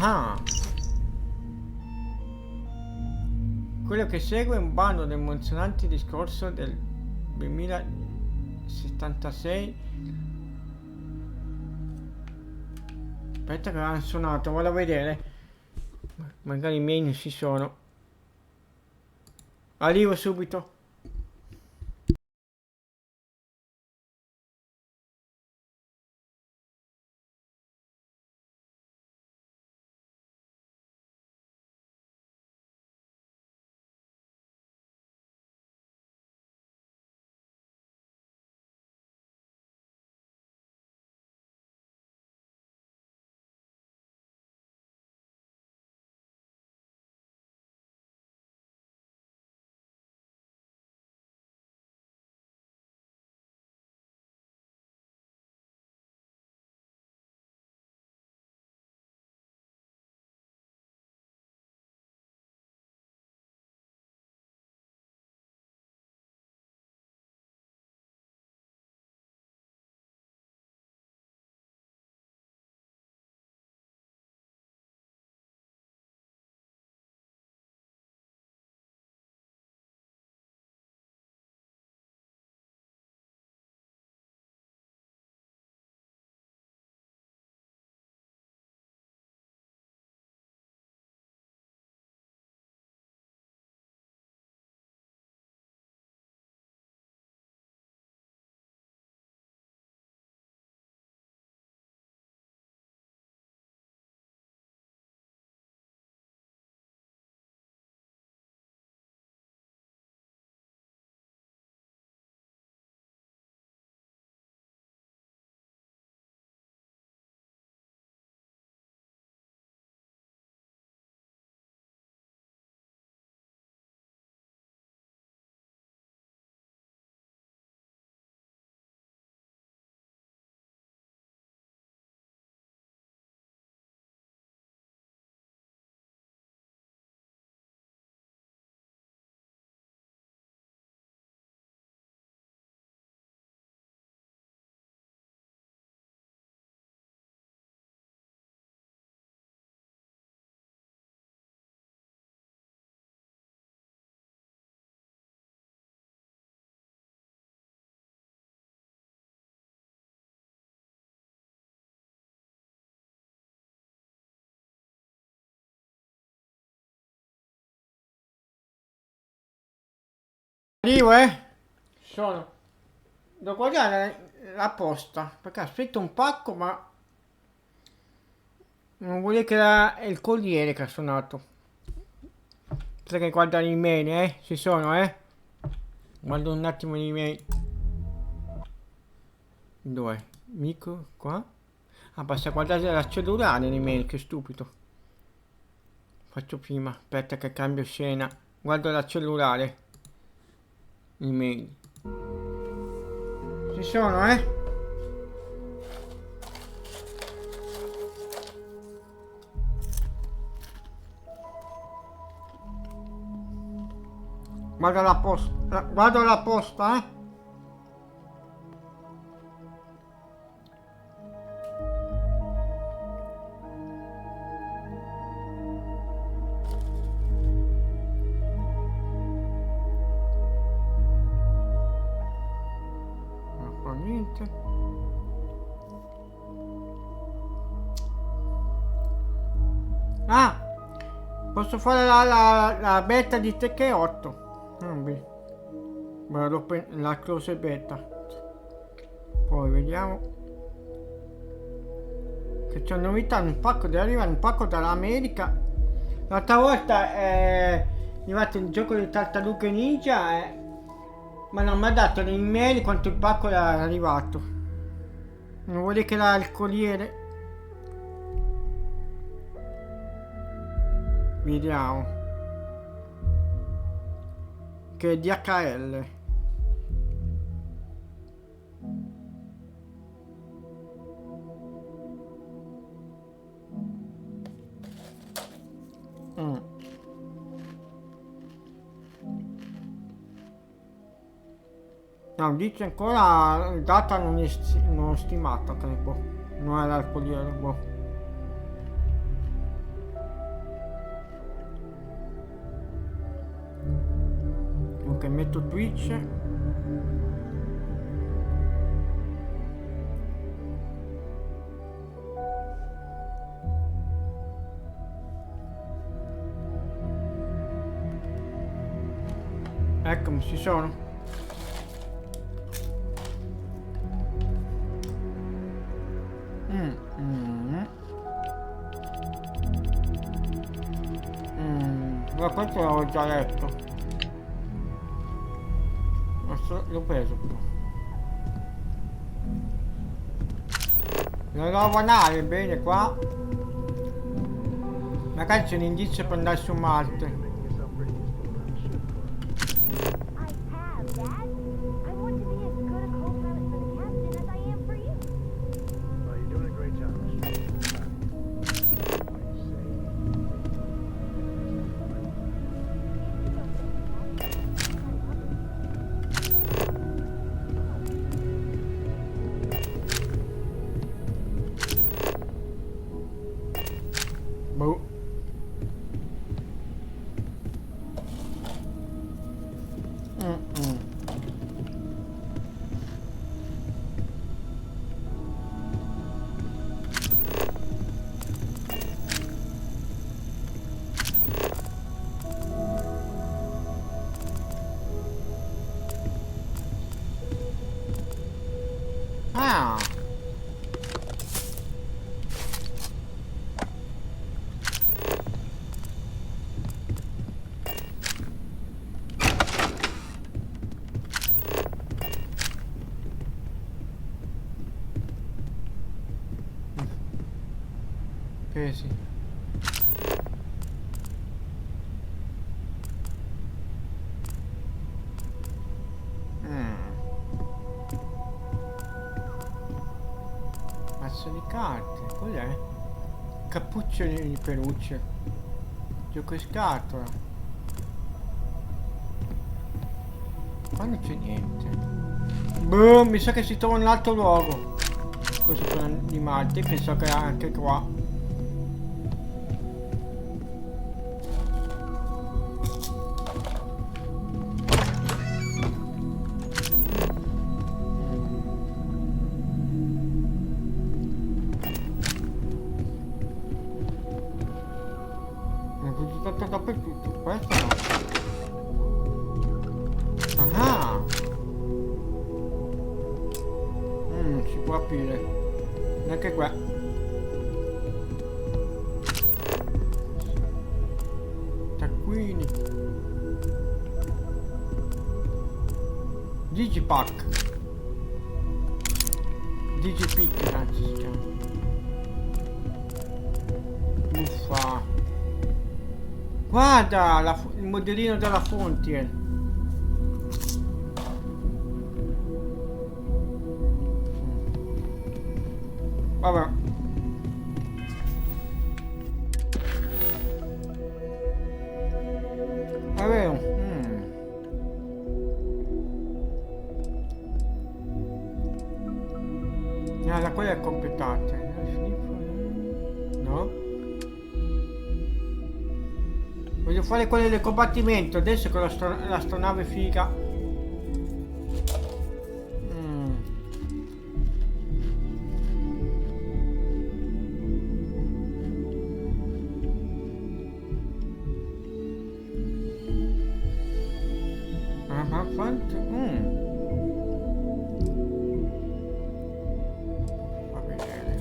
Ah! Quello che segue è un bando dell'emozionante discorso del 2076. Aspetta che l'hanno suonato, vado a vedere. Magari i miei non ci sono. Arrivo subito. Arrivo, sono. Devo guardare la posta, perché aspetto un pacco, ma non vuole che è il corriere che ha suonato. Potrei che guardare le email, ci sono, Guardo un attimo le email. Dove? Micro, qua? Ah, basta guardare la cellulare le email, che stupido. Faccio prima, aspetta che cambio scena. Guardo la cellulare. Email. Ci sono, Guardo la posta, guardo la posta, Non fa niente. Ah! Posso fare la beta di Tekken 8. Guardo la close beta. Poi vediamo. Che c'è novità, un pacco deve arrivare, un pacco dall'America. L'altra volta è arrivato il gioco di tartarughe ninja, ma non mi ha dato le email quanto il pacco era arrivato. Non vuole che era il corriere. Vediamo. Che è DHL. No, dice ancora data non stimata, credo. Non era il Corriere, boh. Ok, metto Twitch. Eccomi, ci sono. Ma questo l'ho già letto. L'ho preso però. La nuova nave, bene qua. Magari c'è un indizio per andare su Marte. Boh. Ah. Pesi. Mazzo di carte, cos'è? Cappuccio di peluche. Gioco in scatola. Qua non c'è niente. Boh, mi sa che si trova in un altro luogo. Così per animali, penso che anche qua. Dappertutto, questo no. Ah, si può aprire. Neanche qua. Taccuini. Digipack. Digipick, anzi si chiama. Uffa. Guarda il modellino della fonte. Vabbè. È vero. La quella è completata. No? Voglio fare quelle del combattimento adesso con l'astronave figa. Quanto? Va bene.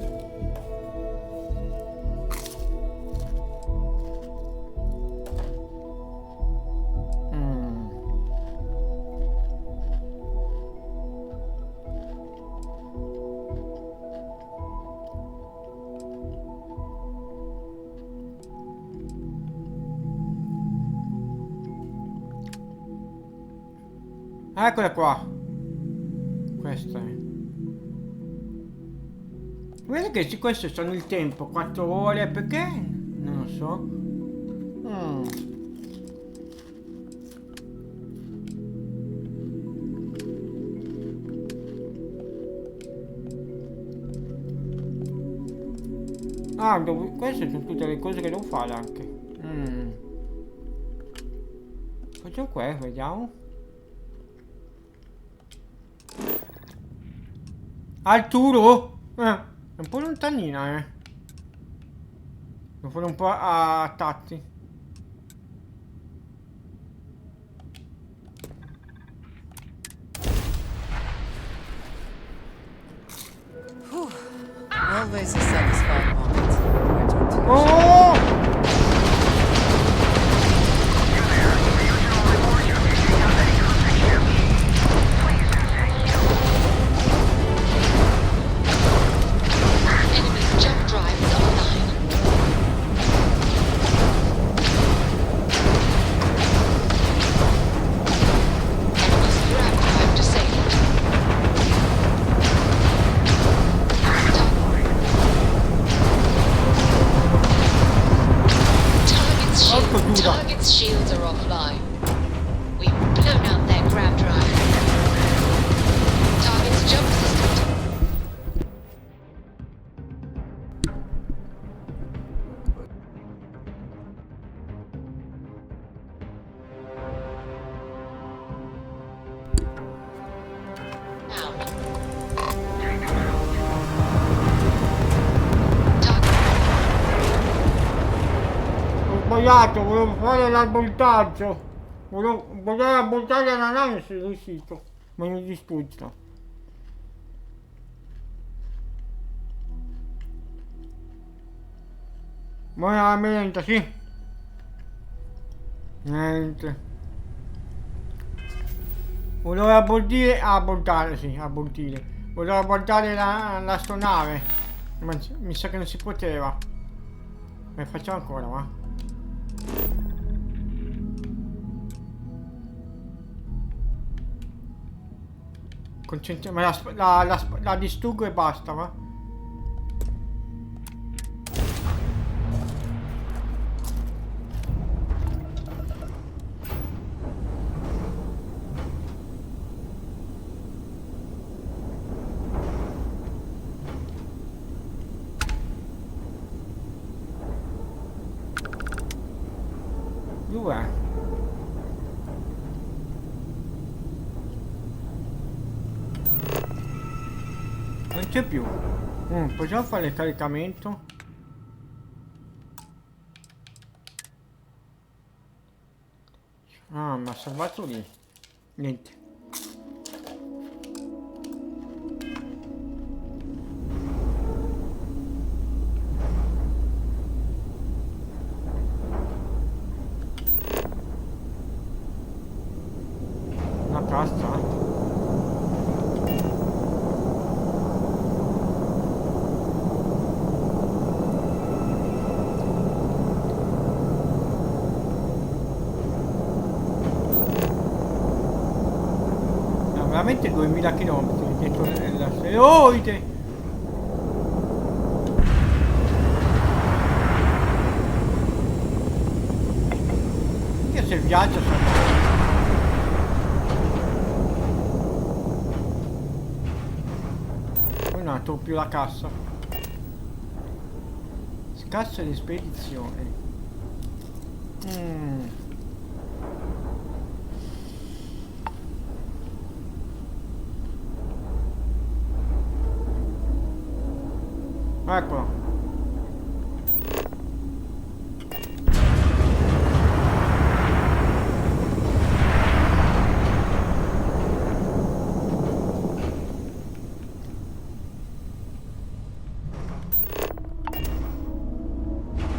Eccola qua. Questa è. Vedi che questo sono il tempo, 4 ore, perché? Non lo so. Ah, queste sono tutte le cose che devo fare anche. Faccio qua, vediamo. Arturo! È un po' lontanina, devo fare un po' a tatti. Always a satisfying moment. Oh! Enemy's jump drive is offline. Enemy's grab drive disabled. Target's shields are offline. We've blown out their grab drive. Target's jump system. Ho sbagliato, volevo fare l'abboltaggio. Volevo abboltare la nave, non sono riuscito. Ma mi distrutta. Buonamente, sì. Niente. Volevo abortare, sì, abortire. Volevo abortare l'astronave. Ma mi sa che non si poteva. Ma facciamo ancora, va. Ma la distruggo e basta, va. Dov'è? Non c'è più. Possiamo fare il caricamento? Ah, mi ha salvato lì. Niente. Una cassa? Veramente 2000 km dietro l'asteroide. Che se viaggia poi non trovo più la cassa. Scassa di spedizione. Eccolo.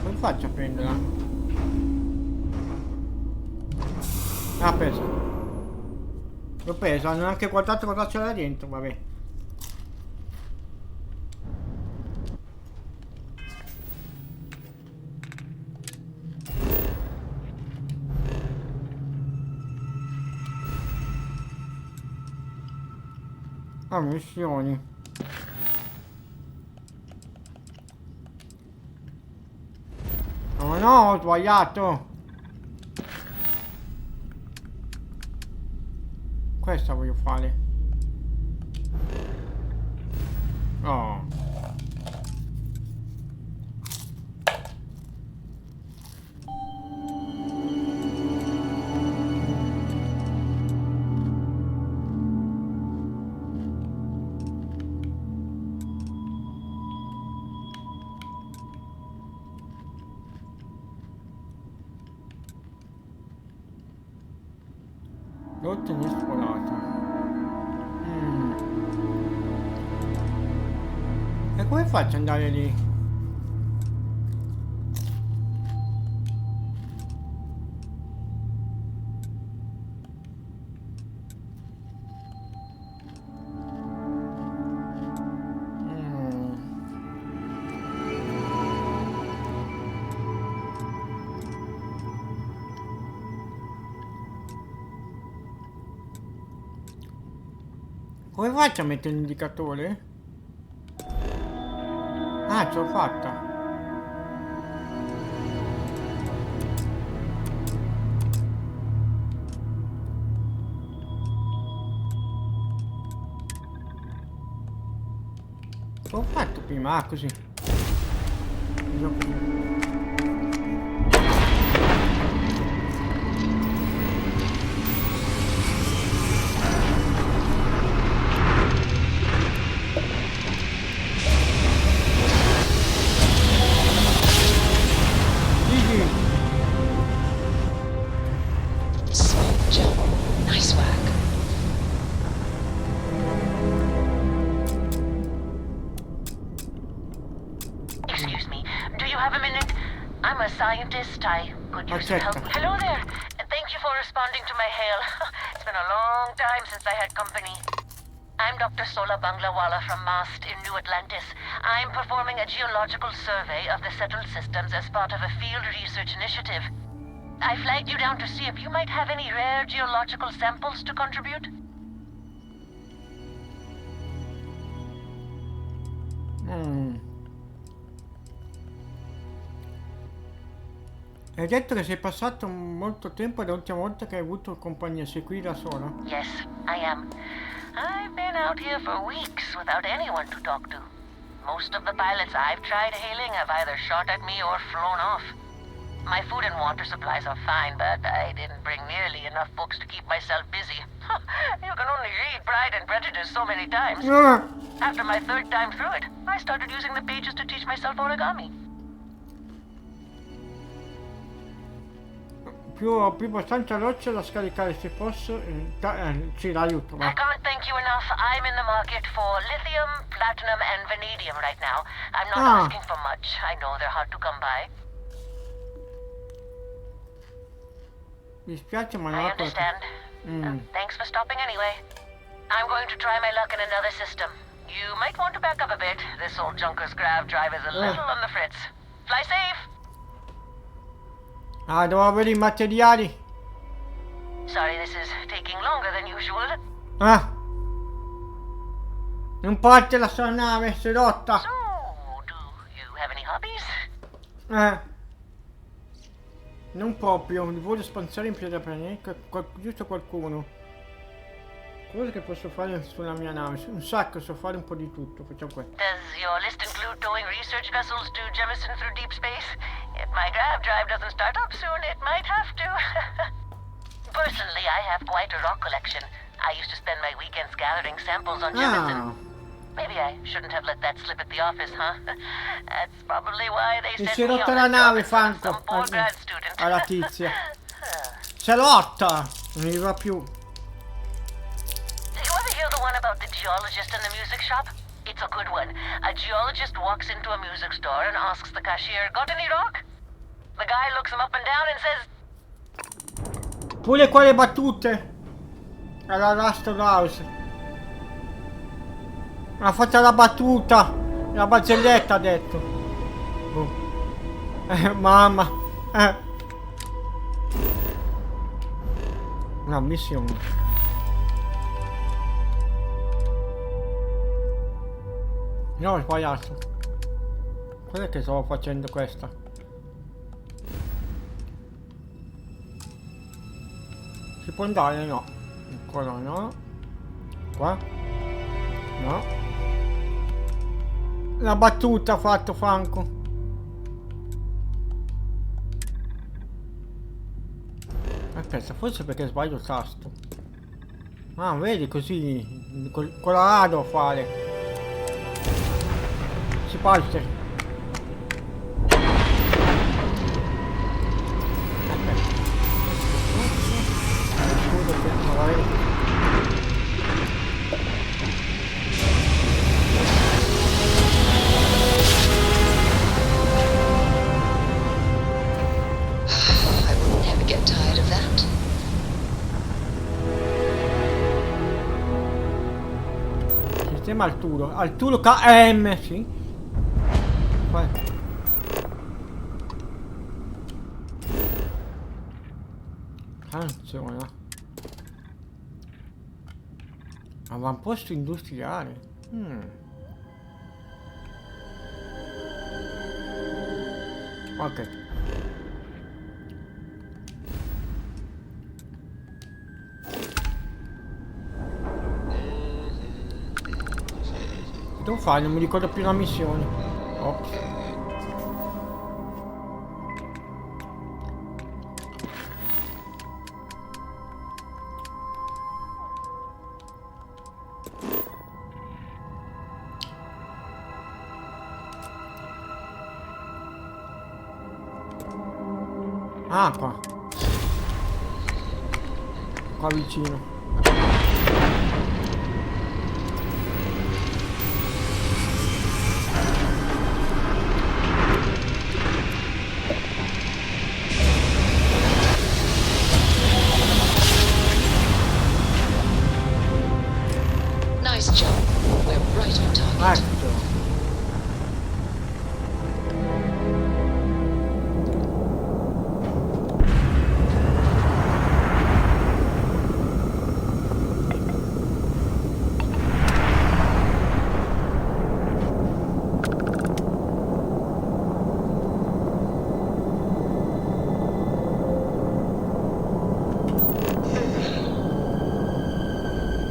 Come faccio a prenderla? Ah, pesa. L'ho presa, non ho anche guardato cosa c'era dentro, vabbè. Ah, missioni. Oh no, ho sbagliato. Questa voglio fare. Oh. Rotta inesplorata. E come faccio ad andare lì? Come faccio a mettere l'indicatore? Ah, ce l'ho fatta. L'ho fatto prima, ah così. Smooth jump. Nice work. Excuse me, do you have a minute? I'm a scientist. I could use some help. Hello there. Thank you for responding to my hail. It's been a long time since I had company. I'm Dr. Sola Banglawala from MAST in New Atlantis. I'm performing a geological survey of the settled systems as part of a field research initiative. I flagged you down to see if you might have any rare geological samples to contribute. Hai detto che sei passato molto tempo dall'ultima volta che hai avuto compagnia, sei qui da sola? Yes, I am. I've been out here for weeks without anyone to talk to. Most of the pilots I've tried hailing have either shot at me or flown off. My food and water supplies are fine, but I didn't bring nearly enough books to keep myself busy. You can only read Pride and Prejudice so many times. After my third time through it, I started using the pages to teach myself origami. Più abbastanza roccia da scaricare se posso. Sì, l'aiuto, va. I can't thank you enough. I'm in the market for lithium, platinum, and vanadium right now. I'm not asking for much. I know they're hard to come by. Mi spiace, ma non I ho understand. Thanks for stopping anyway. I'm going to try my luck in another system. You might want to back up a bit. This old junker's grav drive is a little on the fritz. Fly safe! Ah, devo avere i materiali. Sorry, this is taking longer than usual. Ah! Non parte la sua nave, si è rotta. So, do you have any hobbies? Non proprio, li voglio sponsare in piedi pianeta, giusto qualcuno. Cosa che posso fare sulla mia nave? Un sacco, so fare un po' di tutto, facciamo questo. Does your list include towing research vessels to Jemison through deep space? If my grav drive doesn't start up soon, it might have to. Personally, I have quite a rock collection. I used to spend my weekends gathering samples on Jemison. Maybe I shouldn't have let that slip at the office, huh? That's probably why they sent si è me rotta on la this nave, job as Franco. some poor grad student. Alla tizia. Si è rotta! Non gli va più. Did you ever hear the one about the geologist in the music shop? It's a good one. A geologist walks into a music store and asks the cashier, "Got any rock?" The guy looks him up and down and says, Pure quelle battute alla Last House. Ha fatto la battuta, la barzelletta ha detto. Mamma. Una missione. No, ho sbagliato. Cos'è che stavo facendo questa? Si può andare? No. Ancora no. Qua? No. La battuta ha fatto Franco. Aspetta, forse perché sbaglio il tasto. Ah, vedi così. Con la A devo fare. Si parte. I will never get tired of that. Sistema Arturo. Arturo KM, sì. Qua. Canzone. Avamposto industriale. Ok. Devo fare? Non mi ricordo più la missione. Ops. Ah, qua. Qua vicino. Nice job. We're right on target.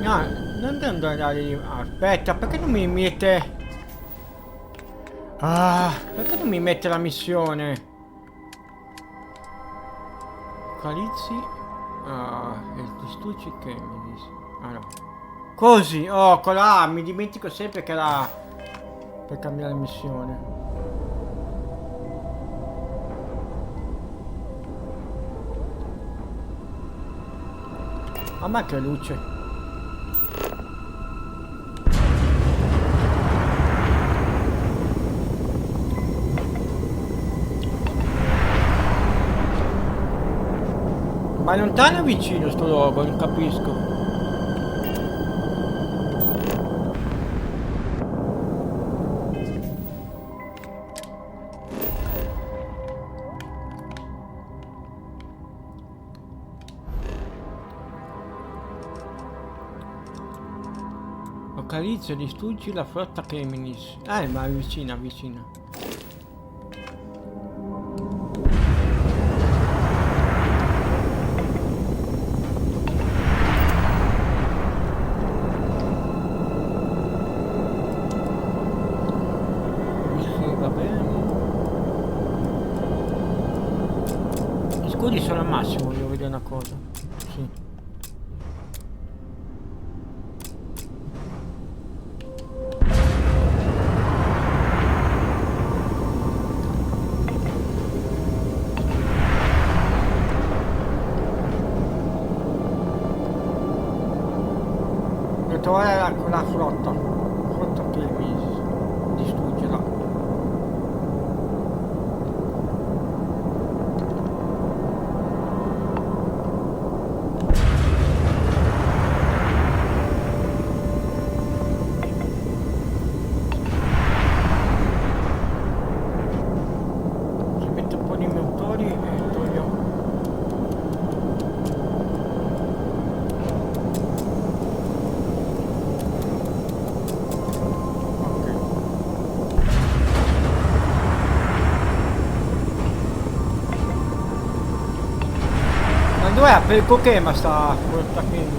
No, non devo andare lì. Aspetta, perché non mi mette... Ah, perché non mi mette la missione? Calizzi. Ah, e distruggi che mi dice. Ah no. Così, oh, con la A, mi dimentico sempre che la A per cambiare missione. A me che luce. Ma è lontano o vicino sto logo? Non capisco. Localizza e distruggi la flotta Cheminis. Ma è vicina, vicina. Scudi sono al massimo, voglio vedere una cosa. Sì. Devo trovare la flotta. Flotta che mi distruggerà. Cioè, per il coché ma sta portando.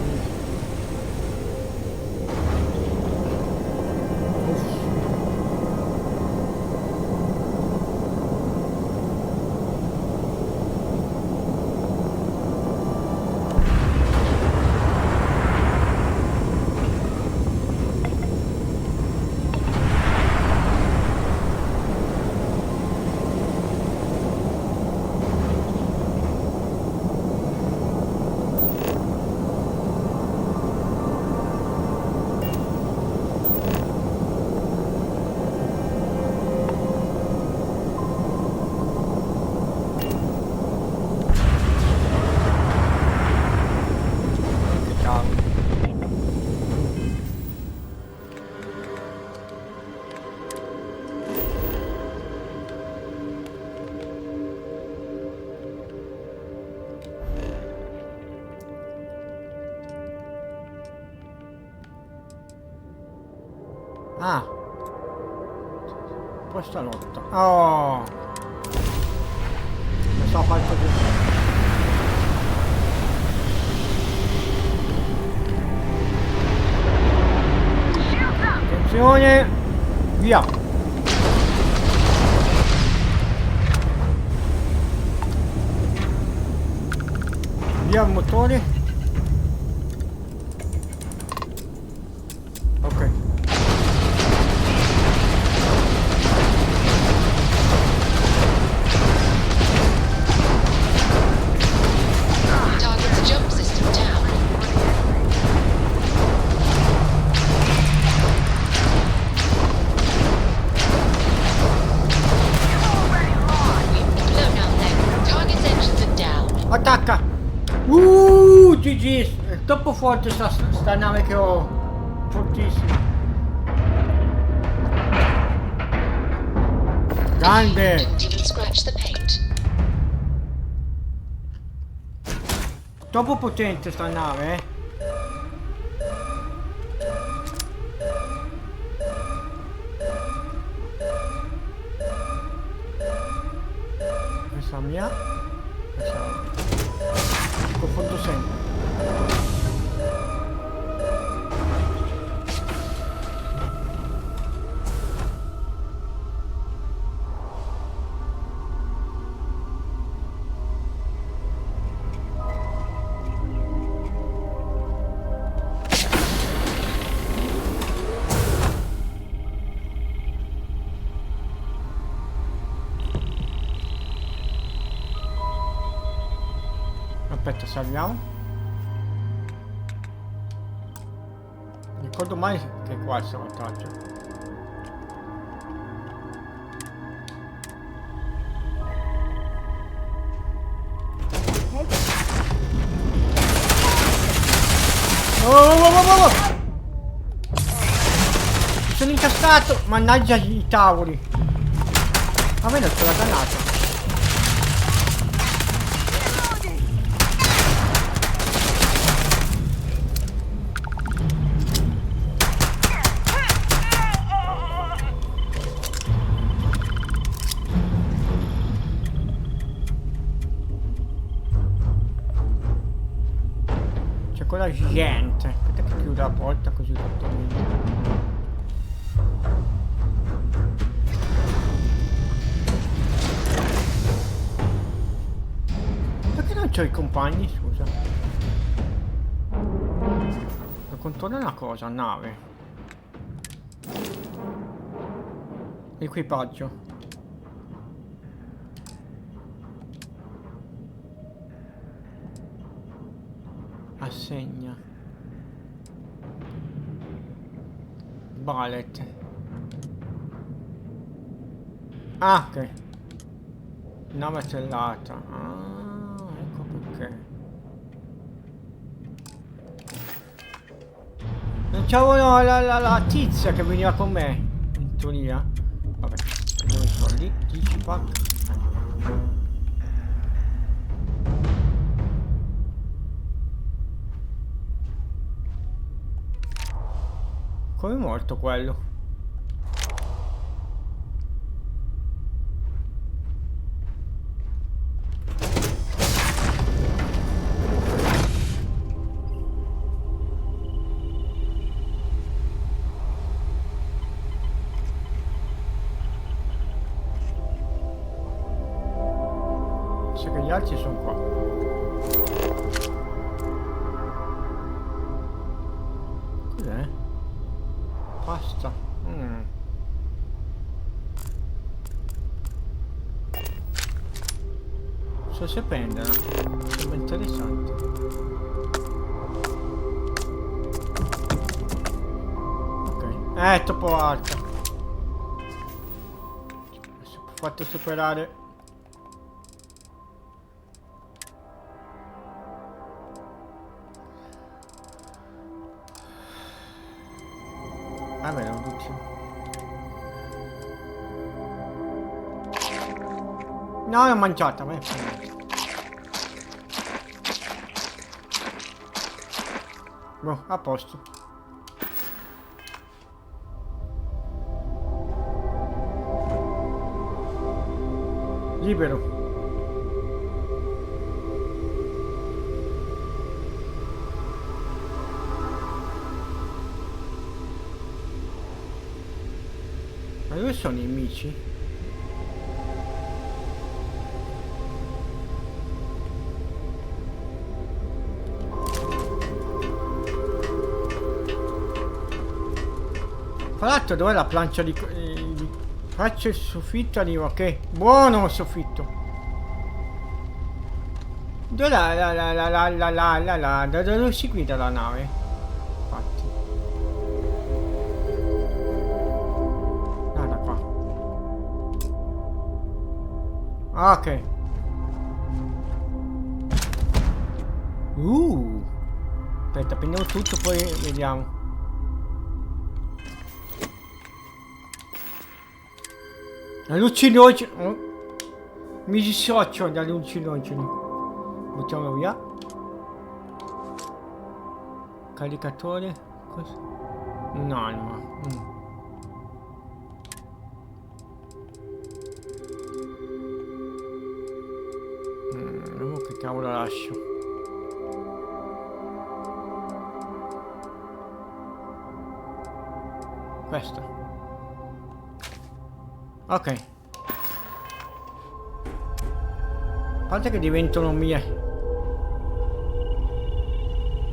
Ah, questa lotta. Oh, mi sto fatto di... Attenzione, via. Via il motore. Ok. Target's jump system down. We've blown out their target's engines are down. Attacca! GG! È troppo forte sta nave che ho. Fortissima. Grande! Didn't even scratch the paint. Troppo potente sta nave, eh? Questa è mia. Questa è mia. Confondo sempre. Aspetta, salviamo. Ricordo mai che qua è il salvataggio. Oh! Mi sono incastrato! Mannaggia i tavoli! A me non c'è la granata. Quella gente. Aspetta che chiudo la porta così tutto meglio. Perché non c'ho i compagni, scusa? Devo controllare una cosa, nave. Equipaggio. Assegna. Ballet. Ah, ok. Nave stellata. Ah, ecco perché. Non c'avevo la tizia che veniva con me. In teoria. Vabbè. Dove sono lì? 10 pack. Come è morto quello? So che gli altri sono qua. Cos'è? Pasta. So se prendono. Sembra interessante. Ok. È troppo alta. Fatto superare. Vabbè, non dice. No, l'ho mangiata, vai. Boh, a posto. Libero. Ma dove sono i nemici? Tra l'altro dov'è la plancia di... Faccio il soffitto, arrivo, ok. Buono il soffitto. Dove da dove si guida la nave? Infatti. Ah, da qua. Ok. Aspetta, prendiamo tutto, poi vediamo. La lucidogene. Oh. Mi dissocio dalle lucidogene. Buttiamolo via. Caricatore. Cosa? Un'anima. Vediamo che cavolo lascio. Questo. Ok. A parte che diventano mie.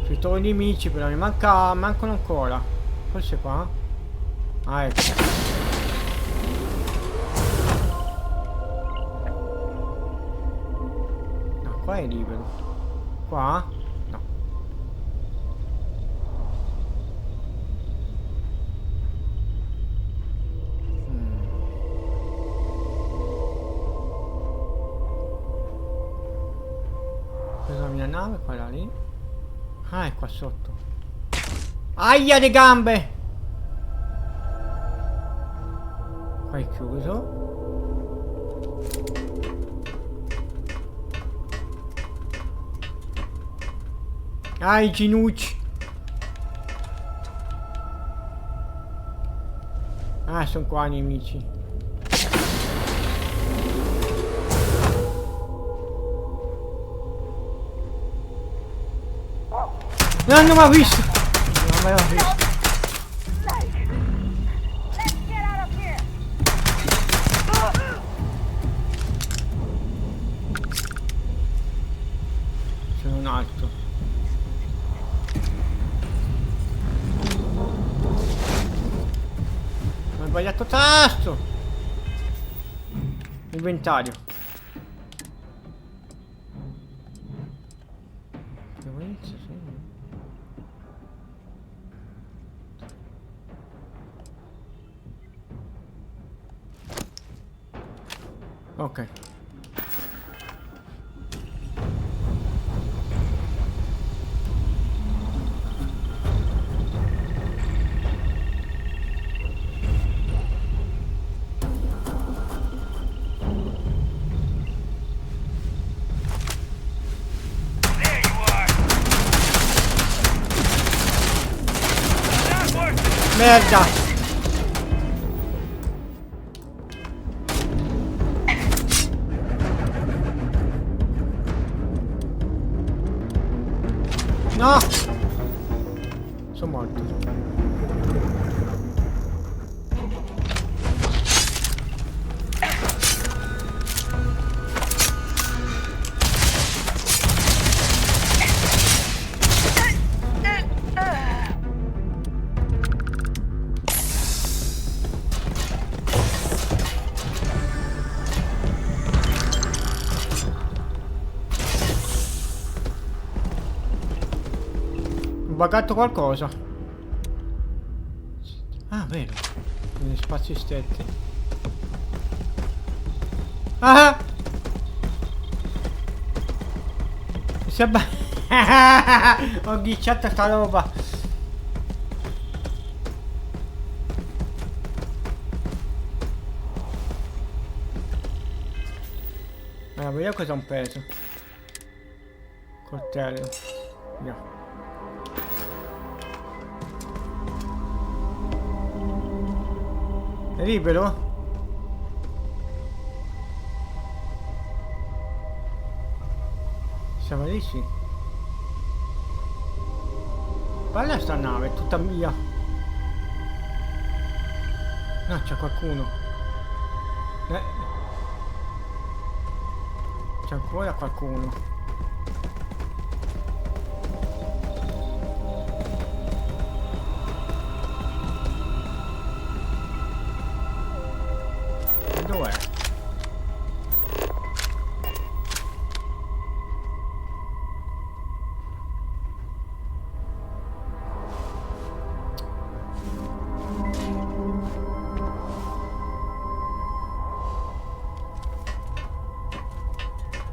Ci trovo i nemici, però mi mancano ancora. Forse qua? Ah, ecco. No, qua è libero. Qua? No. La mia nave, quella lì. Ah, è qua sotto. Aia, le gambe! Qua è chiuso. Ah, i ginocchi. Ah, sono qua i nemici. No, non mi ha visto! Non me l'ha visto. C'è un altro. Ho sbagliato tasto! Inventario. Ok. Merda! No! Sono morto. buggato qualcosa. Ah, vero. Negli spazi stretti. Ah! Si è ho glitchato sta roba. Allora, vediamo cosa ho preso. Coltello. Via. È libero? Siamo lì, sì. Guarda sta nave, è tutta mia. No, c'è qualcuno. C'è ancora qualcuno. Dov'è?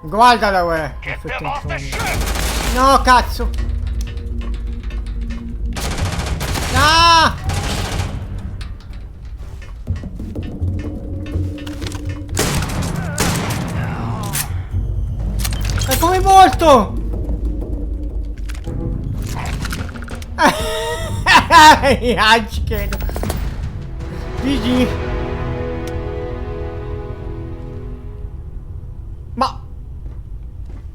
Guardala, uè! No, cazzo! Ah! È come morto! Ci credo. GG. Ma...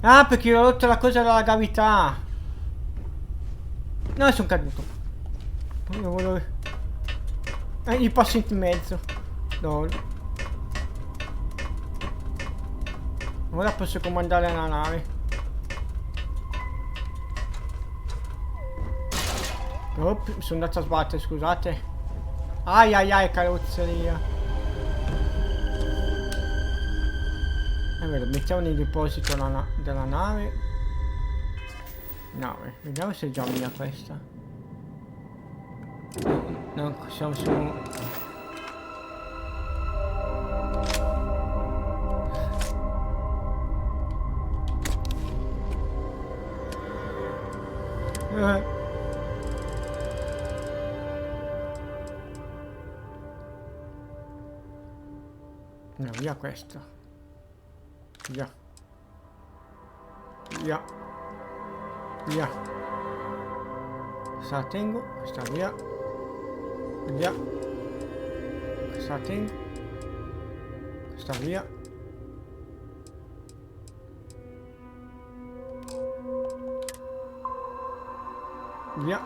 Ah, perché ho rotto la cosa della gravità. No, sono caduto. Io volevo... gli passo in mezzo. No. Ora posso comandare la nave. Oh, sono andato a sbattere, scusate. Ai ai ai, carrozzeria. È vero, mettiamo nel deposito della nave. Vediamo se è già mia questa. No, siamo su... No, via questa. Via. Via. Via. Questa la tengo. Questa via. Via. Questa la tengo. Questa via. Via.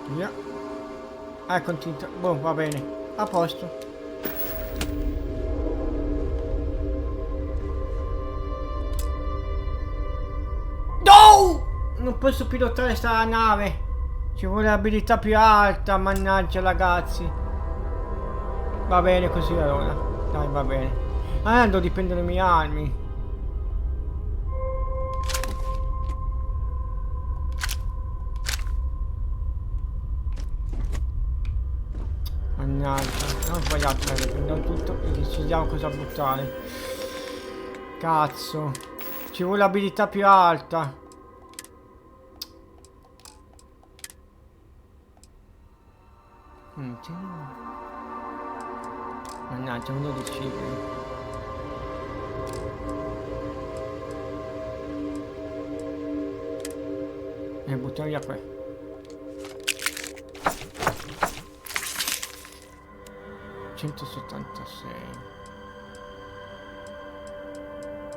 Via. Continua. Boh, va bene. A posto. No! Non posso pilotare sta nave. Ci vuole abilità più alta, mannaggia ragazzi. Va bene così allora. Dai, va bene. Ah, devo dipendere le mie armi. Mannaggia, non ho sbagliato, prendiamo tutto e decidiamo cosa buttare. Cazzo. Ci vuole abilità più alta. Mannaggia, non devo decidere. Butto via qua.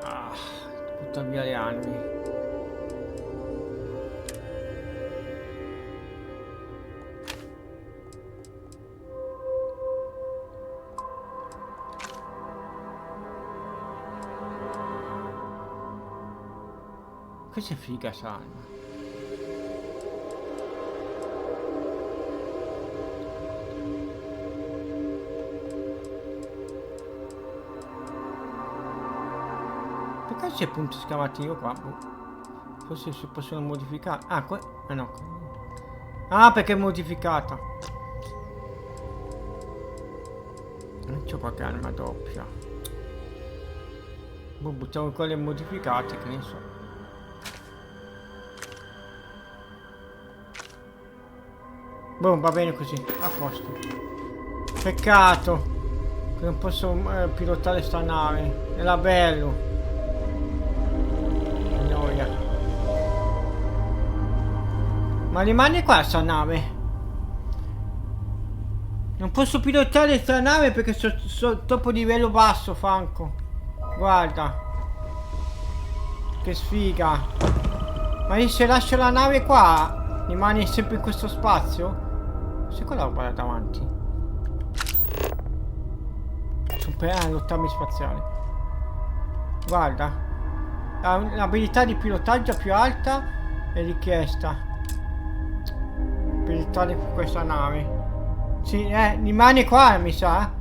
Ah, butta via le armi. Questa è figa, salma. Perché c'è punto esclamativo qua? Forse si possono modificare. Ah, no. Ah, perché è modificata. Non c'ho qualche arma doppia. Boh, buttiamo quelle modificate, che ne so. Boh, va bene così, a posto. Peccato che non posso pilotare sta nave. Era bello. Che noia. Ma rimane qua sta nave. Non posso pilotare sta nave perché sono troppo livello basso, Franco. Guarda. Che sfiga. Ma io se lascio la nave qua, rimane sempre in questo spazio? Se quella roba là davanti. Sono per l'ottavo spaziale. Guarda. L'abilità di pilotaggio più alta è richiesta. Pilotare questa nave. Sì, rimane qua, mi sa.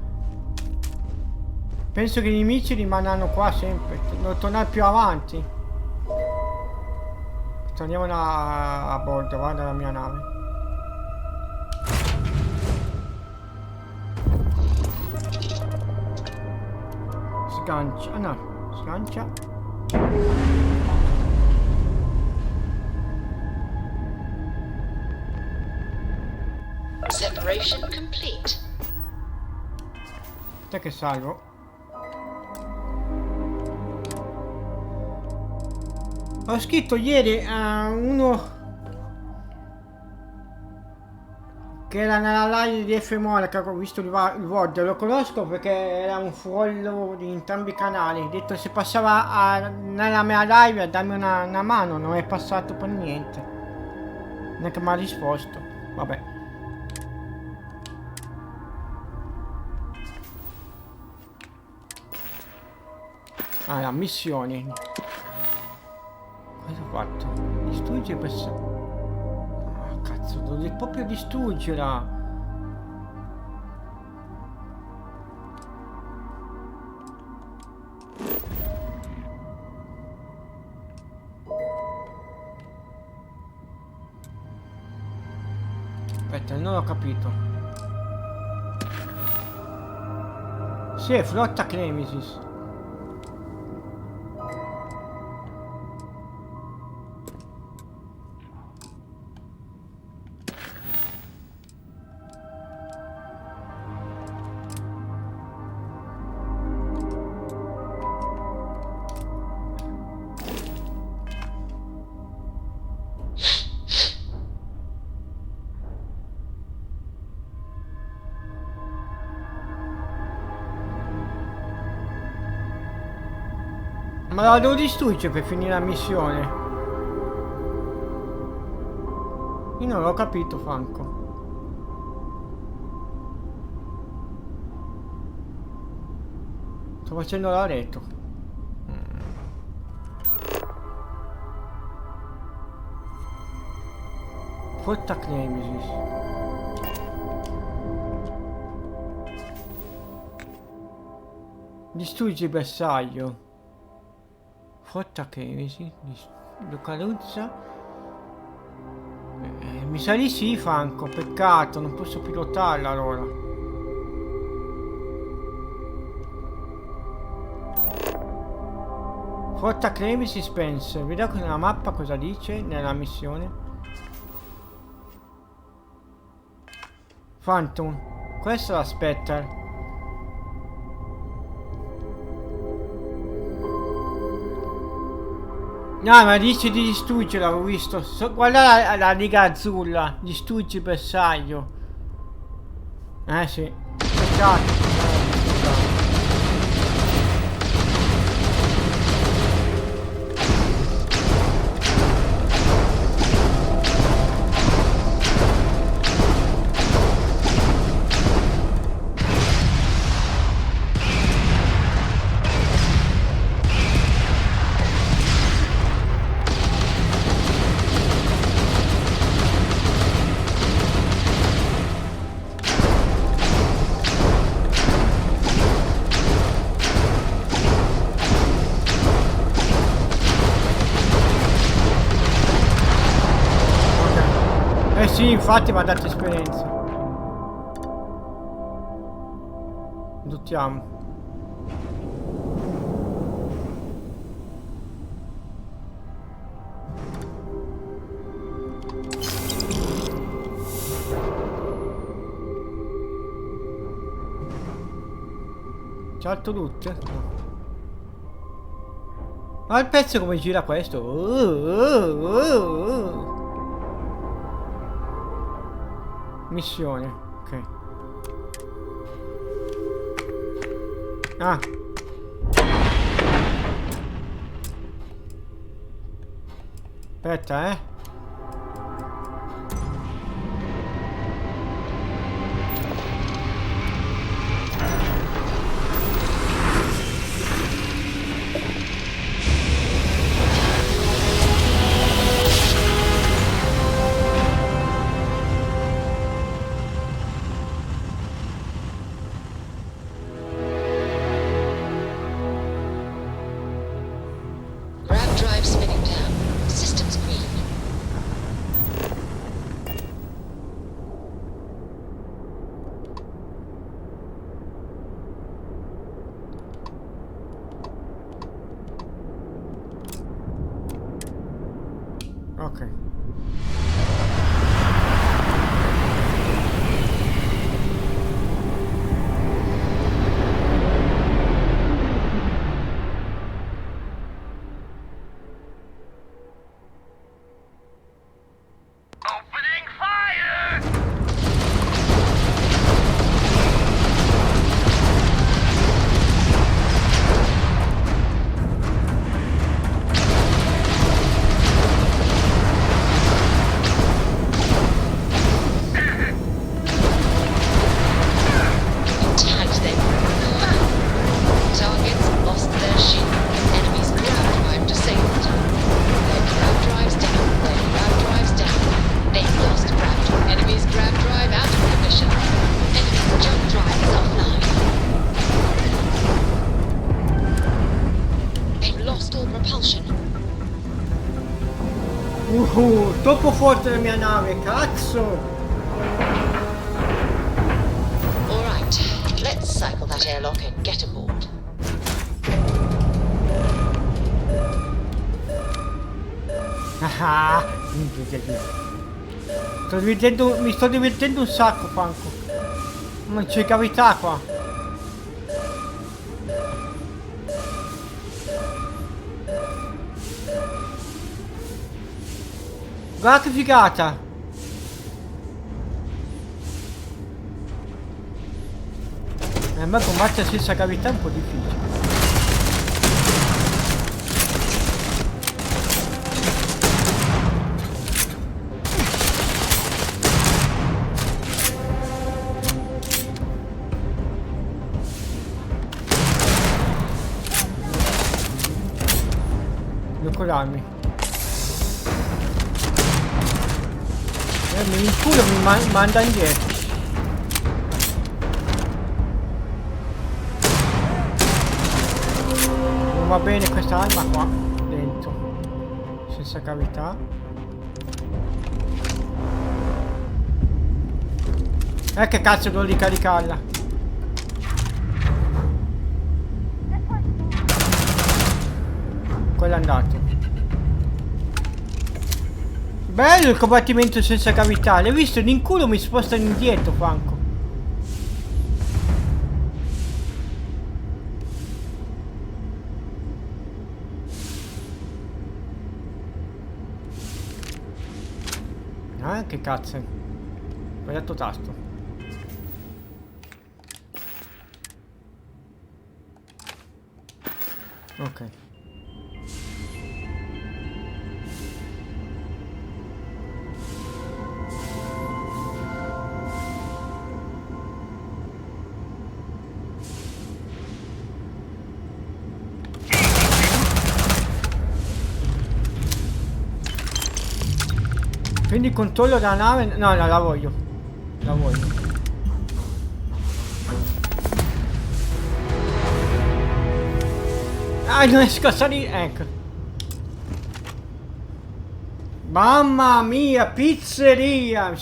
Penso che i nemici rimanano qua sempre. Devo tornare più avanti. Torniamo a bordo, guarda la mia nave. Sgancia, no, sgancia. Separation complete. Te che salvo. Ho scritto ieri a uno che era nella live di F-Mole, che ho visto il VOD, lo conosco perché era un follow di entrambi i canali. Ho detto se passava nella mia live a darmi una mano, non è passato per niente. Neanche mi ha risposto. Vabbè. Allora, missioni. Cosa ho fatto? Distrugge questa. Ah, cazzo, devo proprio distruggerla. Aspetta, non ho capito. Sì, è flotta Nemesis. Ma la devo distruggere per finire la missione. Io non l'ho capito, Franco. Sto facendo la retro. Flotta Nemesis. Distruggi il bersaglio. Flotta Nemesis. Localizza. Mi sa di sì, Franco. Peccato, non posso pilotarla allora. Flotta Nemesis Spencer. Vediamo nella mappa cosa dice nella missione. Phantom. Questa è la Spectre. No, ma dice di distruggere, l'ho visto. Guarda la riga azzurra. Distruggi il bersaglio. Sì. Peccato. Sì, infatti mi ha dato esperienza. Lottiamo. C'è altro loot? No. Ma il pezzo come gira questo? Missione, ok. Ah. Aspetta, Grav drive spinning down. Systems green. Ok. Opening fire! Tagged them. Targets lost their shield. Enemies grav drive disabled. Their grav drives down. Their grav drives down. They've lost grav drive. Enemies grav drive out of commission. Enemy jump drive is offline. They've lost all propulsion. Troppo forte la mia nave, cazzo! Alright, let's cycle that airlock and get aboard. Ah, mi sto divertendo un sacco, Franco. Non c'è cavità qua. Guarda che figata. A me combattere senza cavità è un po' difficile. Devo colarmi. Il culo mi manda indietro. Non va bene questa arma qua dentro. Senza cavità. Che cazzo devo ricaricarla. Quello è andato. Bello il combattimento senza cavità. L'hai visto? In culo mi sposta indietro, Franco. Ah, che cazzo. Sbagliato tasto. Ok. Quindi controllo della nave. No, no, la voglio. La voglio. Ah, non riesco a salire. Ecco. Mamma mia, pizzeria!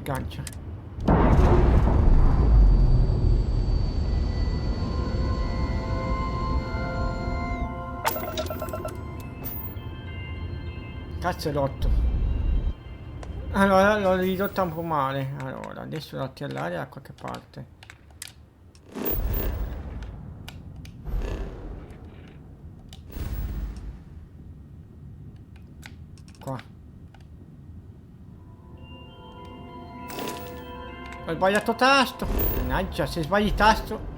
Gancia. Cazzo è rotto. Allora l'ho ridotta un po' male. Allora adesso la atterrare da qualche parte. Qua. Ho sbagliato tasto. Mannaggia, se sbagli tasto.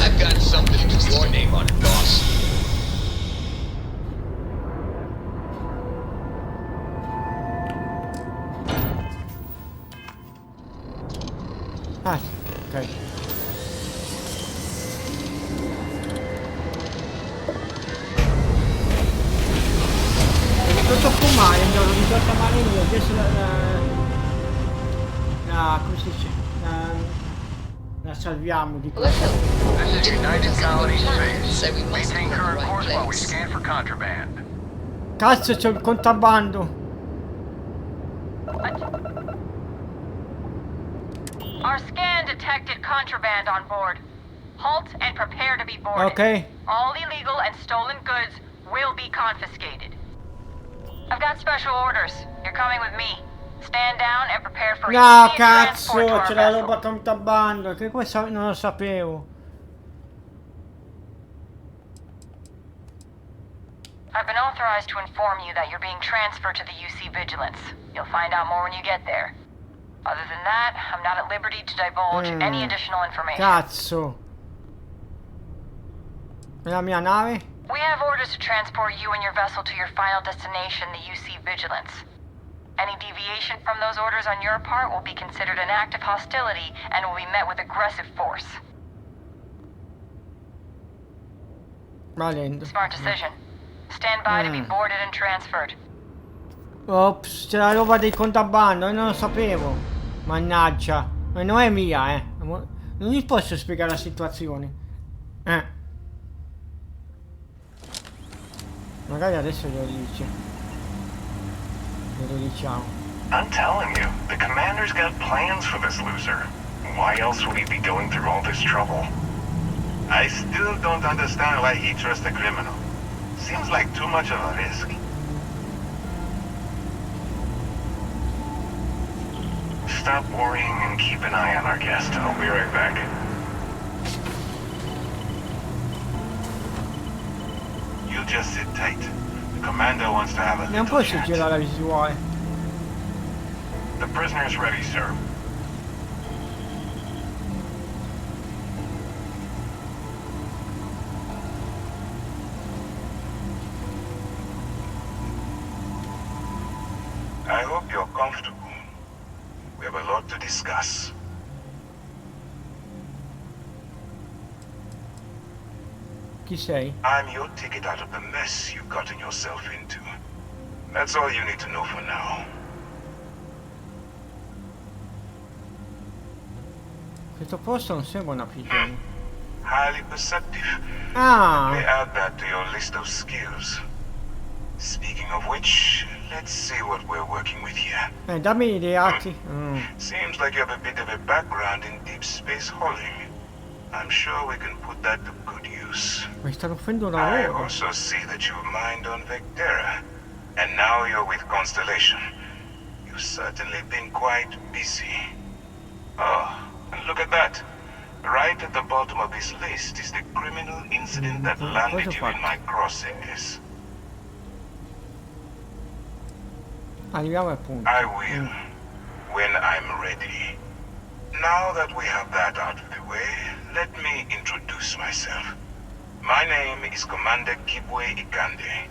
I've got something with your name on it, boss. Ah, ok. L'ho ridotto male, l'ho ridotta male io, adesso come si dice? La salviamo di qua. This is United Colony Space. Maintain current course while we scan for contraband. Cazzo, c'è il contrabbando. Our scan detected contraband on board. Halt and prepare to be boarded. Okay. All illegal and stolen goods will be confiscated. I've got special orders. You're coming with me. Stand down and prepare for No, immediate transport to cazzo, our c'è la vessel. roba contrabbando, che questo non lo sapevo. I've been authorized to inform you that you're being transferred to the UC Vigilance. You'll find out more when you get there. Other than that, I'm not at liberty to divulge any additional information. Cazzo. E la mia nave? We have orders to transport you and your vessel to your final destination, the UC Vigilance. Any deviation from those orders on your part will be considered an act of hostility and will be met with aggressive force. Valendo. Smart decision. Stand by to be boarded and transferred. Ops, c'è la roba del contrabbando, io non lo sapevo. Mannaggia. Ma non è mia, Non gli posso spiegare la situazione. Magari adesso glielo dice. I'm telling you, the commander's got plans for this loser. Why else would he be going through all this trouble? I still don't understand why he trusts a criminal. Seems like too much of a risk. Stop worrying and keep an eye on our guest. I'll be right back. You just sit tight. The commander wants to have a Non posso girare la visuale. The prisoner's ready, sir. I hope you're comfortable. We have a lot to discuss. Chi sei? I'm your ticket out of the mess you've gotten yourself into. That's all you need to know for now. Questo posto non sembra una prigione. Highly perceptive. Ah. Let me add that to your list of skills. Speaking of which, let's see what we're working with here. Dammi dei atti. Seems like you have a bit of a background in deep space hauling. I'm sure we can put that to good use. Mi stanno offrendo un I lavoro. also see that you've mined on Vectera, and now you're with Constellation. You've certainly been quite busy. Oh, and look at that. Right at the bottom of this list is the criminal incident that landed you in my crosshairs. Arriviamo al punto. I will, when I'm ready. Now that we have that out of the way, let me introduce myself. My name is Commander Kibwe Ikande,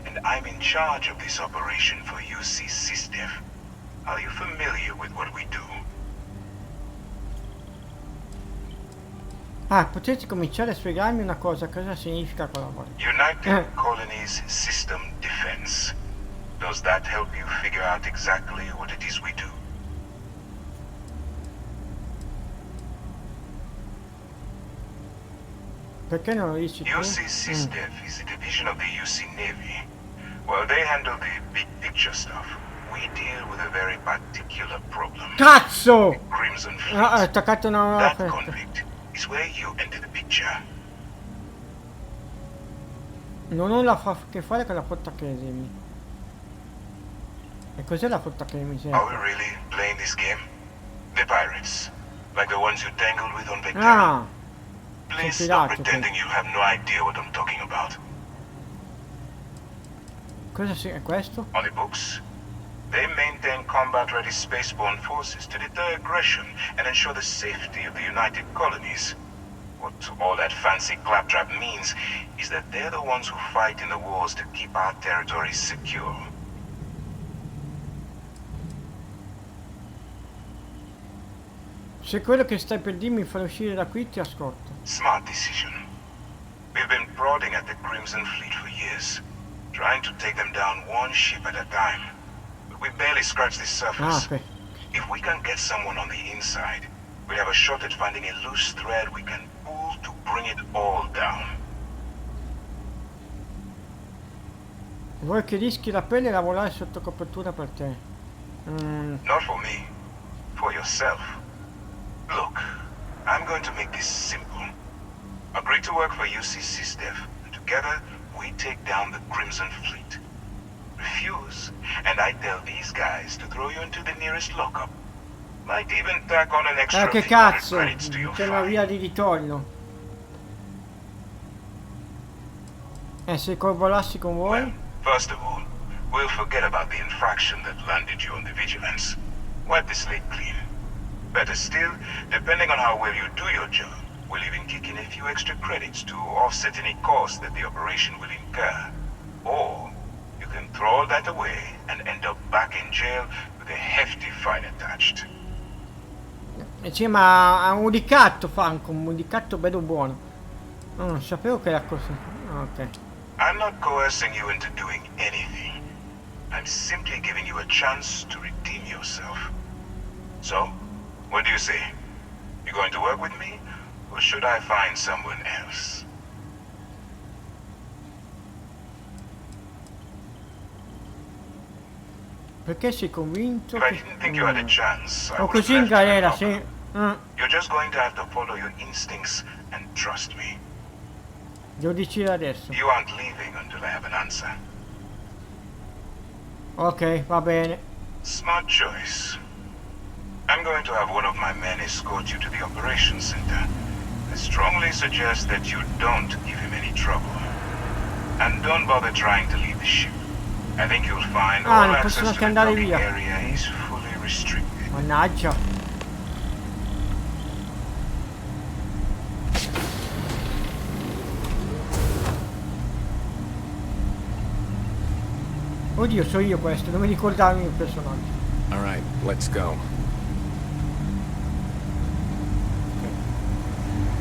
and I'm in charge of this operation for UC SysDef. Are you familiar with what we do? Ah, potete cominciare a spiegarmi una cosa significa quella parola? United Colonies System Defense. Does that help you figure out exactly what it is we do? Perché non lo dici tu? UC SysDev is a division of the UC Navy. Well, they handle the big picture stuff. We deal with a very particular problem. Cazzo! The Crimson Fleet. Ah, ho attaccato una That conflict is where you enter the picture. Non ho che fare con la flotta Academy. E cos'è la flotta Academy? Are we really playing this game? The pirates, like the ones you tangled with on Vectera. Ah! Please stop pretending you have no idea what I'm talking about. Cosa è questo? On the books, they maintain combat-ready spaceborne forces to deter aggression and ensure the safety of the United Colonies. What all that fancy claptrap means is that they're the ones who fight in the wars to keep our territories secure. Se quello che stai per dirmi fa uscire da qui, ti ascolto. Smart decision. We've been prodding at the Crimson Fleet for years, trying to take them down one ship at a time. But we barely scratched the surface. If we can get someone on the inside, we'll have a shot at finding a loose thread we can pull to bring it all down. Vuoi che rischi la pelle e lavorare sotto copertura per te? Not for me. For yourself. Look, I'm going to make this simple. Agree to work for UC SysDev, and together we take down the Crimson Fleet. Refuse, and I tell these guys to throw you into the nearest lockup. Might even tack on an extra che 200 cazzo! credits to your C'è una fine. via di ritorno. Se collaborassi con voi? First of all, we'll forget about the infraction that landed you on the Vigilance. Wipe the slate clean. Better still, depending on how well you do your job, we'll even kick in a few extra credits to offset any cost that the operation will incur. Or, you can throw all that away and end up back in jail with a hefty fine attached. Sì, ma ha un ricatto, Falcon, un ricatto bello buono. Non sapevo che era così. Ok. I'm not coercing you into doing anything. I'm simply giving you a chance to redeem yourself. So, what do you say? You going to work with me, or should I find someone else? Perché sei convinto? If I didn't think you had a chance, I O would così in have left you galera, alone. sì. You're just going to have to follow your instincts and trust me. Devo decidere adesso. You aren't leaving until I have an answer. Ok, va bene. Smart choice. I'm going to have one of my men escort you to the operations center. I strongly suggest that you don't give him any trouble. And don't bother trying to leave the ship. I think you'll find all non access possono to che the andare docking via. area is fully restricted. Mannaggia. Oddio, so io questo, non mi ricordarmi il personaggio. All right, let's go.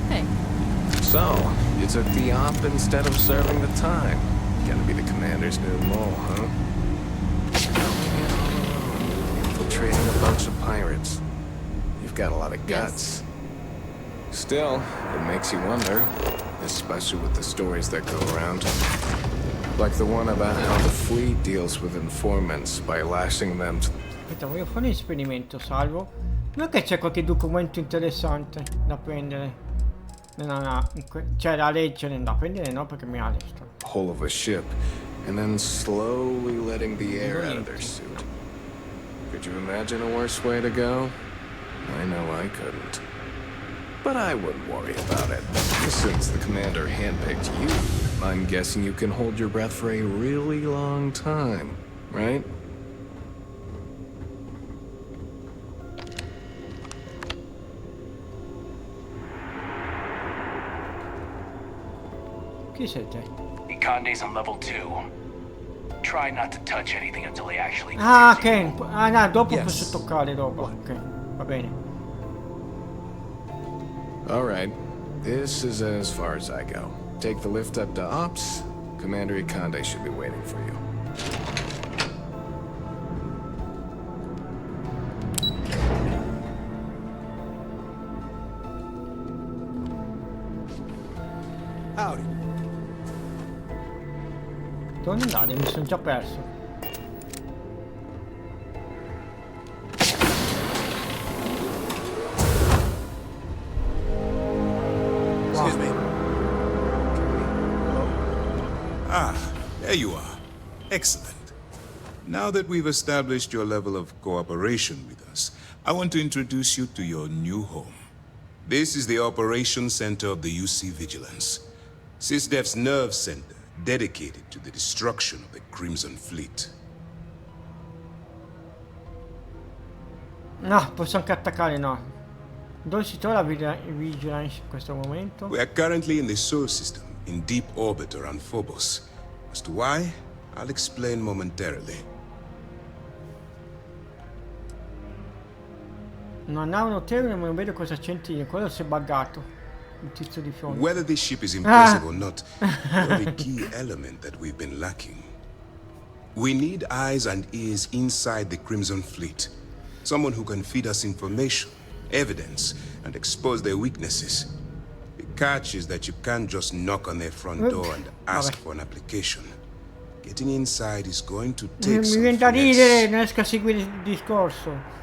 Hey. So, you took the op instead of serving the time. Gonna be the commander's new mole, huh? Infiltrating a bunch of pirates. You've got a lot of guts. Still, it makes you wonder, especially with the stories that go around. Like the one about how the fleet deals with informants by lashing them to... Aspetta, voglio fare un esperimento, salvo. Non è che c'è qualche documento interessante da prendere. No, cioè da leggere, da prendere no, perché mi arrestano. Hull of a ship, and then slowly letting the air out of their suit. Could you imagine a worse way to go? I know I couldn't. But I wouldn't worry about it. Since the commander handpicked you, I'm guessing you can hold your breath for a really long time, right? Chi sei te? Ikande's on level 2. Try not to touch anything until he actually... Ah, ok. Ah, no, dopo posso toccare roba. Ok, va bene. All right. This is as far as I go. Take the lift up to Ops. Commander Ikande should be waiting for you. Howdy. Dove andate? Mi sono già perso. Excuse me. Ah, there you are. Excellent. Now that we've established your level of cooperation with us, I want to introduce you to your new home. This is the Operations Center of the UC Vigilance. SysDef's nerve center, dedicated to the destruction of the Crimson Fleet. No, posso anche attaccare, no. Dove si trova la Vigilance in questo momento? We are currently in the Sol system, in deep orbit around Phobos. As to why, I'll explain momentarily. Una nave notevole, ma non vedo cosa c'entri. Quello si è buggato. Il tizio di fianco. Whether this ship is impressive or not, you're the key element that we've been lacking. We need eyes and ears inside the Crimson Fleet. Someone who can feed us information, evidence, and expose their weaknesses. The catch is that you can't just knock on their front door and ask for an application. Getting inside is going to take some Mi viene da finesse. ridere, non riesco a seguire il discorso.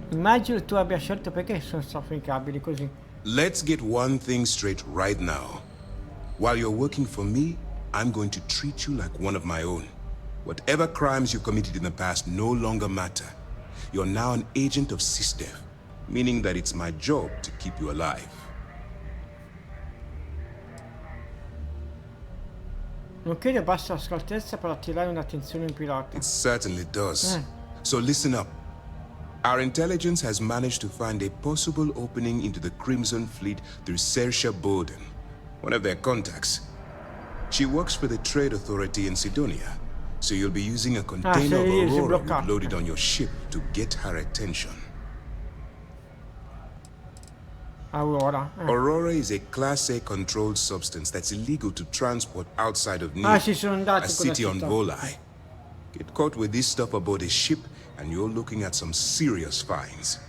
Immagino tu abbia scelto perché sono trafficabili così. Let's get one thing straight right now. While you're working for me, I'm going to treat you like one of my own. Whatever crimes you committed in the past no longer matter. You're now an agent of SysDef, meaning that it's my job to keep you alive. Non chiede basta scartezza per attirare un'attenzione impilata. It certainly does. So listen up. Our intelligence has managed to find a possible opening into the Crimson Fleet through Saoirse Bowden, one of their contacts. She works for the Trade Authority in Sidonia, so you'll be using a container of Aurora loaded on your ship to get her attention. Aurora. Aurora is a Class A controlled substance that's illegal to transport outside of Neo, a city on Volai. Get caught with this stuff aboard a ship, and you're looking at some serious fines.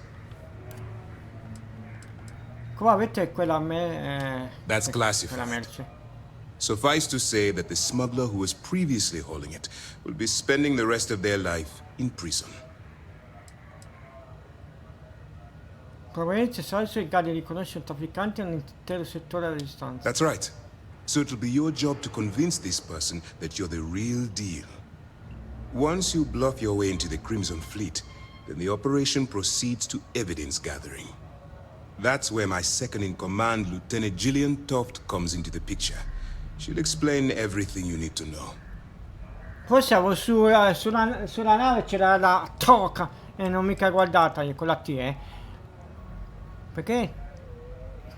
Come avete quella me... That's classified. Suffice to say that the smuggler who was previously hauling it will be spending the rest of their life in prison. Probabilmente Saoirse in grado di riconoscere un trafficante nell'intero settore a distanza. That's right. So it'll be your job to convince this person that you're the real deal. Once you bluff your way into the Crimson Fleet, then the operation proceeds to evidence gathering. That's where my second-in-command, Lieutenant Gillian Toft, comes into the picture. She'll explain everything you need to know. Poi siamo sulla nave, c'era la toca e non mica guardata io con la T, Perché?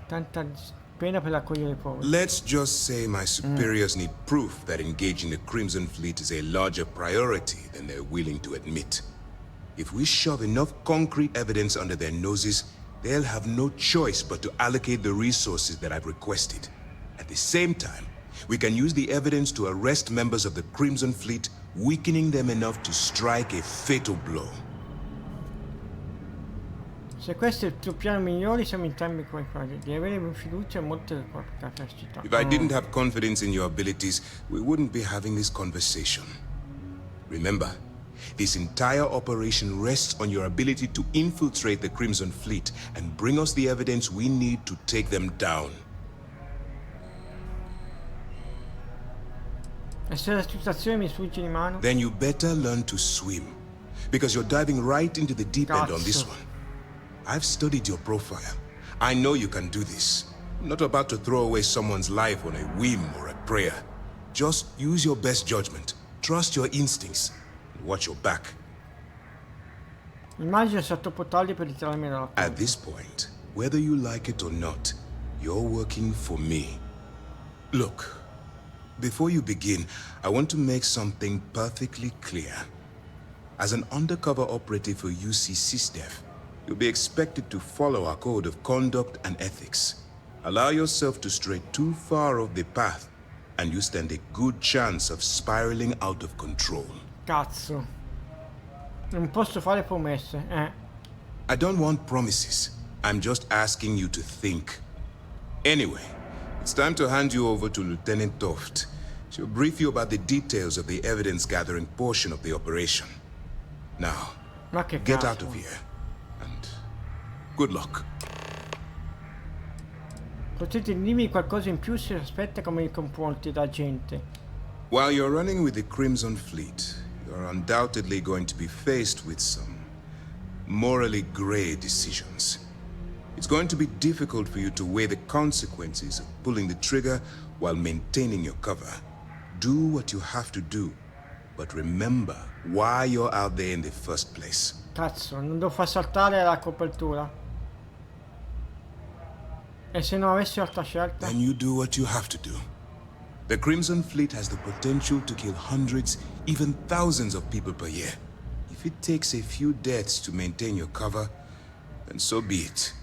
Tanta pena per l'accogliere i poveri. Let's just say my superiors need proof that engaging the Crimson Fleet is a larger priority than they're willing to admit. If we shove enough concrete evidence under their noses, they'll have no choice but to allocate the resources that I've requested. At the same time, we can use the evidence to arrest members of the Crimson Fleet, weakening them enough to strike a fatal blow. Se questo è il tuo piano migliore, siamo entrambi qualcosa. Di avere fiducia e molte capacità. If I didn't have confidence in your abilities, we wouldn't be having this conversation. Remember, this entire operation rests on your ability to infiltrate the Crimson Fleet and bring us the evidence we need to take them down. E se la situazione mi sfugge di mano? Then you better learn to swim, because you're diving right into the deep end on this one. I've studied your profile. I know you can do this. I'm not about to throw away someone's life on a whim or a prayer. Just use your best judgment. Trust your instincts. And watch your back. Immagino sottoportarli per ritirarmi dalla porta. At this point, whether you like it or not, you're working for me. Look, before you begin, I want to make something perfectly clear. As an undercover operative for UC SysDef, You'll be expected to follow our code of conduct and ethics. Allow yourself to stray too far off the path, and you stand a good chance of spiraling out of control. Cazzo. Non posso fare promesse, I don't want promises. I'm just asking you to think. Anyway, it's time to hand you over to Lieutenant Toft. She'll brief you about the details of the evidence-gathering portion of the operation. Now, get out of here, and good luck. Potete dirmi qualcosa in più se aspetta come mi confronti da gente? While you're running with the Crimson Fleet, you're undoubtedly going to be faced with some morally gray decisions. It's going to be difficult for you to weigh the consequences of pulling the trigger while maintaining your cover. Do what you have to do, but remember why you're out there in the first place. Cazzo, non devo far saltare la copertura. E se non avessi altra scelta? Then you do what you have to do. The Crimson Fleet has the potential to kill hundreds, even thousands of people per year. If it takes a few deaths to maintain your cover, then so be it.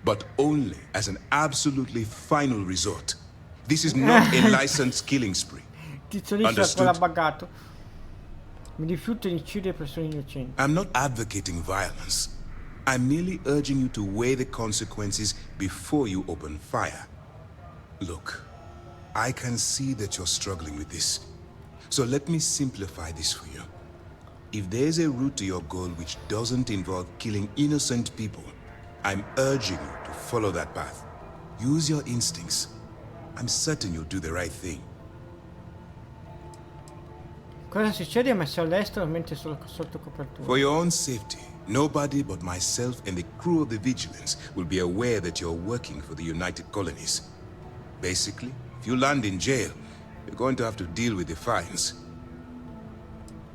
But only as an absolutely final resort. This is not a licensed killing spree. Tizio lì è ancora buggato. Mi rifiuto di uccidere persone innocenti. I'm not advocating violence. I'm merely urging you to weigh the consequences before you open fire. Look, I can see that you're struggling with this. So let me simplify this for you. If there's a route to your goal which doesn't involve killing innocent people, I'm urging you to follow that path. Use your instincts. I'm certain you'll do the right thing. Cosa succede a messo all'estero mentre sono sotto copertura? For your own safety, nobody but myself and the crew of the Vigilance will be aware that you're working for the United Colonies. Basically, if you land in jail, you're going to have to deal with the fines.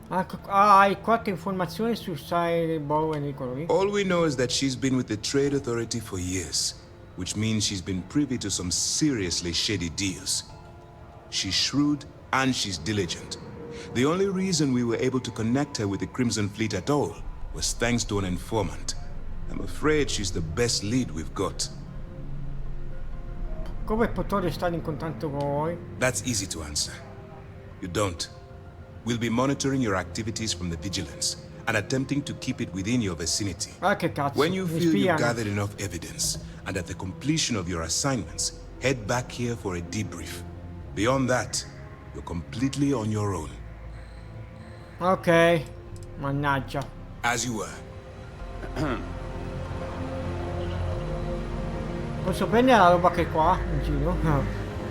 Hai qualche informazione su Sai Bowen e quello lì? All we know is that she's been with the Trade Authority for years, which means she's been privy to some seriously shady deals. She's shrewd and she's diligent. The only reason we were able to connect her with the Crimson Fleet at all was thanks to an informant. I'm afraid she's the best lead we've got. Come potrò stare in contatto con voi? That's easy to answer. You don't. We'll be monitoring your activities from the Vigilance and attempting to keep it within your vicinity. Che cazzo, when you feel you've gathered enough evidence and at the completion of your assignments, head back here for a debrief. Beyond that, you're completely on your own. Ok, mannaggia. As you were. Posso prendere la roba che è qua in giro? No.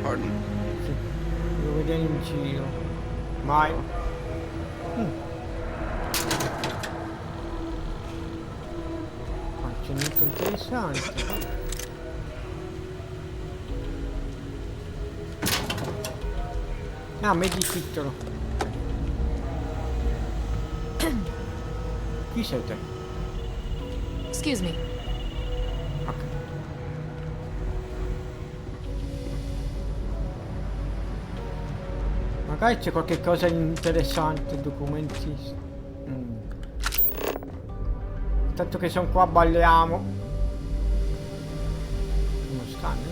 Pardon? Sì, devo vedere in giro. Mai. C'è niente interessante. Ah, medifittolo. Chi siete? Excuse me. Ok. Magari c'è qualche cosa di interessante, documenti. Tanto che sono qua balliamo. Uno scanner.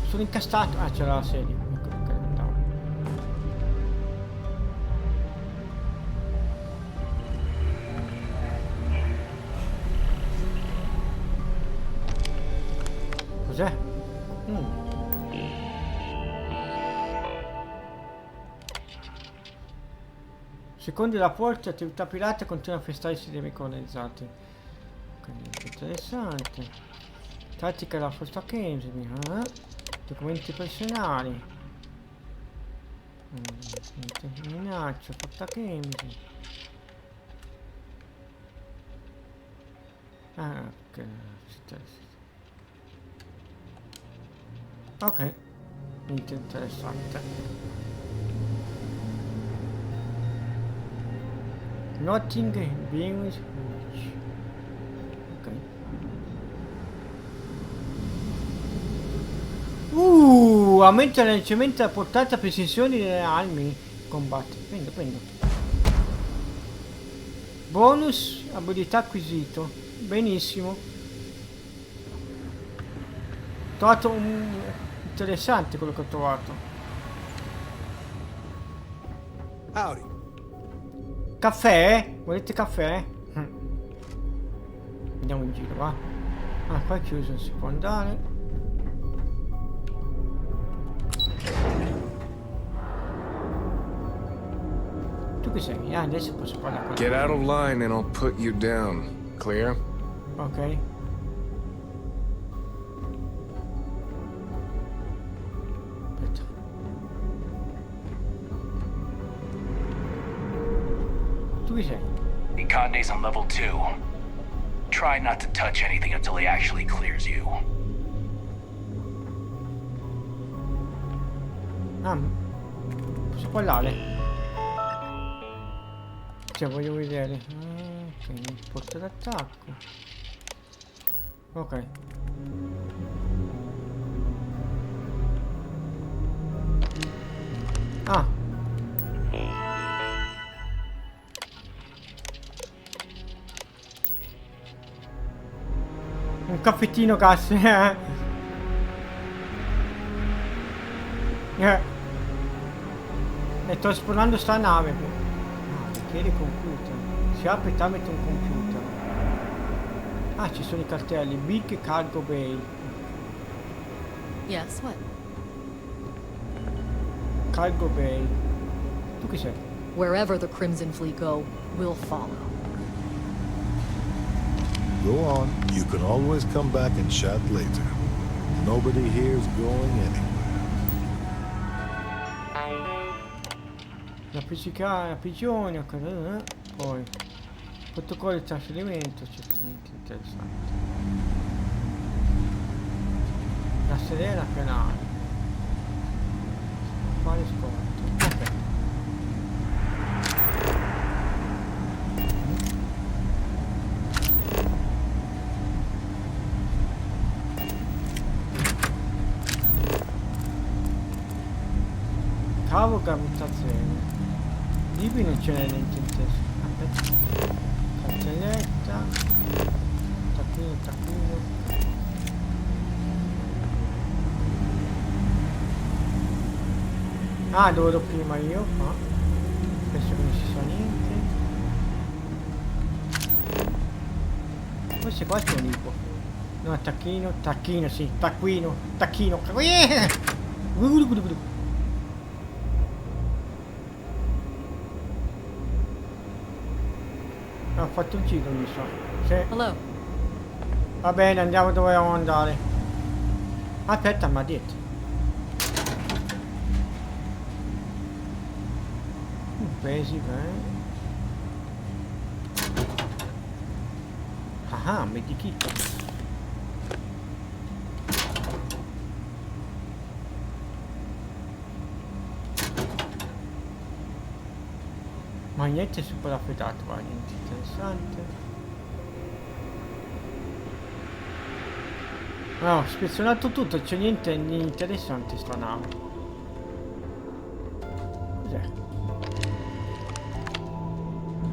Sono incastrato. Ah, c'era la sedia. Ecco perché andavo. Cos'è? Secondo i rapporti, attività pirata continua a festare i sistemi colonizzati. Quindi interessante. Tattica della Forza Academy, documenti personali. Minaccia, Forza Academy. Ok. Ok. Niente interessante. Nothing being rich. Ok. Aumenta leggermente la portata e precisione delle armi. Combatte. Prendo. Bonus abilità acquisito. Benissimo. Ho trovato interessante quello che ho trovato. Howdy. Caffè? Volete caffè? Andiamo in giro, va. Ah, qua è chiuso, non si può andare. Tu chi sei? Ah, adesso posso parlare con te. Get out of line and I'll put you down. Clear? Ok. Aspetta. Tu chi sei? Ikande's on level 2. Try not to touch anything until he actually clears you. Ah, posso parlare? Cioè, voglio vedere. Ok, mi porta d'attacco. Ok. Ah. Un caffettino, cazzo. E sto esplorando sta nave. Richiede computer. Si apre tramite un computer. Ah, ci sono i cartelli. Big Cargo Bay. Yes, what? Cargo Bay. Tu chi sei? Wherever the Crimson Fleet go, we'll follow. Go on. You can always come back and chat later. Nobody here's going anywhere. La prigione, poi protocollo di trasferimento, certamente interessante. La serena penale. Fare sconto. Ok. Cavo gravitazione. Libri non ce n'è niente in testa. Aspetta. Cartelletta. Taccuino. Ah, dove ero prima io? Qua. Penso che non ci sia niente. Forse qua c'è un libro. No, tacchino, sì. Tacchino. Ho fatto il giro, mi sa. Sì. Hello. Va bene, andiamo dove dobbiamo andare. Aspetta, mi ha detto. Pesi bene. Ah, medikit. Magnete super affettato, va, niente interessante. No, ho ispezionato tutto, c'è niente di interessante sta nave. Cos'è?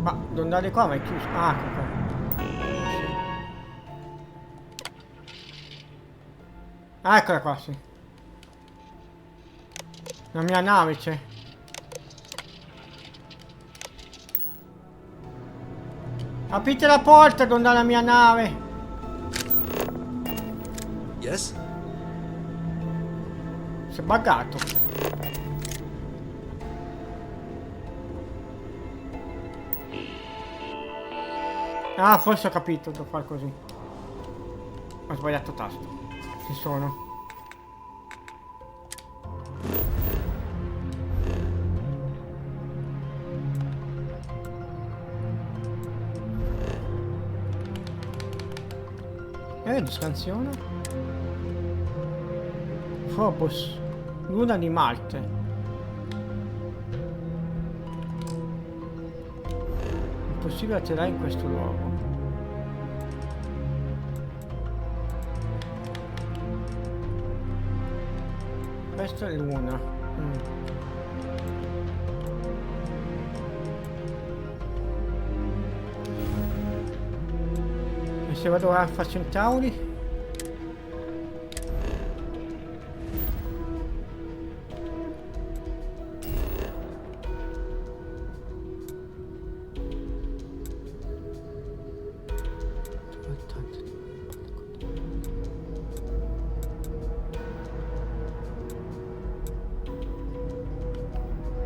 Ma devo andare qua, ma è chiuso. Ah, ecco qua. Ah, eccola qua, sì. La mia nave c'è. Aprite la porta, devo andare alla mia nave. Yes? Si è buggato. Ah, forse ho capito, devo fare così. Ho sbagliato tasto. Ci sono. Scansione. Phobos, luna di Marte. Impossibile atterrare in questo luogo. Questa è luna. Se vado a Alpha Centauri.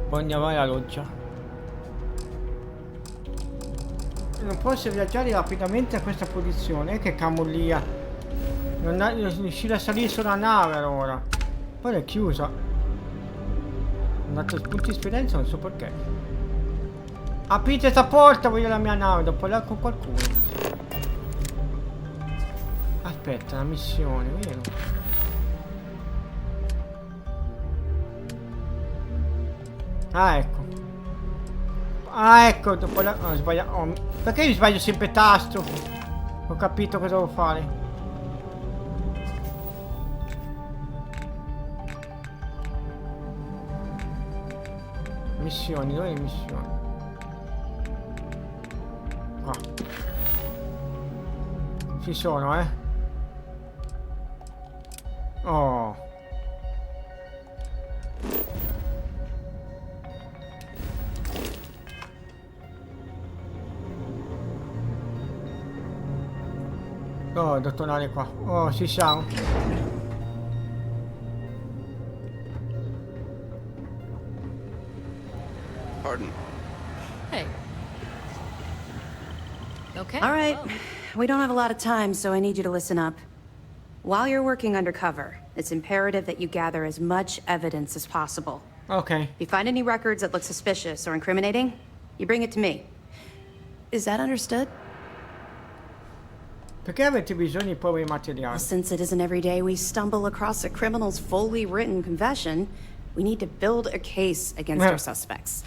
Poi andiamo alla loggia. Non posso viaggiare rapidamente a questa posizione. Che camollia. Non riuscire a salire sulla nave allora. Poi è chiusa. Ho dato spunti di esperienza, non so perché. Aprite sta porta, voglio la mia nave. Devo parlare con qualcuno. Aspetta, la missione, vero? Ah, ecco. Ah, ecco, dopo la... ho sbagliato. Oh, perché io sbaglio sempre tasto? Ho capito cosa devo fare. Missioni, dove le missioni? Qua. Ci sono, eh. Oh. Oh, devo tornare qua. Oh, ci siamo. Pardon. Hey. Okay. All right. We don't have a lot of time, so I need you to listen up. While you're working undercover, it's imperative that you gather as much evidence as possible. Okay. If you find any records that look suspicious or incriminating, you bring it to me. Is that understood? Perché avete bisogno di poveri materiali? Since it isn't every day we stumble across a criminal's fully written confession, we need to build a case against our suspects.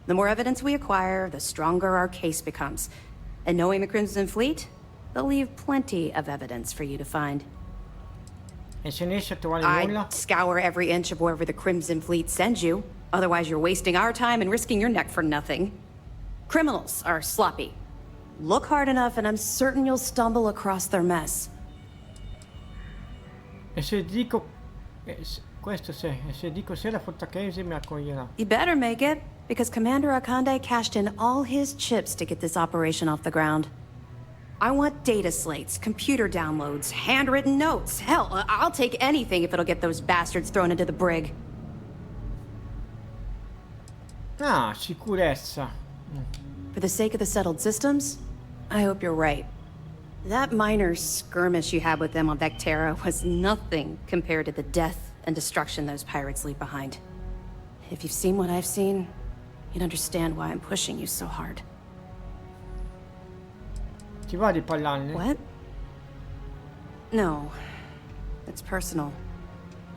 The more evidence we acquire, the stronger our case becomes. And knowing the Crimson Fleet, they'll leave plenty of evidence for you to find. E se ne esce a trovare nulla? I'd scour every inch of wherever the Crimson Fleet sends you. Otherwise, you're wasting our time and risking your neck for nothing. Criminals are sloppy. Look hard enough and I'm certain you'll stumble across their mess. E se dico... questo se... E se dico se la Fortachese mi accoglierà? You better make it, because Commander Akande cashed in all his chips to get this operation off the ground. I want data slates, computer downloads, handwritten notes. Hell, I'll take anything if it'll get those bastards thrown into the brig. Ah, sicurezza. For the sake of the settled systems, I hope you're right. That minor skirmish you had with them on Vectera was nothing compared to the death and destruction those pirates leave behind. If you've seen what I've seen, you'd understand why I'm pushing you so hard. Ti va di parlarne? What? No. It's personal.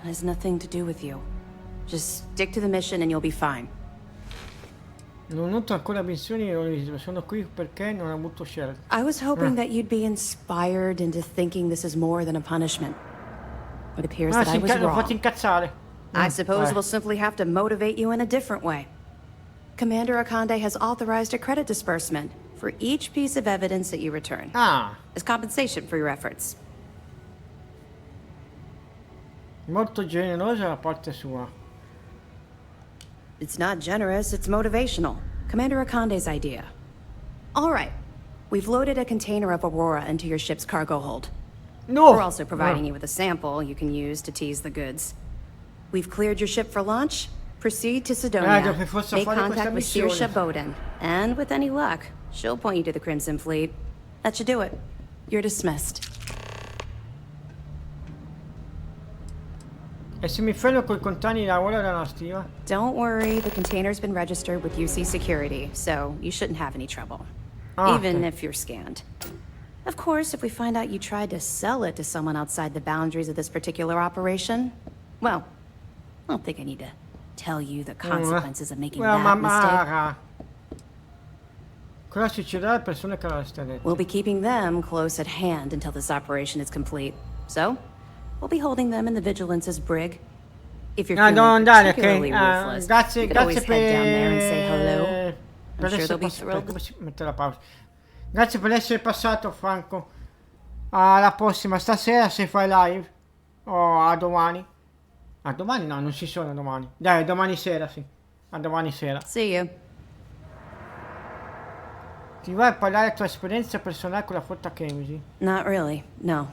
It has nothing to do with you. Just stick to the mission and you'll be fine. Non noto ancora missioni, sono qui perché non ho avuto scelta. I was hoping that you'd be inspired into thinking this is more than a punishment. It appears that I was l'ho wrong. fatto incazzare. I suppose we'll simply have to motivate you in a different way. Commander Akande has authorized a credit disbursement for each piece of evidence that you return. As compensation for your efforts. Molto generosa la parte sua. It's not generous, it's motivational. Commander Akande's idea. All right. We've loaded a container of Aurora into your ship's cargo hold. No! We're also providing you with a sample you can use to tease the goods. We've cleared your ship for launch. Proceed to Sidonia. Make contact with Saoirse Bowden. And with any luck, she'll point you to the Crimson Fleet. That should do it. You're dismissed. E se mi fermo coi container ora dalla stiva? Don't worry, the container's been registered with UC Security, so you shouldn't have any trouble. Ah, even okay. if you're scanned. Of course, if we find out you tried to sell it to someone outside the boundaries of this particular operation, well, I don't think I need to tell you the consequences of making that mistake. Cosa succederà alle persone che arresterete? We'll be keeping them close at hand until this operation is complete. So, we'll be holding them in the Vigilance's brig. If you're feeling particularly ruthless, you can always head down there and say hello. I'm sure they'll be thrilled. Metto la pausa. Grazie per essere passato, Franco. Alla prossima, stasera se fai live. O a domani. A domani no, non ci sono domani. Dai, domani sera sì. A domani sera. See you. Ti vai a parlare della tua esperienza personale con la flotta Kemsey? Not really, no.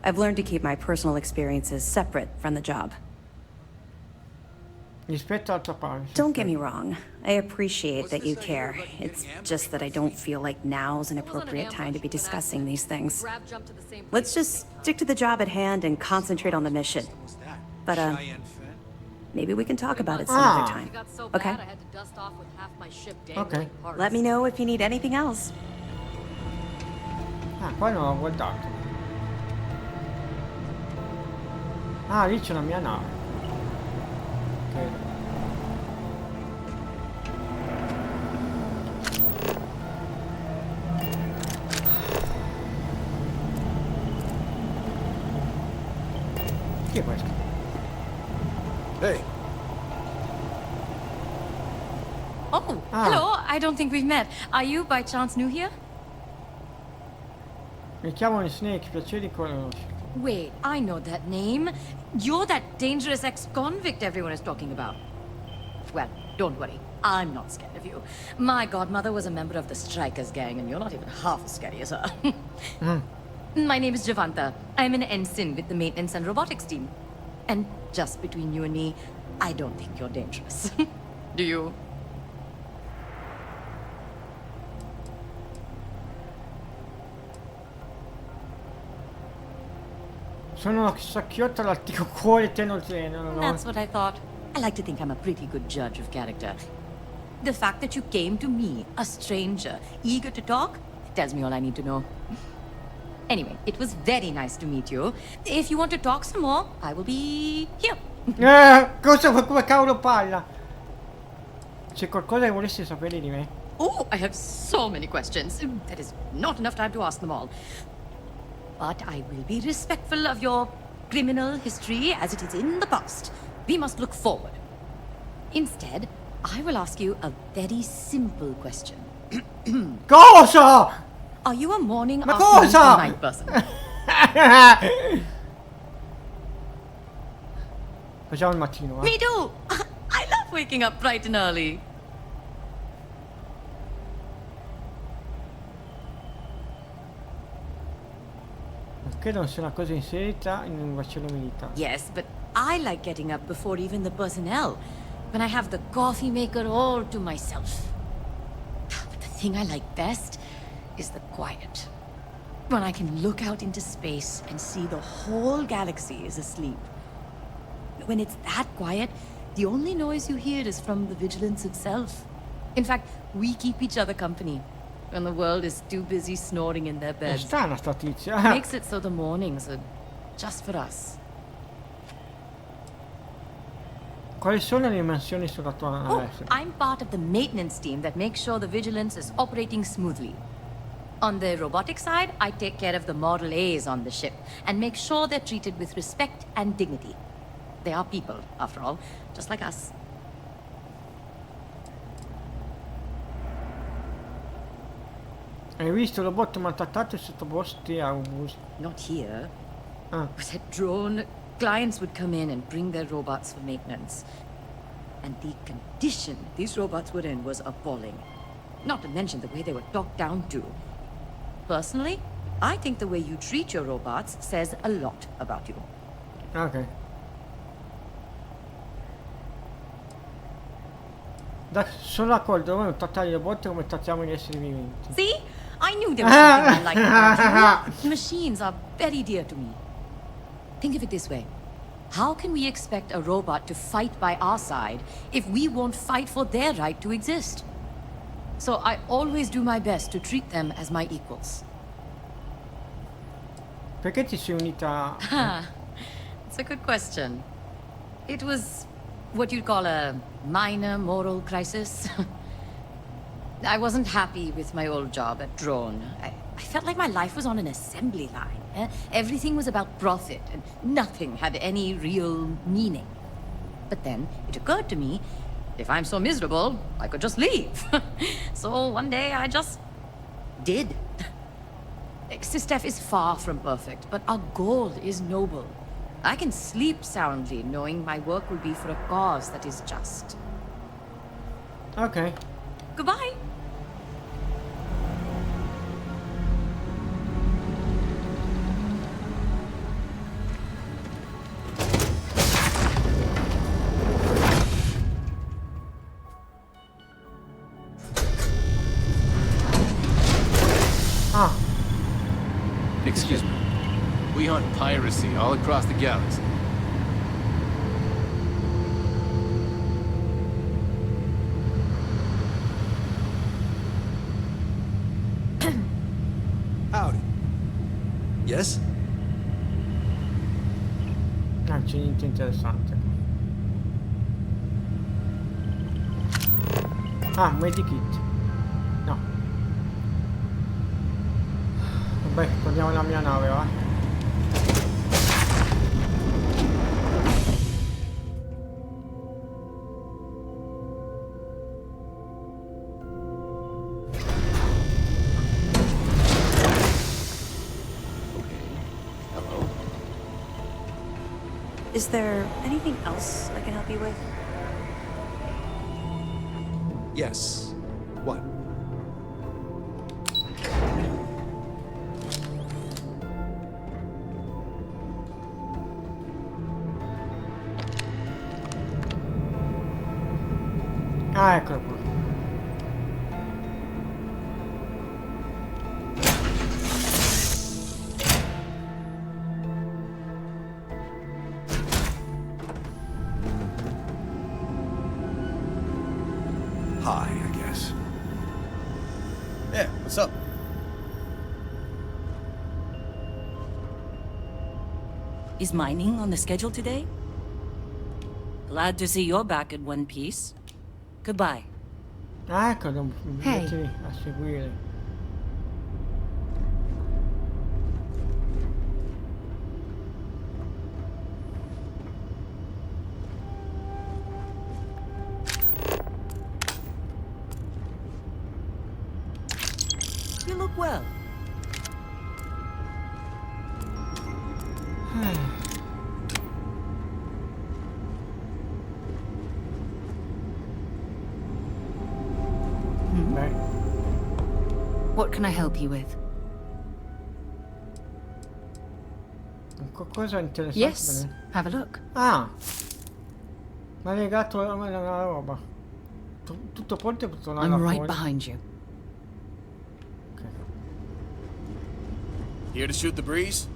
I've learned to keep my personal experiences separate from the job. Rispetto alla tua parte. Don't get me wrong. I appreciate that you care. It's just that I don't feel like now's an appropriate time to be discussing these things. Let's just stick to the job at hand and concentrate on the mission. But, maybe we can talk about it some other time. Okay? Ok. Let me know if you need anything else. Ah, poi non l'ho guardato. Ah, lì c'è la mia nave. Ok. Chi è questo? Hey. Oh, hello. I don't think we've met. Are you by chance new here? Mi chiamo Snake, piacere di conoscere. Wait, I know that name. You're that dangerous ex-convict everyone is talking about. Well, don't worry. I'm not scared of you. My godmother was a member of the Strikers gang, and you're not even half as scary as her. My name is Javanta. I'm an ensign with the maintenance and robotics team. And just between you and me, I don't think you're dangerous. Do you? Sono una sacchiotto all'antico cuore tenoteno. That's what I thought. I like to think I'm a pretty good judge of character. The fact that you came to me, a stranger, eager to talk, tells me all I need to know. Anyway, it was very nice to meet you. If you want to talk some more, I will be here. Cosa come cavolo parla? C'è qualcosa che volessi sapere di me? Oh, I have so many questions. That is not enough time to ask them all. But I will be respectful of your criminal history as it is in the past. We must look forward. Instead, I will ask you a very simple question. Cosa? Are you a morning, Ma afternoon, cosa? or night person? Facciamo il mattino, Me too. I love waking up bright and early. Perché non sia una cosa inserita in un vascello militare? Yes, but I like getting up before even the personnel, when I have the coffee maker all to myself. But the thing I like best is the quiet. When I can look out into space and see the whole galaxy is asleep. When it's that quiet, the only noise you hear is from the Vigilance itself. In fact, we keep each other company when the world is too busy snoring in their È beds. strana sta tizia. Makes it so the mornings are just for us. Quali sono le dimensioni sulla tua Oh, nave? I'm part of the maintenance team that makes sure the Vigilance is operating smoothly. On the robotic side, I take care of the Model A's on the ship and make sure they're treated with respect and dignity. They are people, after all, just like us. Hai visto robot maltrattati e sottoposti a abusi? Not here. But at Drone, clients would come in and bring their robots for maintenance. And the condition these robots were in was appalling. Not to mention the way they were talked down to. Personally, I think the way you treat your robots says a lot about you. Ok. Sono d'accordo, noi non trattiamo i robot come trattiamo gli esseri viventi. See? I knew there was something I liked about you. Machines are very dear to me. Think of it this way. How can we expect a robot to fight by our side if we won't fight for their right to exist? So I always do my best to treat them as my equals. Perché ti sei unita? It's a good question. It was what you'd call a minor moral crisis. I wasn't happy with my old job at Drone. I felt like my life was on an assembly line. Everything was about profit, and nothing had any real meaning. But then it occurred to me, if I'm so miserable, I could just leave. So one day I just did. Systef is far from perfect, but our goal is noble. I can sleep soundly knowing my work will be for a cause that is just. Ok. Goodbye. Ah. Excuse me. We hunt piracy all across the galaxy. Howdy. Yes? Ah, c'è niente interessante. Ah, medikit. No. Vabbè, torniamo alla mia nave, va. Is there anything else I can help you with? Yes. What? Ah, eccolo qua. Hi, I guess. Yeah, what's up? Is mining on the schedule today? Glad to see you're back in one piece. Goodbye. Ah, ecco, devo Hey. metterli a seguire. You look well. Beh, What can I help you with? qualcosa interessante. Yes, have a look. Ah! Ma è legato alla roba. Tutto pronto per tornare I'm là right fuori. behind you. Here to shoot the breeze?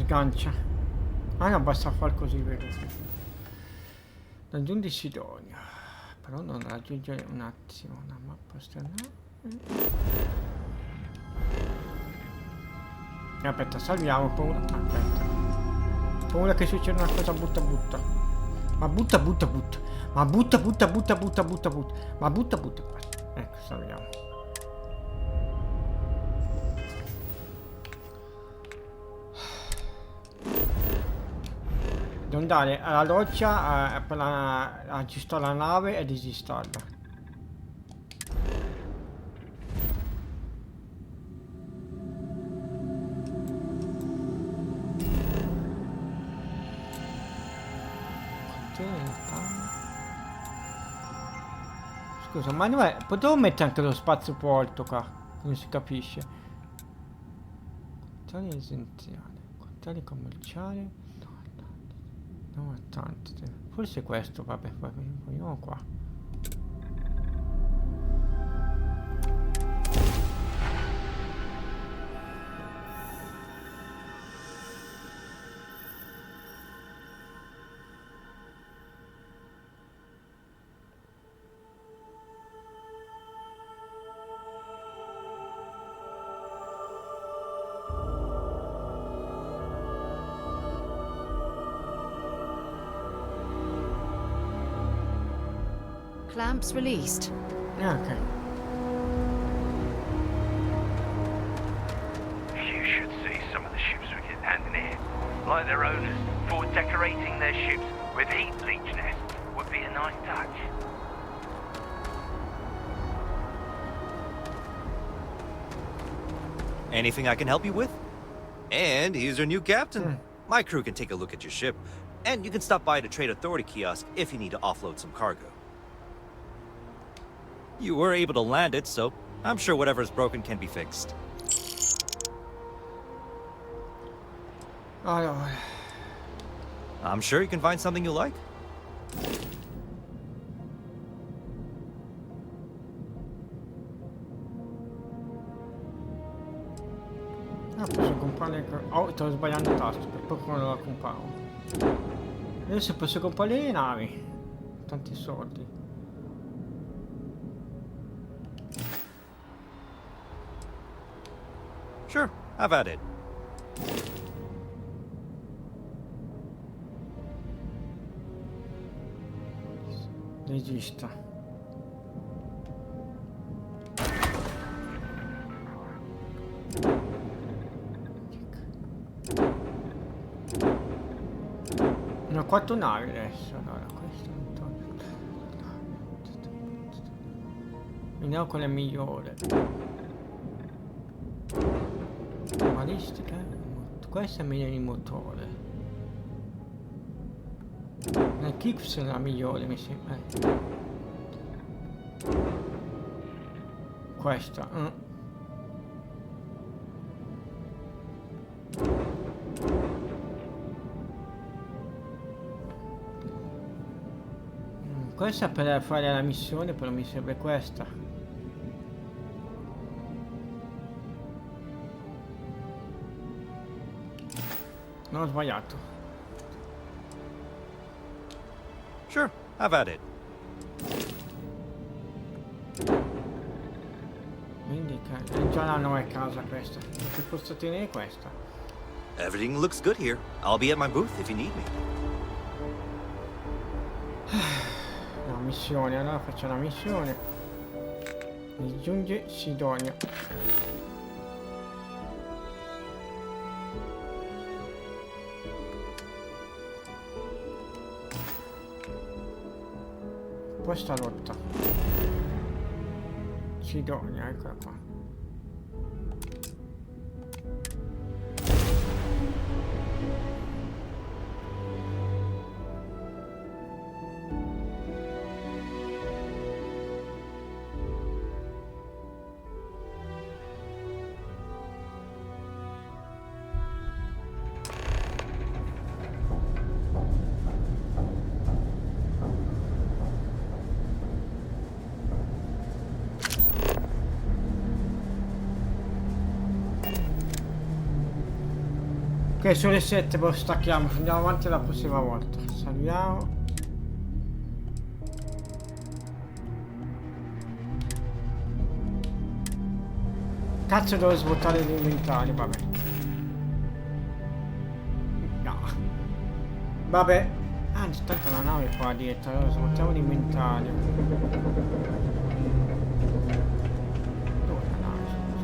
Sgancia. Ah no, basta far così, vero? Raggiungi Sidonia. Però non raggiungere un attimo una mappa sternale. Aspetta, salviamo, paura. Aspetta. Paura che succeda una cosa butta. Ma butta. Ma butta. Ma butta. Ecco, salviamo. Devo andare alla doccia per aggiustare la nave e disistarla. Scusa, ma dov'è? Potevo mettere anche lo spazio porto qua, non si capisce. Controlli essenziali, controlli commerciali. No, è tanto. Forse questo, vabbè, proviamo qua. Clamps released. Okay. You should see some of the ships we're getting handed here. like their owners, thought decorating their ships with heat bleach nests would be a nice touch. Anything I can help you with? And here's your new captain. My crew can take a look at your ship, and you can stop by the Trade Authority kiosk if you need to offload some cargo. You were able to land it, so I'm sure whatever's broken can be fixed. Allora. I'm sure you can find something you like. Ah, posso comprare... Oh, stavo sbagliando il tasto, per poco non la compravo. Adesso posso comprare le navi. Tanti soldi. Sure, have at it. Regista. Ne ho 4 navi adesso. Allora, questo non toglie. Vediamo quella è migliore. Balistica. Questa è meglio di motore. La Kips è la migliore, mi sembra. Questa. Questa per fare la missione, però mi serve questa. Non ho sbagliato. Sure, have at it. Quindi è già la nuova casa questa. Che posso tenere questa? Everything looks good here. I'll be at my booth if you need me. La missione, allora faccio la missione. Raggiunge Sidonia. Questa rotta. Sidonia, eccola qua. Ok, sono le 7, poi stacchiamo, andiamo avanti la prossima volta. Salviamo. Cazzo, devo svuotare gli inventari, vabbè. No. Vabbè. Anzi, tanto la nave è qua dietro, allora svuotiamo l'inventario. Dove è la nave, scusa?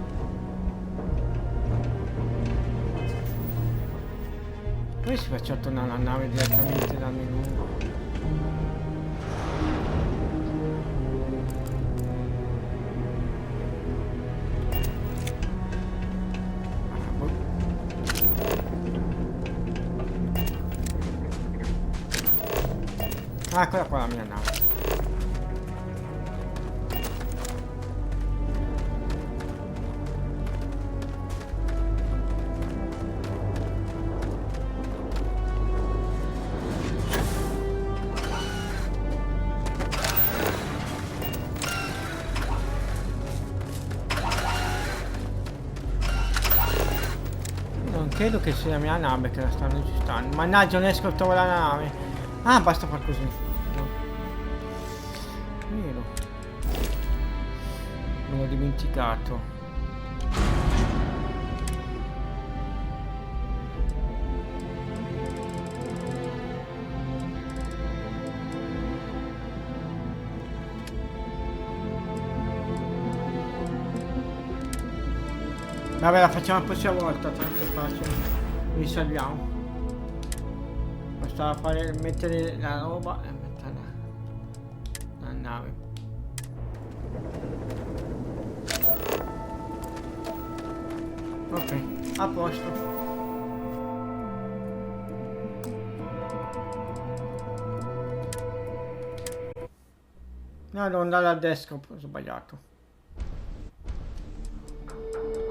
Come si faccia tornare la nave direttamente dal menu? Ah, eccola qua la mia nave. Non credo che sia la mia nave che la stanno aggiustando. Mannaggia, non riesco a trovare la nave. Ah, basta far così. No. Vero. Me l'ho dimenticato. Vabbè, la facciamo la prossima volta, tanto è facile. Risalviamo. sta a fare, mettere la roba e metterla nella nave. Ok, a posto. No, devo andare a destra, ho sbagliato.